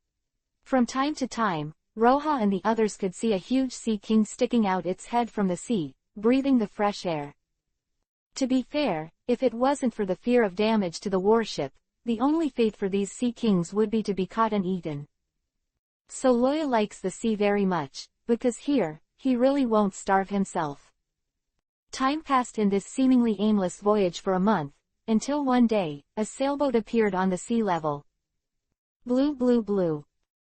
[SPEAKER 1] From time to time, Roja and the others could see a huge sea king sticking out its head from the sea, breathing the fresh air. To be fair, if it wasn't for the fear of damage to the warship, the only fate for these sea kings would be to be caught and eaten. So Loya likes the sea very much, because here, he really won't starve himself. Time passed in this seemingly aimless voyage for a month, until one day, a sailboat appeared on the sea level. Blue, blue, blue.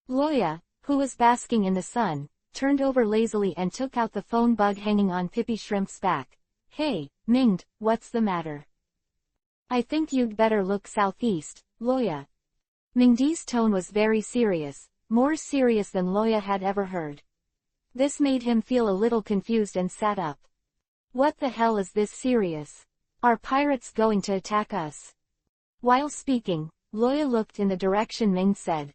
[SPEAKER 1] Loya, who was basking in the sun, turned over lazily and took out the phone bug hanging on Pippi Shrimp's back. Hey, Minged, what's the matter? I think you'd better look southeast, Loya. Mingdi's tone was very serious, more serious than Loya had ever heard. This made him feel a little confused and sat up. What the hell is this serious? Are pirates going to attack us? While speaking, Loya looked in the direction Ming said.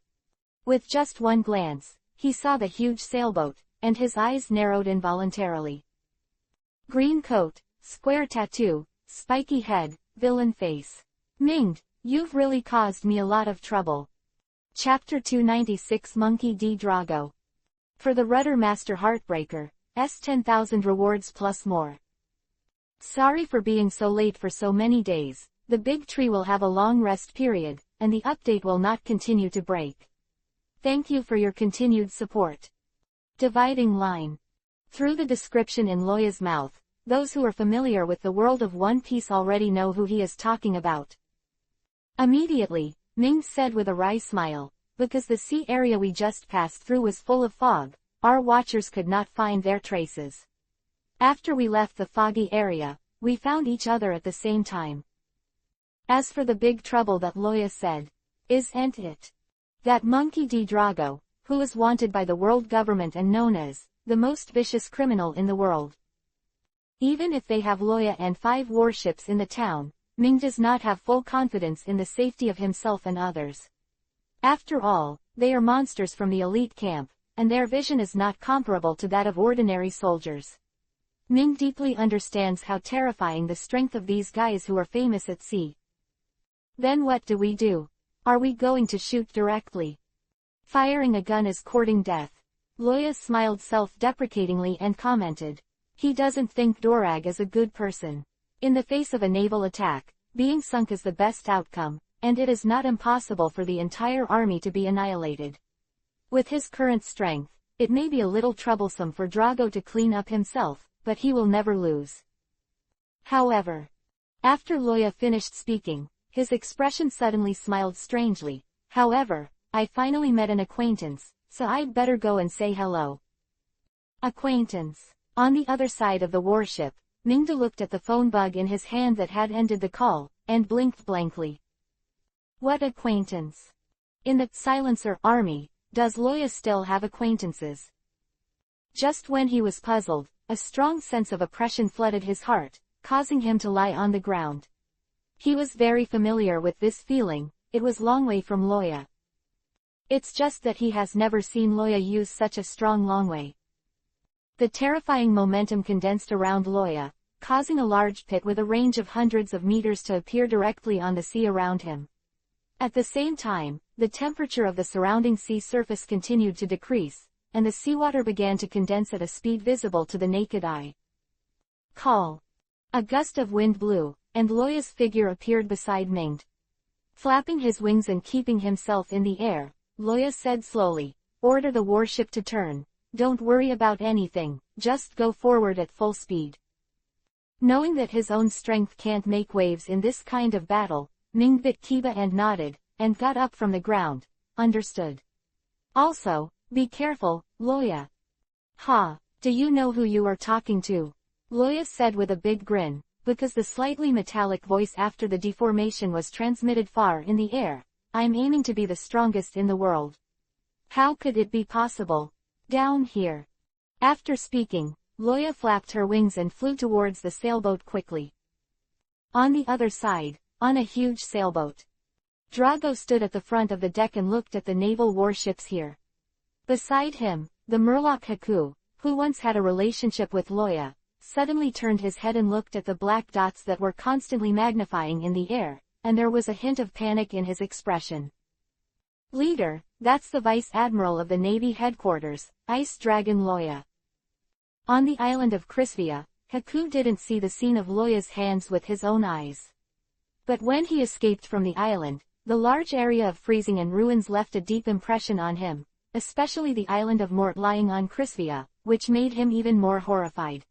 [SPEAKER 1] With just one glance, he saw the huge sailboat, and his eyes narrowed involuntarily. Green coat, square tattoo, spiky head, villain face. Minged, you've really caused me a lot of trouble. Chapter 296 Monkey D. Drago. For the Rudder Master Heartbreaker, S 10,000 rewards plus more. Sorry for being so late for so many days, the big tree will have a long rest period, and the update will not continue to break. Thank you for your continued support. Dividing line. Through the description in Loya's mouth, those who are familiar with the world of One Piece already know who he is talking about. Immediately, Ming said with a wry smile, because the sea area we just passed through was full of fog, our watchers could not find their traces. After we left the foggy area, we found each other at the same time. As for the big trouble that Loya said, isn't it? That monkey D. Drago, who is wanted by the world government and known as the most vicious criminal in the world. Even if they have Loya and 5 warships in the town, Ming does not have full confidence in the safety of himself and others. After all, they are monsters from the elite camp, and their vision is not comparable to that of ordinary soldiers. Ming deeply understands how terrifying the strength of these guys who are famous at sea. Then what do we do? Are we going to shoot directly? Firing a gun is courting death. Loya smiled self-deprecatingly and commented. He doesn't think Dorag is a good person. In the face of a naval attack, being sunk is the best outcome, and it is not impossible for the entire army to be annihilated. With his current strength, it may be a little troublesome for Drago to clean up himself, but he will never lose. However, after Loya finished speaking, his expression suddenly smiled strangely. However, I finally met an acquaintance, so I'd better go and say hello. Acquaintance. On the other side of the warship, Mingda looked at the phone bug in his hand that had ended the call, and blinked blankly. What acquaintance? In the Silencer army, does Loya still have acquaintances? Just when he was puzzled, a strong sense of oppression flooded his heart, causing him to lie on the ground. He was very familiar with this feeling, it was Longway from Loya. It's just that he has never seen Loya use such a strong Longway. The terrifying momentum condensed around Loya, causing a large pit with a range of hundreds of meters to appear directly on the sea around him. At the same time, the temperature of the surrounding sea surface continued to decrease, and the seawater began to condense at a speed visible to the naked eye. Call. A gust of wind blew, and Loya's figure appeared beside Minged. Flapping his wings and keeping himself in the air, Loya said slowly, "Order the warship to turn. Don't worry about anything, just go forward at full speed." Knowing that his own strength can't make waves in this kind of battle, Ming bit Kiba and nodded, and got up from the ground. Understood. Also, be careful, Loya. Ha, do you know who you are talking to? Loya said with a big grin, because the slightly metallic voice after the deformation was transmitted far in the air. I'm aiming to be the strongest in the world. How could it be possible? Down here. After speaking, Loya flapped her wings and flew towards the sailboat quickly. On the other side, on a huge sailboat, Drago stood at the front of the deck and looked at the naval warships here. Beside him, the Murloc Haku, who once had a relationship with Loya, suddenly turned his head and looked at the black dots that were constantly magnifying in the air, and there was a hint of panic in his expression. Leader, that's the Vice Admiral of the Navy Headquarters, Ice Dragon Loya. On the island of Crisvia, Haku didn't see the scene of Loya's hands with his own eyes. But when he escaped from the island, the large area of freezing and ruins left a deep impression on him, especially the island of Mort lying on Crisvia, which made him even more horrified.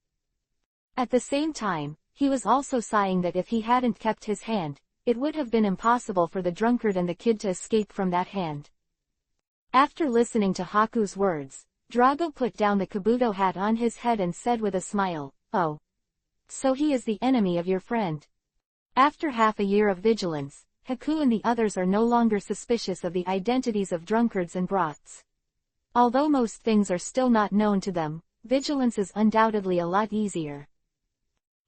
[SPEAKER 1] At the same time, he was also sighing that if he hadn't kept his hand, it would have been impossible for the drunkard and the kid to escape from that hand. After listening to Haku's words, Drago put down the kabuto hat on his head and said with a smile, "Oh. So he is the enemy of your friend." After half a year of vigilance, Haku and the others are no longer suspicious of the identities of drunkards and brats. Although most things are still not known to them, vigilance is undoubtedly a lot easier.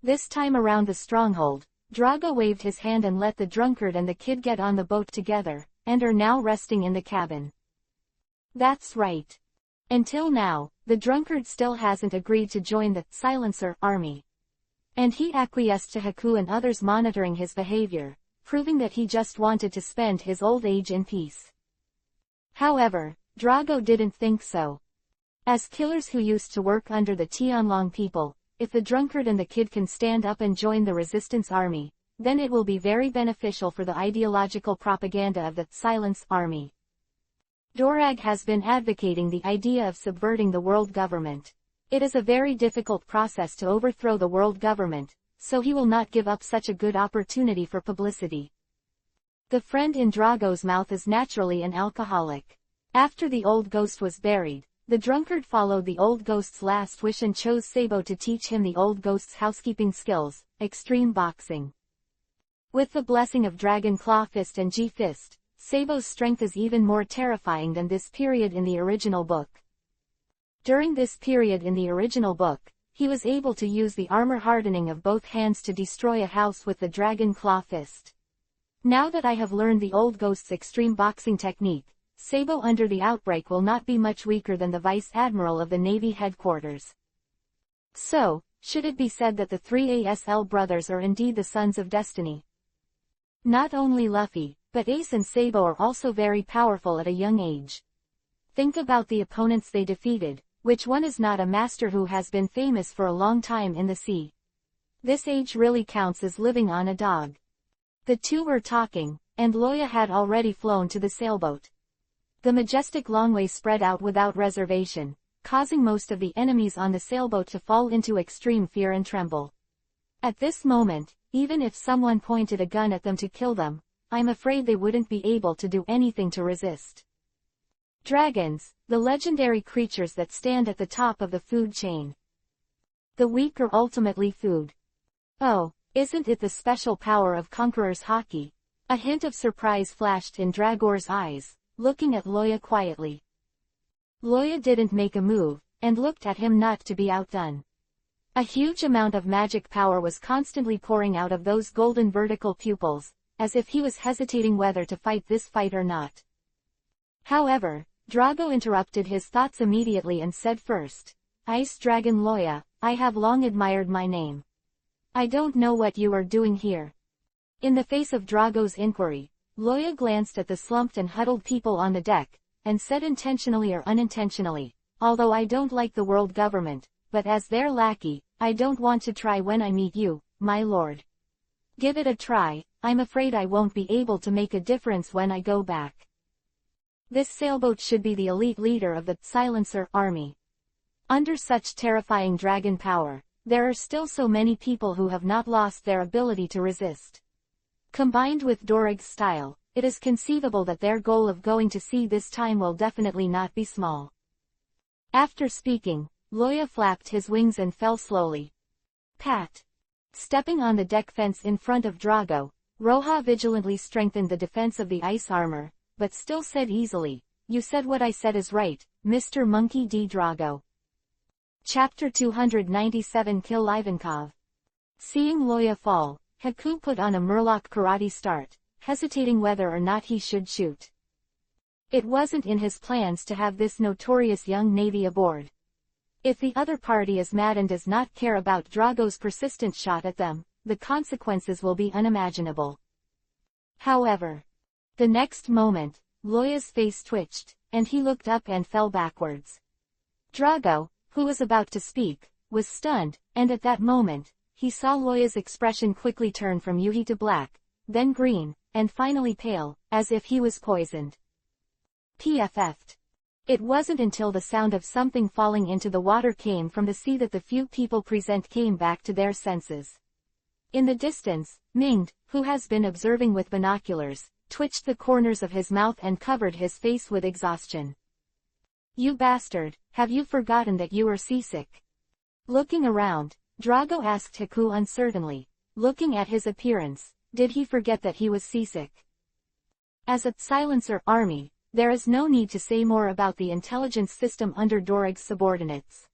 [SPEAKER 1] This time around the stronghold, Drago waved his hand and let the drunkard and the kid get on the boat together, and are now resting in the cabin. That's right. Until now, the drunkard still hasn't agreed to join the Silencer army. And he acquiesced to Haku and others monitoring his behavior, proving that he just wanted to spend his old age in peace. However, Drago didn't think so. As killers who used to work under the Tianlong people, if the drunkard and the kid can stand up and join the resistance army, then it will be very beneficial for the ideological propaganda of the Silence Army. Dorag has been advocating the idea of subverting the world government. It is a very difficult process to overthrow the world government, so he will not give up such a good opportunity for publicity. The friend in Drago's mouth is naturally an alcoholic. After the old ghost was buried, the drunkard followed the old ghost's last wish and chose Sabo to teach him the old ghost's housekeeping skills, extreme boxing. With the blessing of Dragon Claw Fist and G-Fist, Sabo's strength is even more terrifying than this period in the original book. During this period in the original book, he was able to use the armor hardening of both hands to destroy a house with the Dragon Claw Fist. Now that I have learned the old ghost's extreme boxing technique, Sabo under the outbreak will not be much weaker than the Vice Admiral of the Navy headquarters. So, should it be said that the three ASL brothers are indeed the sons of destiny? Not only Luffy, but Ace and Sabo are also very powerful at a young age. Think about the opponents they defeated, which one is not a master who has been famous for a long time in the sea? This age really counts as living on a dog. The two were talking, and Loya had already flown to the sailboat. The majestic Longway spread out without reservation, causing most of the enemies on the sailboat to fall into extreme fear and tremble. At this moment, even if someone pointed a gun at them to kill them, I'm afraid they wouldn't be able to do anything to resist. Dragons, the legendary creatures that stand at the top of the food chain. The weak are ultimately food. Oh, isn't it the special power of Conqueror's Haki? A hint of surprise flashed in Dragor's eyes, looking at Loya quietly. Loya didn't make a move, and looked at him not to be outdone. A huge amount of magic power was constantly pouring out of those golden vertical pupils, as if he was hesitating whether to fight this fight or not. However, Drago interrupted his thoughts immediately and said first, "Ice Dragon Loya, I have long admired my name. I don't know what you are doing here." In the face of Drago's inquiry, Loya glanced at the slumped and huddled people on the deck, and said intentionally or unintentionally, "Although I don't like the world government, but as their lackey, I don't want to try when I meet you, my lord. Give it a try, I'm afraid I won't be able to make a difference when I go back." This sailboat should be the elite leader of the Silencer army. Under such terrifying dragon power, there are still so many people who have not lost their ability to resist. Combined with Dorag's style, it is conceivable that their goal of going to sea this time will definitely not be small. After speaking, Loya flapped his wings and fell slowly. Pat. Stepping on the deck fence in front of Drago, Roha vigilantly strengthened the defense of the ice armor, but still said easily, "You said what I said is right, Mr. Monkey D. Drago." Chapter 297 Kill Ivankov. Seeing Loya fall, Haku put on a Murloc karate start, hesitating whether or not he should shoot. It wasn't in his plans to have this notorious young navy aboard. If the other party is mad and does not care about Drago's persistent shot at them, the consequences will be unimaginable. However, the next moment, Loya's face twitched, and he looked up and fell backwards. Drago, who was about to speak, was stunned, and at that moment, he saw Loya's expression quickly turn from Yuhi to black, then green, and finally pale, as if he was poisoned. PFF'd. It wasn't until the sound of something falling into the water came from the sea that the few people present came back to their senses. In the distance, Ming, who has been observing with binoculars, twitched the corners of his mouth and covered his face with exhaustion. "You bastard, have you forgotten that you are seasick?" Looking around, Drago asked Haku uncertainly. Looking at his appearance, did he forget that he was seasick? As a silencer army, there is no need to say more about the intelligence system under Dorag's subordinates.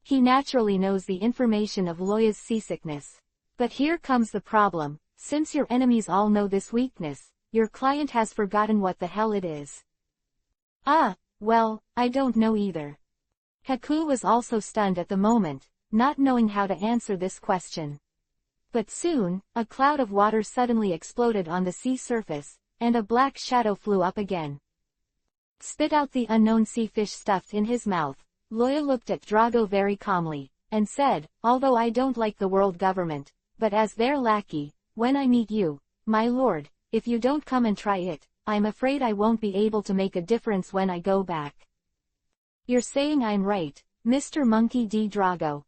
[SPEAKER 1] He naturally knows the information of Loya's seasickness. But here comes the problem: since your enemies all know this weakness, your client has forgotten what the hell it is. Well, I don't know either. Haku was also stunned at the moment, not knowing how to answer this question. But soon, a cloud of water suddenly exploded on the sea surface, and a black shadow flew up again. Spit out the unknown sea fish stuffed in his mouth. Loya looked at Drago very calmly, and said, "Although I don't like the world government, but as their lackey, when I meet you, my lord, if you don't come and try it, I'm afraid I won't be able to make a difference when I go back." "You're saying I'm right, Mr. Monkey D. Drago?"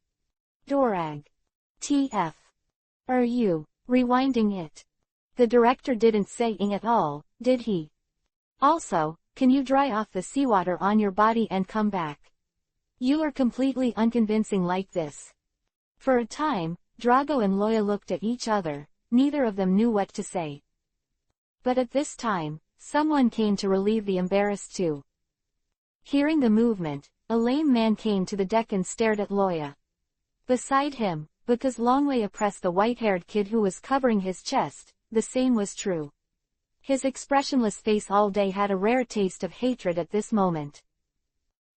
[SPEAKER 1] Dorag. TF. Are you rewinding it? The director didn't say ing at all, did he? Also, can you dry off the seawater on your body and come back? You are completely unconvincing like this. For a time, Drago and Loya looked at each other, neither of them knew what to say. But at this time, someone came to relieve the embarrassed two. Hearing the movement, a lame man came to the deck and stared at Loya. Beside him, because Longway oppressed the white-haired kid who was covering his chest, the same was true. His expressionless face all day had a rare taste of hatred at this moment.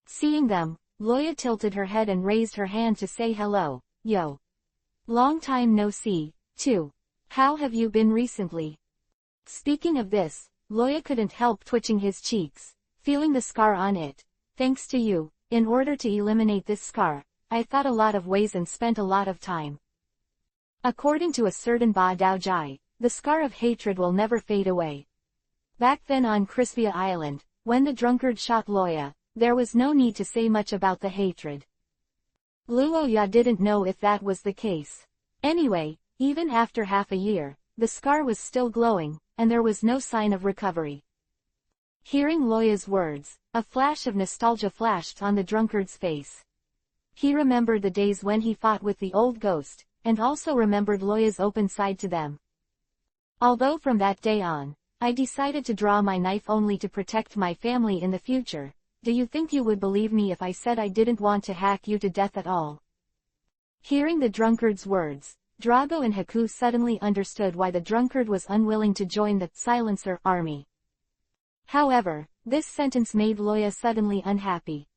[SPEAKER 1] Seeing them, Loya tilted her head and raised her hand to say hello. "Yo. Long time no see, too. How have you been recently?" Speaking of this, Loya couldn't help twitching his cheeks, feeling the scar on it. "Thanks to you, in order to eliminate this scar, I thought a lot of ways and spent a lot of time." According to a certain Ba Dao Jai, the scar of hatred will never fade away. Back then on Crispia Island, when the drunkard shot Loya, there was no need to say much about the hatred. Luoya didn't know if that was the case. Anyway, even after half a year, the scar was still glowing, and there was no sign of recovery. Hearing Loya's words, a flash of nostalgia flashed on the drunkard's face. He remembered the days when he fought with the old ghost, and also remembered Loya's open side to them. "Although from that day on, I decided to draw my knife only to protect my family in the future, do you think you would believe me if I said I didn't want to hack you to death at all?" Hearing the drunkard's words, Drago and Haku suddenly understood why the drunkard was unwilling to join the silencer army. However, this sentence made Loya suddenly unhappy.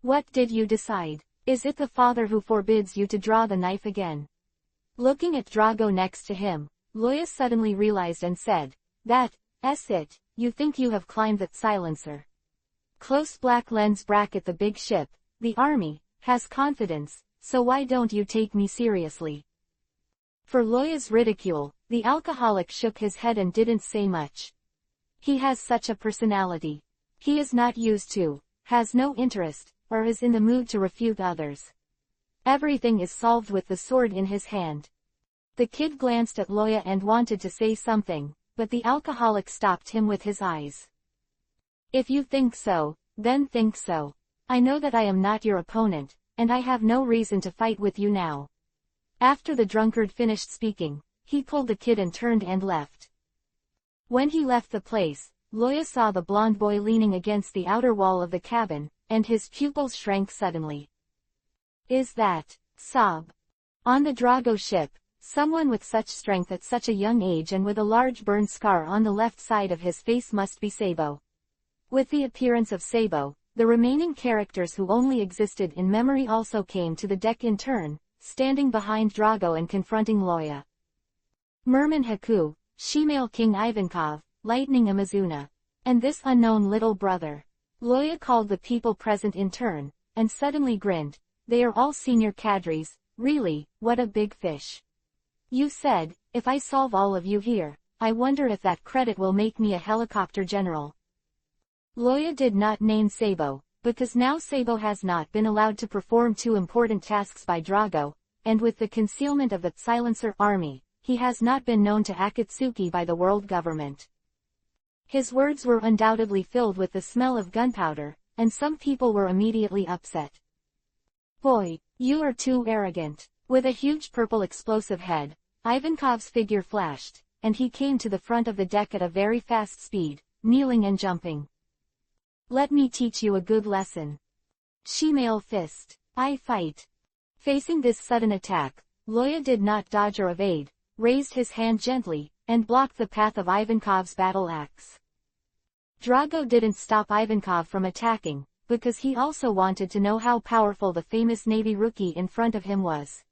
[SPEAKER 1] "What did you decide? Is it the father who forbids you to draw the knife again?" Looking at Drago next to him, Loya suddenly realized and said, "That's it, you think you have climbed that silencer. Close black lens bracket the big ship, the army, has confidence, so why don't you take me seriously?" For Loya's ridicule, the alcoholic shook his head and didn't say much. He has such a personality. He is not used to, has no interest, or is in the mood to refute others. Everything is solved with the sword in his hand. The kid glanced at Loya and wanted to say something, but the alcoholic stopped him with his eyes. "If you think so, then think so. I know that I am not your opponent, and I have no reason to fight with you now." After the drunkard finished speaking, he pulled the kid and turned and left. When he left the place, Loya saw the blonde boy leaning against the outer wall of the cabin, and his pupils shrank suddenly. "Is that Sob?" On the Drago ship, someone with such strength at such a young age and with a large burn scar on the left side of his face must be Sabo. With the appearance of Sabo, the remaining characters who only existed in memory also came to the deck in turn, standing behind Drago and confronting Loya. Merman Haku, Shemale King Ivankov, Lightning Amazuna, and this unknown little brother. Loya called the people present in turn, and suddenly grinned. "They are all senior cadres, really, what a big fish. You said, if I solve all of you here, I wonder if that credit will make me a helicopter general." Loya did not name Sabo, because now Sabo has not been allowed to perform two important tasks by Drago, and with the concealment of the Silencer army, he has not been known to Akatsuki by the world government. His words were undoubtedly filled with the smell of gunpowder, and some people were immediately upset. Boy, you are too arrogant. With a huge purple explosive head, Ivankov's figure flashed, and he came to the front of the deck at a very fast speed, kneeling and jumping. Let me teach you a good lesson. Shemale fist. I fight. Facing this sudden attack, Loya did not dodge or evade, raised his hand gently, and blocked the path of Ivankov's battle axe. Drago didn't stop Ivankov from attacking, because he also wanted to know how powerful the famous Navy rookie in front of him was.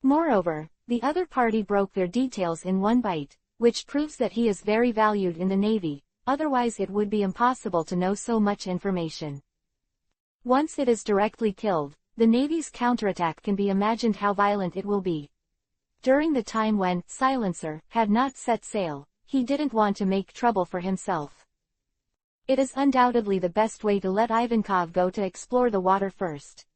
[SPEAKER 1] Moreover, the other party broke their details in one bite, which proves that he is very valued in the Navy, otherwise it would be impossible to know so much information. Once it is directly killed, the Navy's counterattack can be imagined how violent it will be. During the time when Silencer had not set sail, he didn't want to make trouble for himself. It is undoubtedly the best way to let Ivankov go to explore the water first.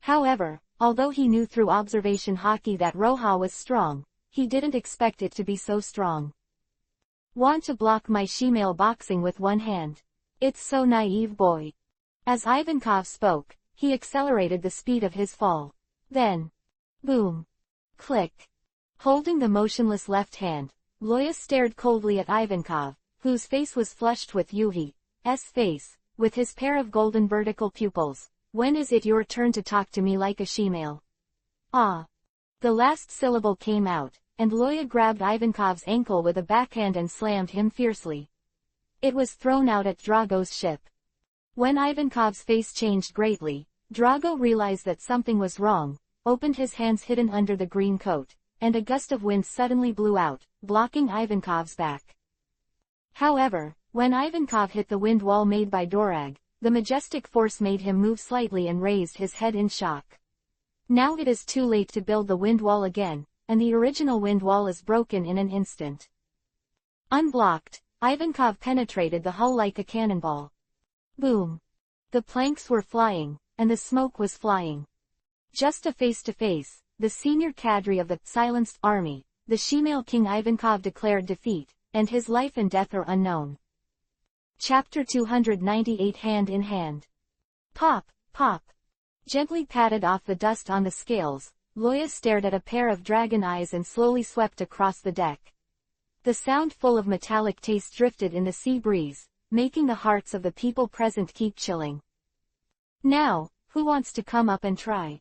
[SPEAKER 1] However, although he knew through observation hockey that Roja was strong, he didn't expect it to be so strong. Want to block my shemale boxing with one hand? It's so naive, boy. As Ivankov spoke, he accelerated the speed of his fall. Then, boom. Click. Holding the motionless left hand, Loya stared coldly at Ivankov, whose face was flushed with Yuhi's face, with his pair of golden vertical pupils. When is it your turn to talk to me like a shemale? Ah. The last syllable came out, and Loya grabbed Ivankov's ankle with a backhand and slammed him fiercely. It was thrown out at Drago's ship. When Ivankov's face changed greatly, Drago realized that something was wrong, opened his hands hidden under the green coat, and a gust of wind suddenly blew out, blocking Ivankov's back. However, when Ivankov hit the wind wall made by Dorag, the majestic force made him move slightly and raised his head in shock. Now it is too late to build the wind wall again, and the original wind wall is broken in an instant. Unblocked, Ivankov penetrated the hull like a cannonball. Boom! The planks were flying, and the smoke was flying. Just a face-to-face, the senior cadre of the silenced army, the shemale king Ivankov declared defeat, and his life and death are unknown. Chapter 298 Hand in Hand. Pop, pop. Gently patted off the dust on the scales, Loya stared at a pair of dragon eyes and slowly swept across the deck. The sound full of metallic taste drifted in the sea breeze, making the hearts of the people present keep chilling. Now, who wants to come up and try?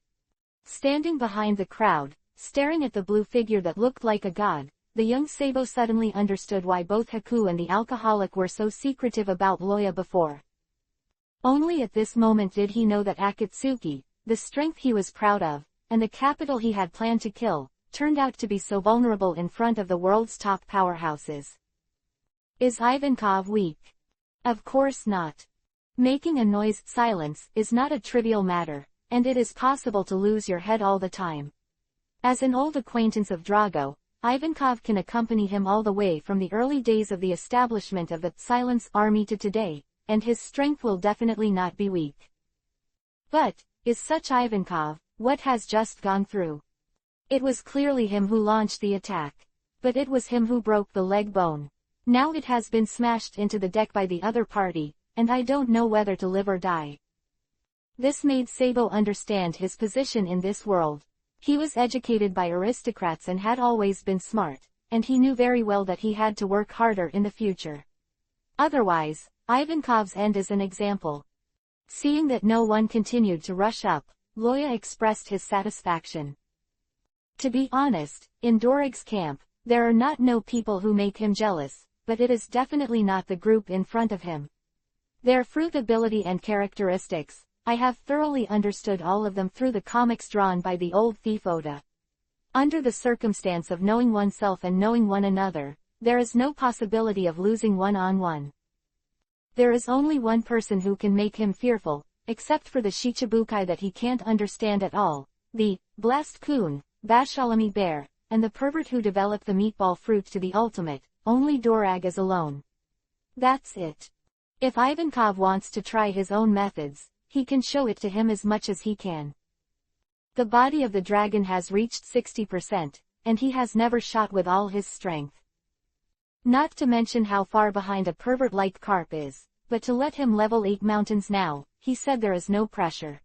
[SPEAKER 1] Standing behind the crowd, staring at the blue figure that looked like a god, the young Sabo suddenly understood why both Haku and the alcoholic were so secretive about Loya before. Only at this moment did he know that Akatsuki, the strength he was proud of, and the capital he had planned to kill, turned out to be so vulnerable in front of the world's top powerhouses. Is Ivankov weak? Of course not. Making a noise, silence, is not a trivial matter, and it is possible to lose your head all the time. As an old acquaintance of Drago, Ivankov can accompany him all the way from the early days of the establishment of the Silence Army to today, and his strength will definitely not be weak. But, is such Ivankov, what has just gone through? It was clearly him who launched the attack. But it was him who broke the leg bone. Now it has been smashed into the deck by the other party, and I don't know whether to live or die. This made Sabo understand his position in this world. He was educated by aristocrats and had always been smart, and he knew very well that he had to work harder in the future. Otherwise, Ivankov's end is an example. Seeing that no one continued to rush up, Loya expressed his satisfaction. To be honest, in Dorag's camp, there are no people who make him jealous, but it is definitely not the group in front of him. Their fruit ability and characteristics, I have thoroughly understood all of them through the comics drawn by the old thief Oda. Under the circumstance of knowing oneself and knowing one another, there is no possibility of losing one-on-one. There is only one person who can make him fearful, except for the Shichibukai that he can't understand at all, the Blessed Kun, Bashalami Bear, and the pervert who developed the meatball fruit to the ultimate, only Dorag is alone. That's it. If Ivankov wants to try his own methods, he can show it to him as much as he can. The body of the dragon has reached 60%, and he has never shot with all his strength. Not to mention how far behind a pervert like Karp is, but to let him level 8 mountains now, he said there is no pressure.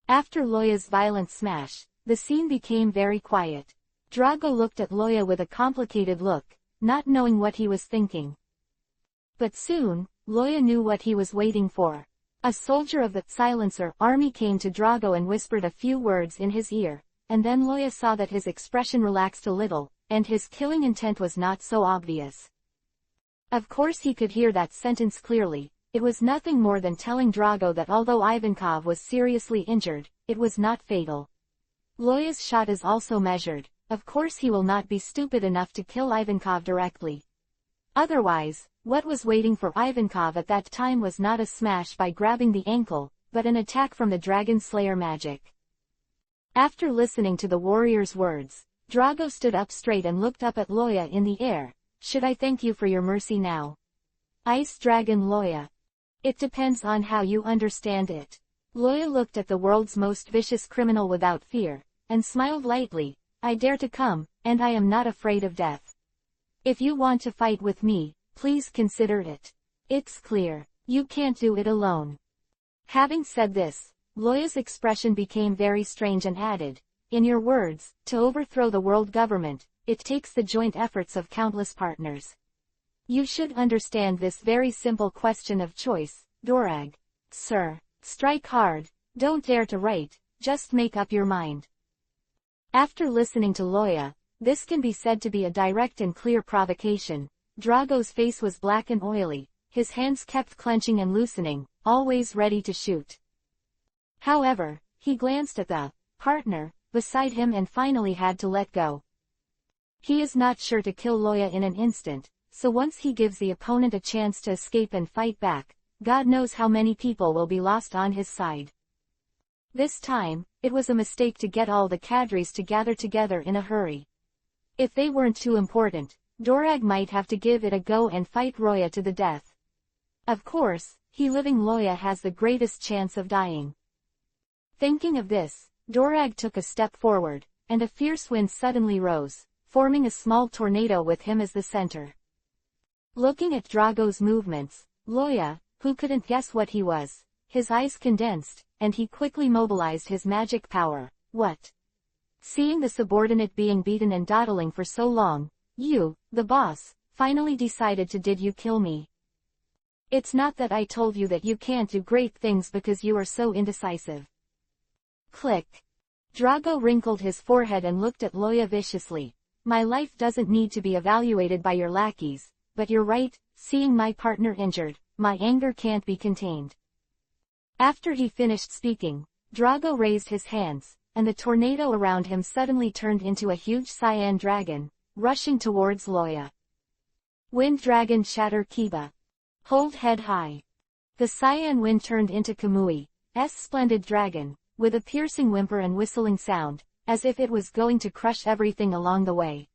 [SPEAKER 1] After Loya's violent smash, the scene became very quiet. Drago looked at Loya with a complicated look, not knowing what he was thinking. But soon, Loya knew what he was waiting for. A soldier of the silencer army came to Drago and whispered a few words in his ear, and then Loya saw that his expression relaxed a little, and his killing intent was not so obvious. Of course he could hear that sentence clearly. It was nothing more than telling Drago that although Ivankov was seriously injured, it was not fatal. Loya's shot is also measured. Of course he will not be stupid enough to kill Ivankov directly. Otherwise, what was waiting for Ivankov at that time was not a smash by grabbing the ankle, but an attack from the Dragon Slayer magic. After listening to the warrior's words, Drago stood up straight and looked up at Loya in the air. Should I thank you for your mercy now? Ice Dragon Loya. It depends on how you understand it. Loya looked at the world's most vicious criminal without fear, and smiled lightly. I dare to come, and I am not afraid of death. If you want to fight with me, please consider it. It's clear, you can't do it alone. Having said this, Loya's expression became very strange and added, in your words, to overthrow the world government, it takes the joint efforts of countless partners. You should understand this very simple question of choice, Dorag. Sir, strike hard, don't dare to write, just make up your mind. After listening to Loya, this can be said to be a direct and clear provocation. Drago's face was black and oily, his hands kept clenching and loosening, always ready to shoot. However, he glanced at the partner beside him and finally had to let go. He is not sure to kill Loya in an instant, so once he gives the opponent a chance to escape and fight back, God knows how many people will be lost on his side. This time, it was a mistake to get all the cadres to gather together in a hurry. If they weren't too important, Dorag might have to give it a go and fight Loya to the death. Of course, living Loya has the greatest chance of dying. Thinking of this, Dorag took a step forward, and a fierce wind suddenly rose, forming a small tornado with him as the center. Looking at Drago's movements, Loya, who couldn't guess what he was, his eyes condensed, and he quickly mobilized his magic power. What? Seeing the subordinate being beaten and dawdling for so long, you, the boss, finally decided to did you kill me? It's not that I told you that you can't do great things because you are so indecisive. Click. Drago wrinkled his forehead and looked at Loya viciously. My life doesn't need to be evaluated by your lackeys, but you're right, seeing my partner injured, my anger can't be contained. After he finished speaking, Drago raised his hands, and the tornado around him suddenly turned into a huge cyan dragon, rushing towards Loya. Wind Dragon Shatter Kiba. Hold head high. The cyan wind turned into Kamui's splendid dragon, with a piercing whimper and whistling sound, as if it was going to crush everything along the way.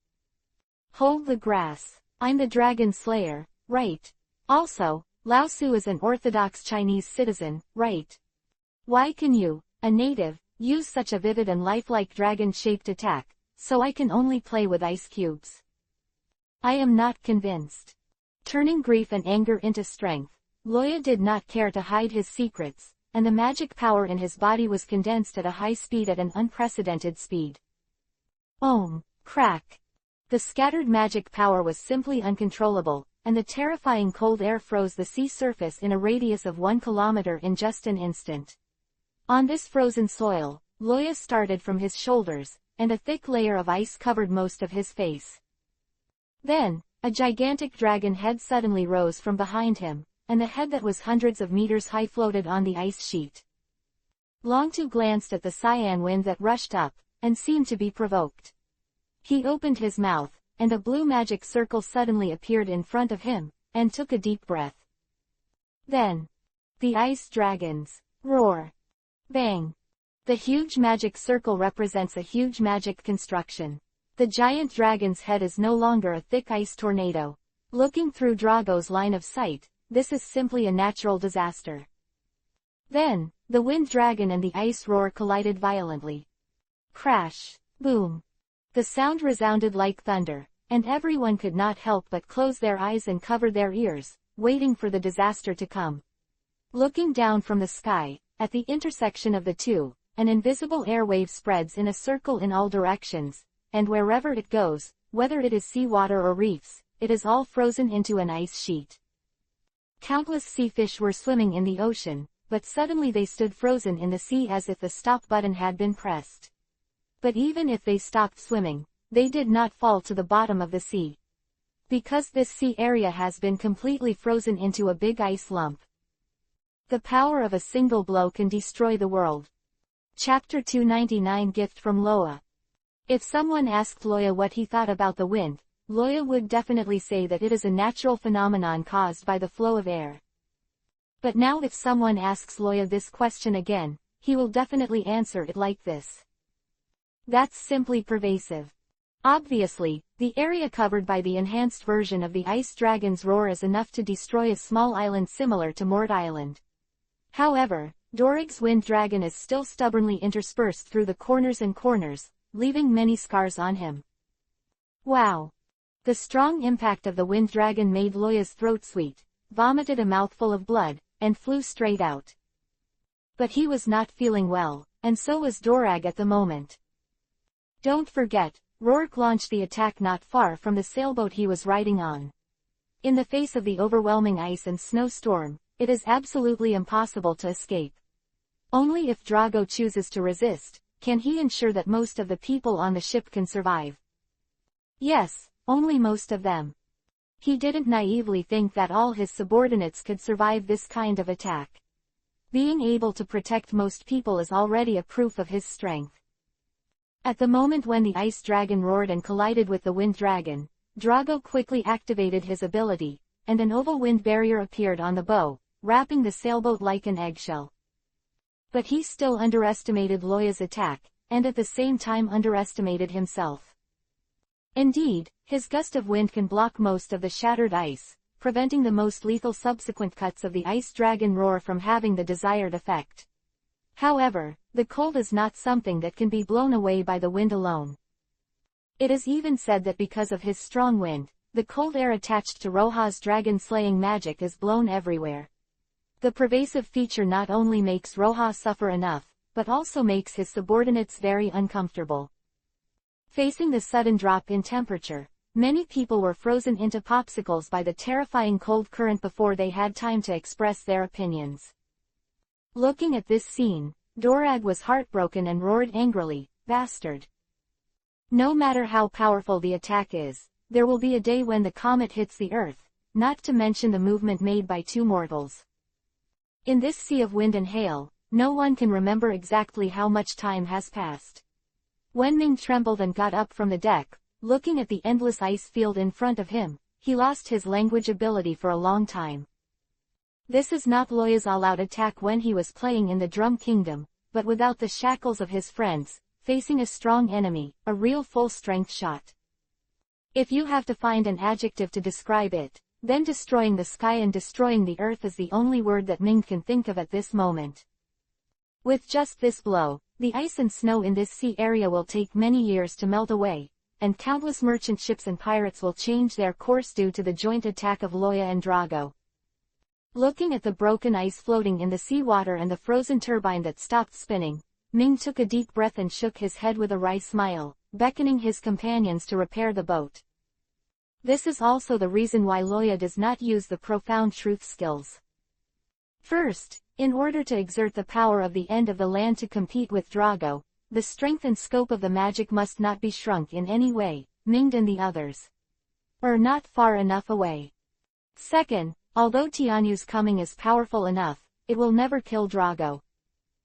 [SPEAKER 1] Hold the grass. I'm the Dragon Slayer, right? Also, Lao Su is an Orthodox Chinese citizen, right? Why can you, a native, use such a vivid and lifelike dragon-shaped attack, so I can only play with ice cubes? I am not convinced. Turning grief and anger into strength, Loya did not care to hide his secrets, and the magic power in his body was condensed at a high speed at an unprecedented speed. Crack. The scattered magic power was simply uncontrollable, and the terrifying cold air froze the sea surface in a radius of 1 kilometer in just an instant. On this frozen soil, Loya started from his shoulders, and a thick layer of ice covered most of his face. Then, a gigantic dragon head suddenly rose from behind him, and the head that was hundreds of meters high floated on the ice sheet. Longtu glanced at the cyan wind that rushed up, and seemed to be provoked. He opened his mouth, and a blue magic circle suddenly appeared in front of him, and took a deep breath. Then, the ice dragons roar. Bang! The huge magic circle represents a huge magic construction. The giant dragon's head is no longer a thick ice tornado. Looking through Drago's line of sight, this is simply a natural disaster. Then, the wind dragon and the ice roar collided violently. Crash! Boom! The sound resounded like thunder, and everyone could not help but close their eyes and cover their ears, waiting for the disaster to come. Looking down from the sky, at the intersection of the two, an invisible airwave spreads in a circle in all directions, and wherever it goes, whether it is seawater or reefs, it is all frozen into an ice sheet. Countless sea fish were swimming in the ocean, but suddenly they stood frozen in the sea as if the stop button had been pressed. But even if they stopped swimming, they did not fall to the bottom of the sea. Because this sea area has been completely frozen into a big ice lump. The power of a single blow can destroy the world. Chapter 299 Gift from Loa. If someone asked Loya what he thought about the wind, Loya would definitely say that it is a natural phenomenon caused by the flow of air. But now if someone asks Loya this question again, he will definitely answer it like this. That's simply pervasive. Obviously, the area covered by the enhanced version of the ice dragon's roar is enough to destroy a small island similar to Mort Island. However, Dorig's wind dragon is still stubbornly interspersed through the corners and corners, leaving many scars on him. Wow! The strong impact of the wind dragon made Loya's throat sweet, vomited a mouthful of blood, and flew straight out. But he was not feeling well, and so was Dorag at the moment. Don't forget, Rourke launched the attack not far from the sailboat he was riding on. In the face of the overwhelming ice and snowstorm, it is absolutely impossible to escape. Only if Drago chooses to resist, can he ensure that most of the people on the ship can survive. Yes, only most of them. He didn't naively think that all his subordinates could survive this kind of attack. Being able to protect most people is already a proof of his strength. At the moment when the ice dragon roared and collided with the wind dragon, Drago quickly activated his ability, and an oval wind barrier appeared on the bow, wrapping the sailboat like an eggshell. But he still underestimated Loya's attack, and at the same time underestimated himself. Indeed, his gust of wind can block most of the shattered ice, preventing the most lethal subsequent cuts of the ice dragon roar from having the desired effect. However, the cold is not something that can be blown away by the wind alone. It is even said that because of his strong wind, the cold air attached to Roha's dragon-slaying magic is blown everywhere. The pervasive feature not only makes Roha suffer enough, but also makes his subordinates very uncomfortable. Facing the sudden drop in temperature, many people were frozen into popsicles by the terrifying cold current before they had time to express their opinions. Looking at this scene, Dorag was heartbroken and roared angrily, "Bastard! No matter how powerful the attack is, there will be a day when the comet hits the Earth, not to mention the movement made by two mortals. In this sea of wind and hail, no one can remember exactly how much time has passed." When Ming trembled and got up from the deck, looking at the endless ice field in front of him, he lost his language ability for a long time. This is not Loya's all-out attack when he was playing in the Drum Kingdom, but without the shackles of his friends, facing a strong enemy, a real full-strength shot. If you have to find an adjective to describe it, then destroying the sky and destroying the earth is the only word that Ming can think of at this moment. With just this blow, the ice and snow in this sea area will take many years to melt away, and countless merchant ships and pirates will change their course due to the joint attack of Loya and Drago. Looking at the broken ice floating in the seawater and the frozen turbine that stopped spinning, Ming took a deep breath and shook his head with a wry smile, beckoning his companions to repair the boat. This is also the reason why Loya does not use the profound truth skills. First, in order to exert the power of the end of the land to compete with Drago, the strength and scope of the magic must not be shrunk in any way, Ming and the others are not far enough away. Second, although Tianyu's coming is powerful enough, it will never kill Drago.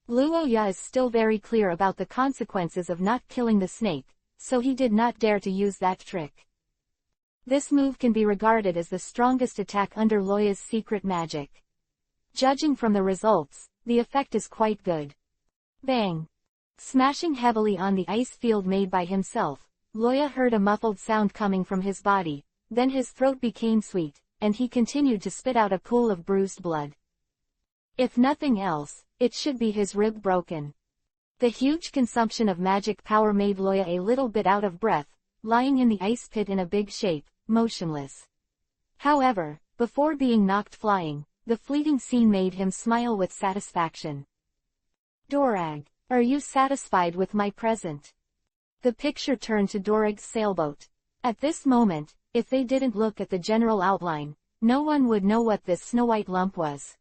[SPEAKER 1] Luoya is still very clear about the consequences of not killing the snake, so he did not dare to use that trick. This move can be regarded as the strongest attack under Loya's secret magic. Judging from the results, the effect is quite good. Bang! Smashing heavily on the ice field made by himself, Loya heard a muffled sound coming from his body, then his throat became sweet, and he continued to spit out a pool of bruised blood. If nothing else, it should be his rib broken. The huge consumption of magic power made Loya a little bit out of breath, lying in the ice pit in a big shape, motionless. However, before being knocked flying, the fleeting scene made him smile with satisfaction. Dorag, are you satisfied with my present? The picture turned to Dorag's sailboat. At this moment, if they didn't look at the general outline, no one would know what this snow-white lump was.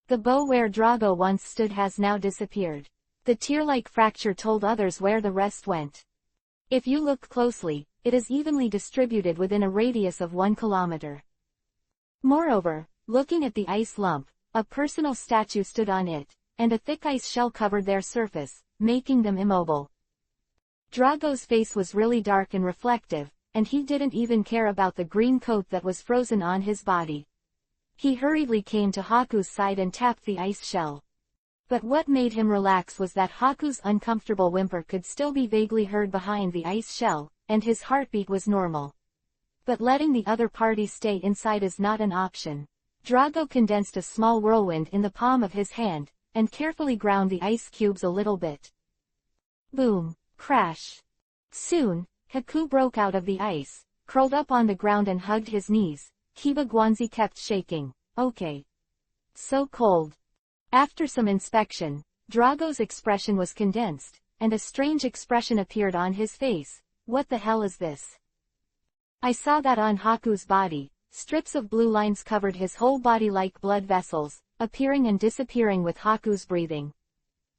[SPEAKER 1] The bow where Drago once stood has now disappeared. The tear-like fracture told others where the rest went. If you look closely, it is evenly distributed within a radius of 1 kilometer. Moreover, looking at the ice lump, a personal statue stood on it, and a thick ice shell covered their surface, making them immobile. Drago's face was really dark and reflective, and he didn't even care about the green coat that was frozen on his body. He hurriedly came to Haku's side and tapped the ice shell. But what made him relax was that Haku's uncomfortable whimper could still be vaguely heard behind the ice shell, and his heartbeat was normal. But letting the other party stay inside is not an option. Drago condensed a small whirlwind in the palm of his hand, and carefully ground the ice cubes a little bit. Boom! Crash! Soon, Haku broke out of the ice, curled up on the ground and hugged his knees. Kiba Guanzi kept shaking. Okay. So cold. After some inspection, Drago's expression was condensed, and a strange expression appeared on his face. What the hell is this? I saw that on Haku's body. Strips of blue lines covered his whole body like blood vessels, appearing and disappearing with Haku's breathing.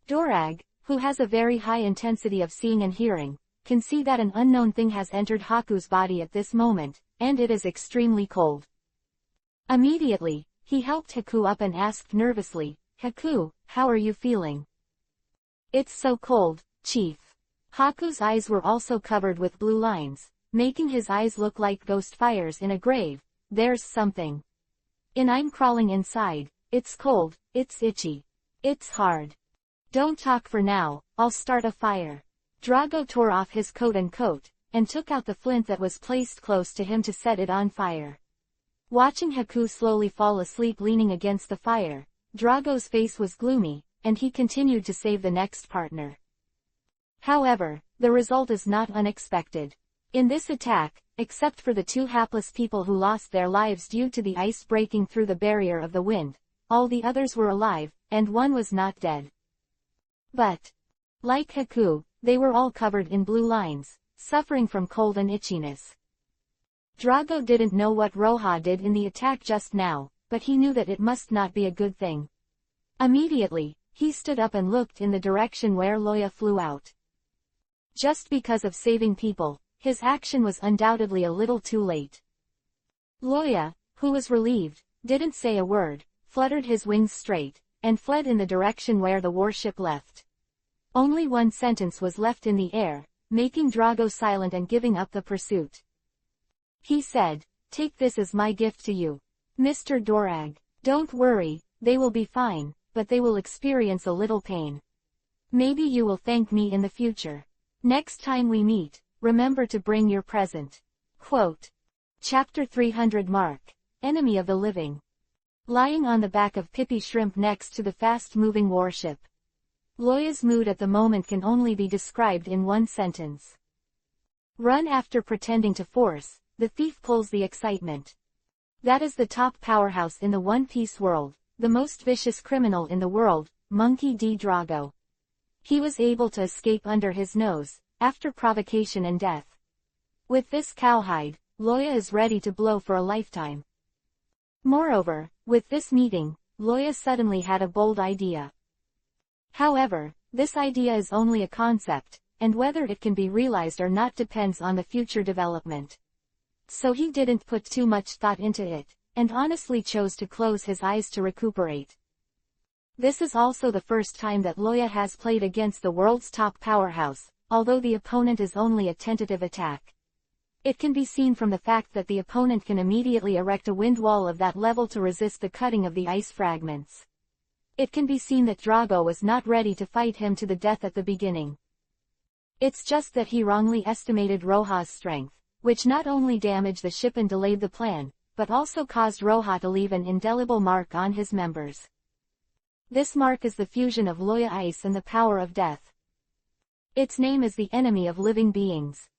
[SPEAKER 1] Dorag, who has a very high intensity of seeing and hearing, can see that an unknown thing has entered Haku's body at this moment, and it is extremely cold. Immediately, he helped Haku up and asked nervously, Haku, how are you feeling? It's so cold, Chief. Haku's eyes were also covered with blue lines, making his eyes look like ghost fires in a grave. There's something. I'm crawling inside. It's cold, it's itchy. It's hard. Don't talk for now, I'll start a fire. Drago tore off his coat and took out the flint that was placed close to him to set it on fire. Watching Haku slowly fall asleep leaning against the fire, Drago's face was gloomy, and he continued to save the next partner. However, the result is not unexpected. In this attack, except for the 2 hapless people who lost their lives due to the ice breaking through the barrier of the wind, all the others were alive, and one was not dead. But, like Haku, they were all covered in blue lines, suffering from cold and itchiness. Drago didn't know what Roja did in the attack just now, but he knew that it must not be a good thing. Immediately, he stood up and looked in the direction where Loya flew out. Just because of saving people, his action was undoubtedly a little too late. Loya, who was relieved, didn't say a word, fluttered his wings straight, and fled in the direction where the warship left. Only one sentence was left in the air, making Drago silent and giving up the pursuit. He said, "Take this as my gift to you, Mr. Dorag. Don't worry, they will be fine, but they will experience a little pain. Maybe you will thank me in the future. Next time we meet, remember to bring your present." Quote. Chapter 300 Mark, Enemy of the Living. Lying on the back of Pippi Shrimp next to the fast-moving warship. Loya's mood at the moment can only be described in one sentence. Run after pretending to force, the thief pulls the excitement. That is the top powerhouse in the One Piece world, the most vicious criminal in the world, Monkey D. Drago. He was able to escape under his nose, after provocation and death. With this cowhide, Loya is ready to blow for a lifetime. Moreover, with this meeting, Loya suddenly had a bold idea. However, this idea is only a concept, and whether it can be realized or not depends on the future development. So he didn't put too much thought into it, and honestly chose to close his eyes to recuperate. This is also the first time that Loya has played against the world's top powerhouse, although the opponent is only a tentative attack. It can be seen from the fact that the opponent can immediately erect a wind wall of that level to resist the cutting of the ice fragments. It can be seen that Drago was not ready to fight him to the death at the beginning. It's just that he wrongly estimated Roja's strength, which not only damaged the ship and delayed the plan, but also caused Roja to leave an indelible mark on his members. This mark is the fusion of Loya ice and the power of death. Its name is the enemy of living beings.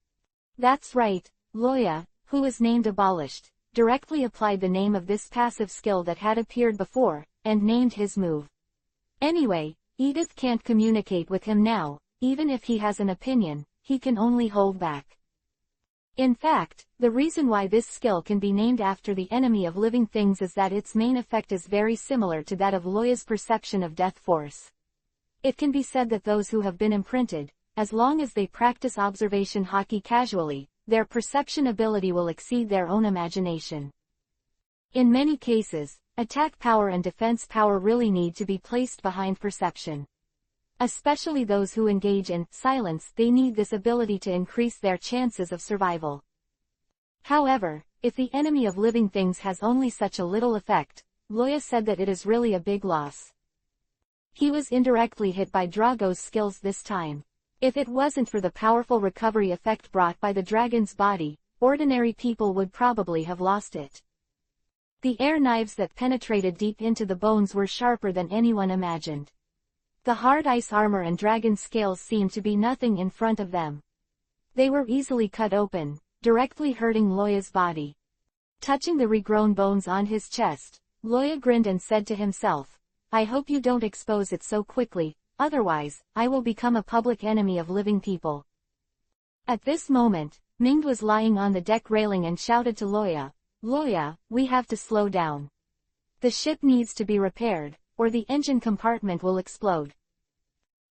[SPEAKER 1] That's right, Loya, who is named Abolished, directly applied the name of this passive skill that had appeared before, and named his move. Anyway, Edith can't communicate with him now, even if he has an opinion, he can only hold back. In fact, the reason why this skill can be named after the enemy of living things is that its main effect is very similar to that of Loya's perception of death force. It can be said that those who have been imprinted, as long as they practice observation hockey casually, their perception ability will exceed their own imagination. In many cases, attack power and defense power really need to be placed behind perception. Especially those who engage in silence, they need this ability to increase their chances of survival. However, if the enemy of living things has only such a little effect, Loya said that it is really a big loss. He was indirectly hit by Drago's skills this time. If it wasn't for the powerful recovery effect brought by the dragon's body, ordinary people would probably have lost it. The air knives that penetrated deep into the bones were sharper than anyone imagined. The hard ice armor and dragon scales seemed to be nothing in front of them. They were easily cut open, directly hurting Loya's body. Touching the regrown bones on his chest, Loya grinned and said to himself, "I hope you don't expose it so quickly, otherwise, I will become a public enemy of living people." At this moment, Ming was lying on the deck railing and shouted to Loya, "Loya, we have to slow down. The ship needs to be repaired, or the engine compartment will explode."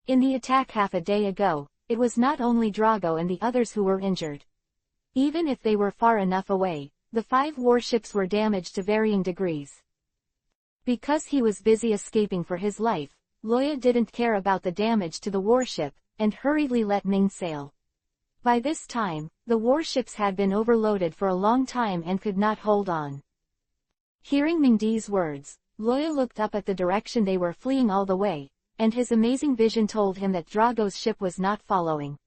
[SPEAKER 1] In the attack half a day ago, it was not only Drago and the others who were injured. Even if they were far enough away, the 5 warships were damaged to varying degrees. Because he was busy escaping for his life, Loya didn't care about the damage to the warship, and hurriedly let Ming sail. By this time, the warships had been overloaded for a long time and could not hold on. Hearing Mingdi's words, Loya looked up at the direction they were fleeing all the way, and his amazing vision told him that Drago's ship was not following.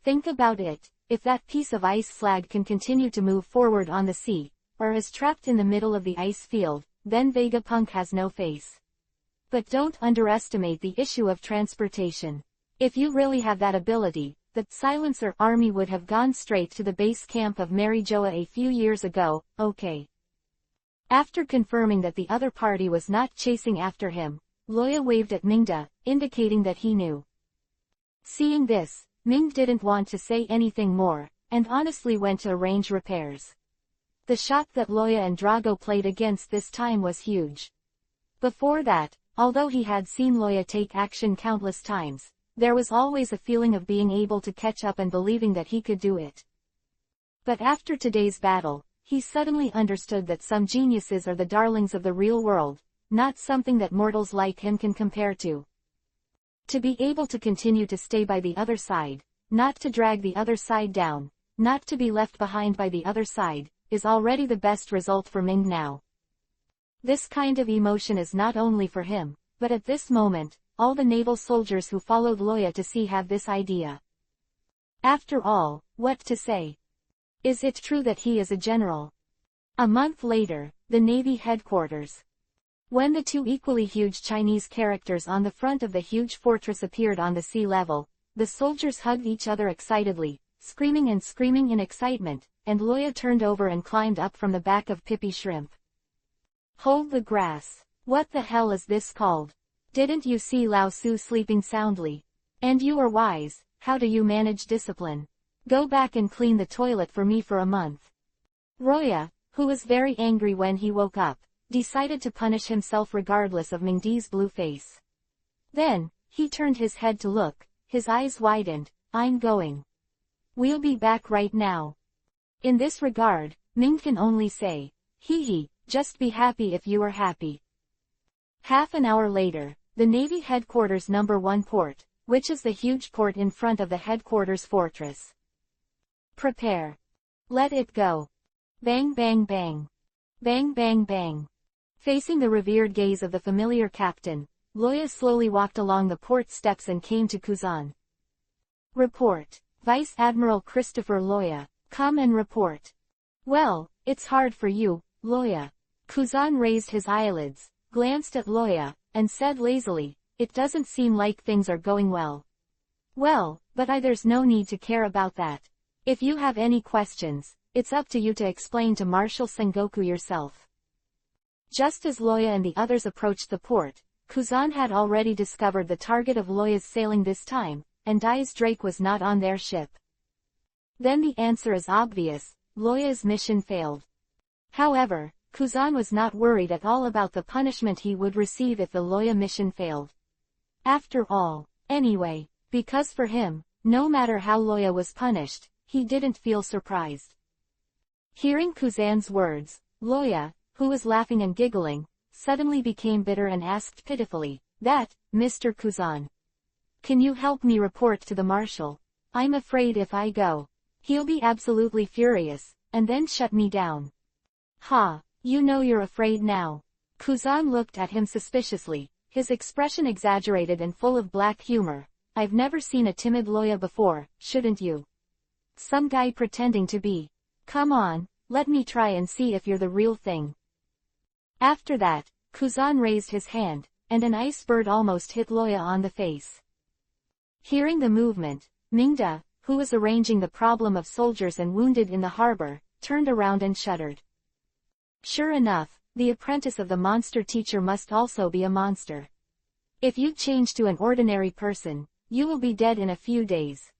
[SPEAKER 1] Think about it, if that piece of ice slag can continue to move forward on the sea, or is trapped in the middle of the ice field, then Vegapunk has no face. But don't underestimate the issue of transportation. If you really have that ability, the Silencer army would have gone straight to the base camp of Mary Joa a few years ago, okay. After confirming that the other party was not chasing after him, Loya waved at Mingda, indicating that he knew. Seeing this, Ming didn't want to say anything more, and honestly went to arrange repairs. The shot that Loya and Drago played against this time was huge. Before that, although he had seen Loya take action countless times, there was always a feeling of being able to catch up and believing that he could do it. But after today's battle, he suddenly understood that some geniuses are the darlings of the real world, not something that mortals like him can compare to. To be able to continue to stay by the other side, not to drag the other side down, not to be left behind by the other side, is already the best result for Ming now. This kind of emotion is not only for him, but at this moment, all the naval soldiers who followed Loya to sea have this idea. After all, what to say? Is it true that he is a general? A month later, the Navy headquarters. When the 2 equally huge Chinese characters on the front of the huge fortress appeared on the sea level, the soldiers hugged each other excitedly, screaming in excitement, and Loya turned over and climbed up from the back of Pippi Shrimp. Hold the grass. What the hell is this called? Didn't you see Lao Su sleeping soundly? And you are wise, how do you manage discipline? Go back and clean the toilet for me for a month. Roya, who was very angry when he woke up, decided to punish himself regardless of Mingdi's blue face. Then, he turned his head to look, his eyes widened, "I'm going. We'll be back right now." In this regard, Ming can only say, "Hee hee, just be happy if you are happy." Half an hour later, the Navy headquarters number 1 port, which is the huge port in front of the headquarters fortress. Prepare. Let it go. Bang bang bang. Bang bang bang. Facing the revered gaze of the familiar captain, Loya slowly walked along the port steps and came to Kuzan. Report. Vice Admiral Christopher Loya, come and report. Well, It's hard for you, Loya. Kuzan raised his eyelids, glanced at Loya, and said lazily, it doesn't seem like things are going well. Well, but there's no need to care about that. If you have any questions, it's up to you to explain to Marshal Sengoku yourself. Just as Loya and the others approached the port, Kuzan had already discovered the target of Loya's sailing this time, and Dai's Drake was not on their ship. Then the answer is obvious, Loya's mission failed. However, Kuzan was not worried at all about the punishment he would receive if the Loya mission failed. After all, anyway, because for him, no matter how Loya was punished, he didn't feel surprised. Hearing Kuzan's words, Loya, who was laughing and giggling, suddenly became bitter and asked pitifully, that, Mr. Kuzan. Can you help me report to the marshal? I'm afraid if I go, he'll be absolutely furious, and then shut me down. Ha, you know you're afraid now. Kuzan looked at him suspiciously, his expression exaggerated and full of black humor. I've never seen a timid Loya before, shouldn't you? Some guy pretending to be. Come on, let me try and see if you're the real thing. After that, Kuzan raised his hand, and an ice bird almost hit Loya on the face. Hearing the movement, Mingda, who was arranging the problem of soldiers and wounded in the harbor, turned around and shuddered. Sure enough, the apprentice of the monster teacher must also be a monster. If you change to an ordinary person, you will be dead in a few days.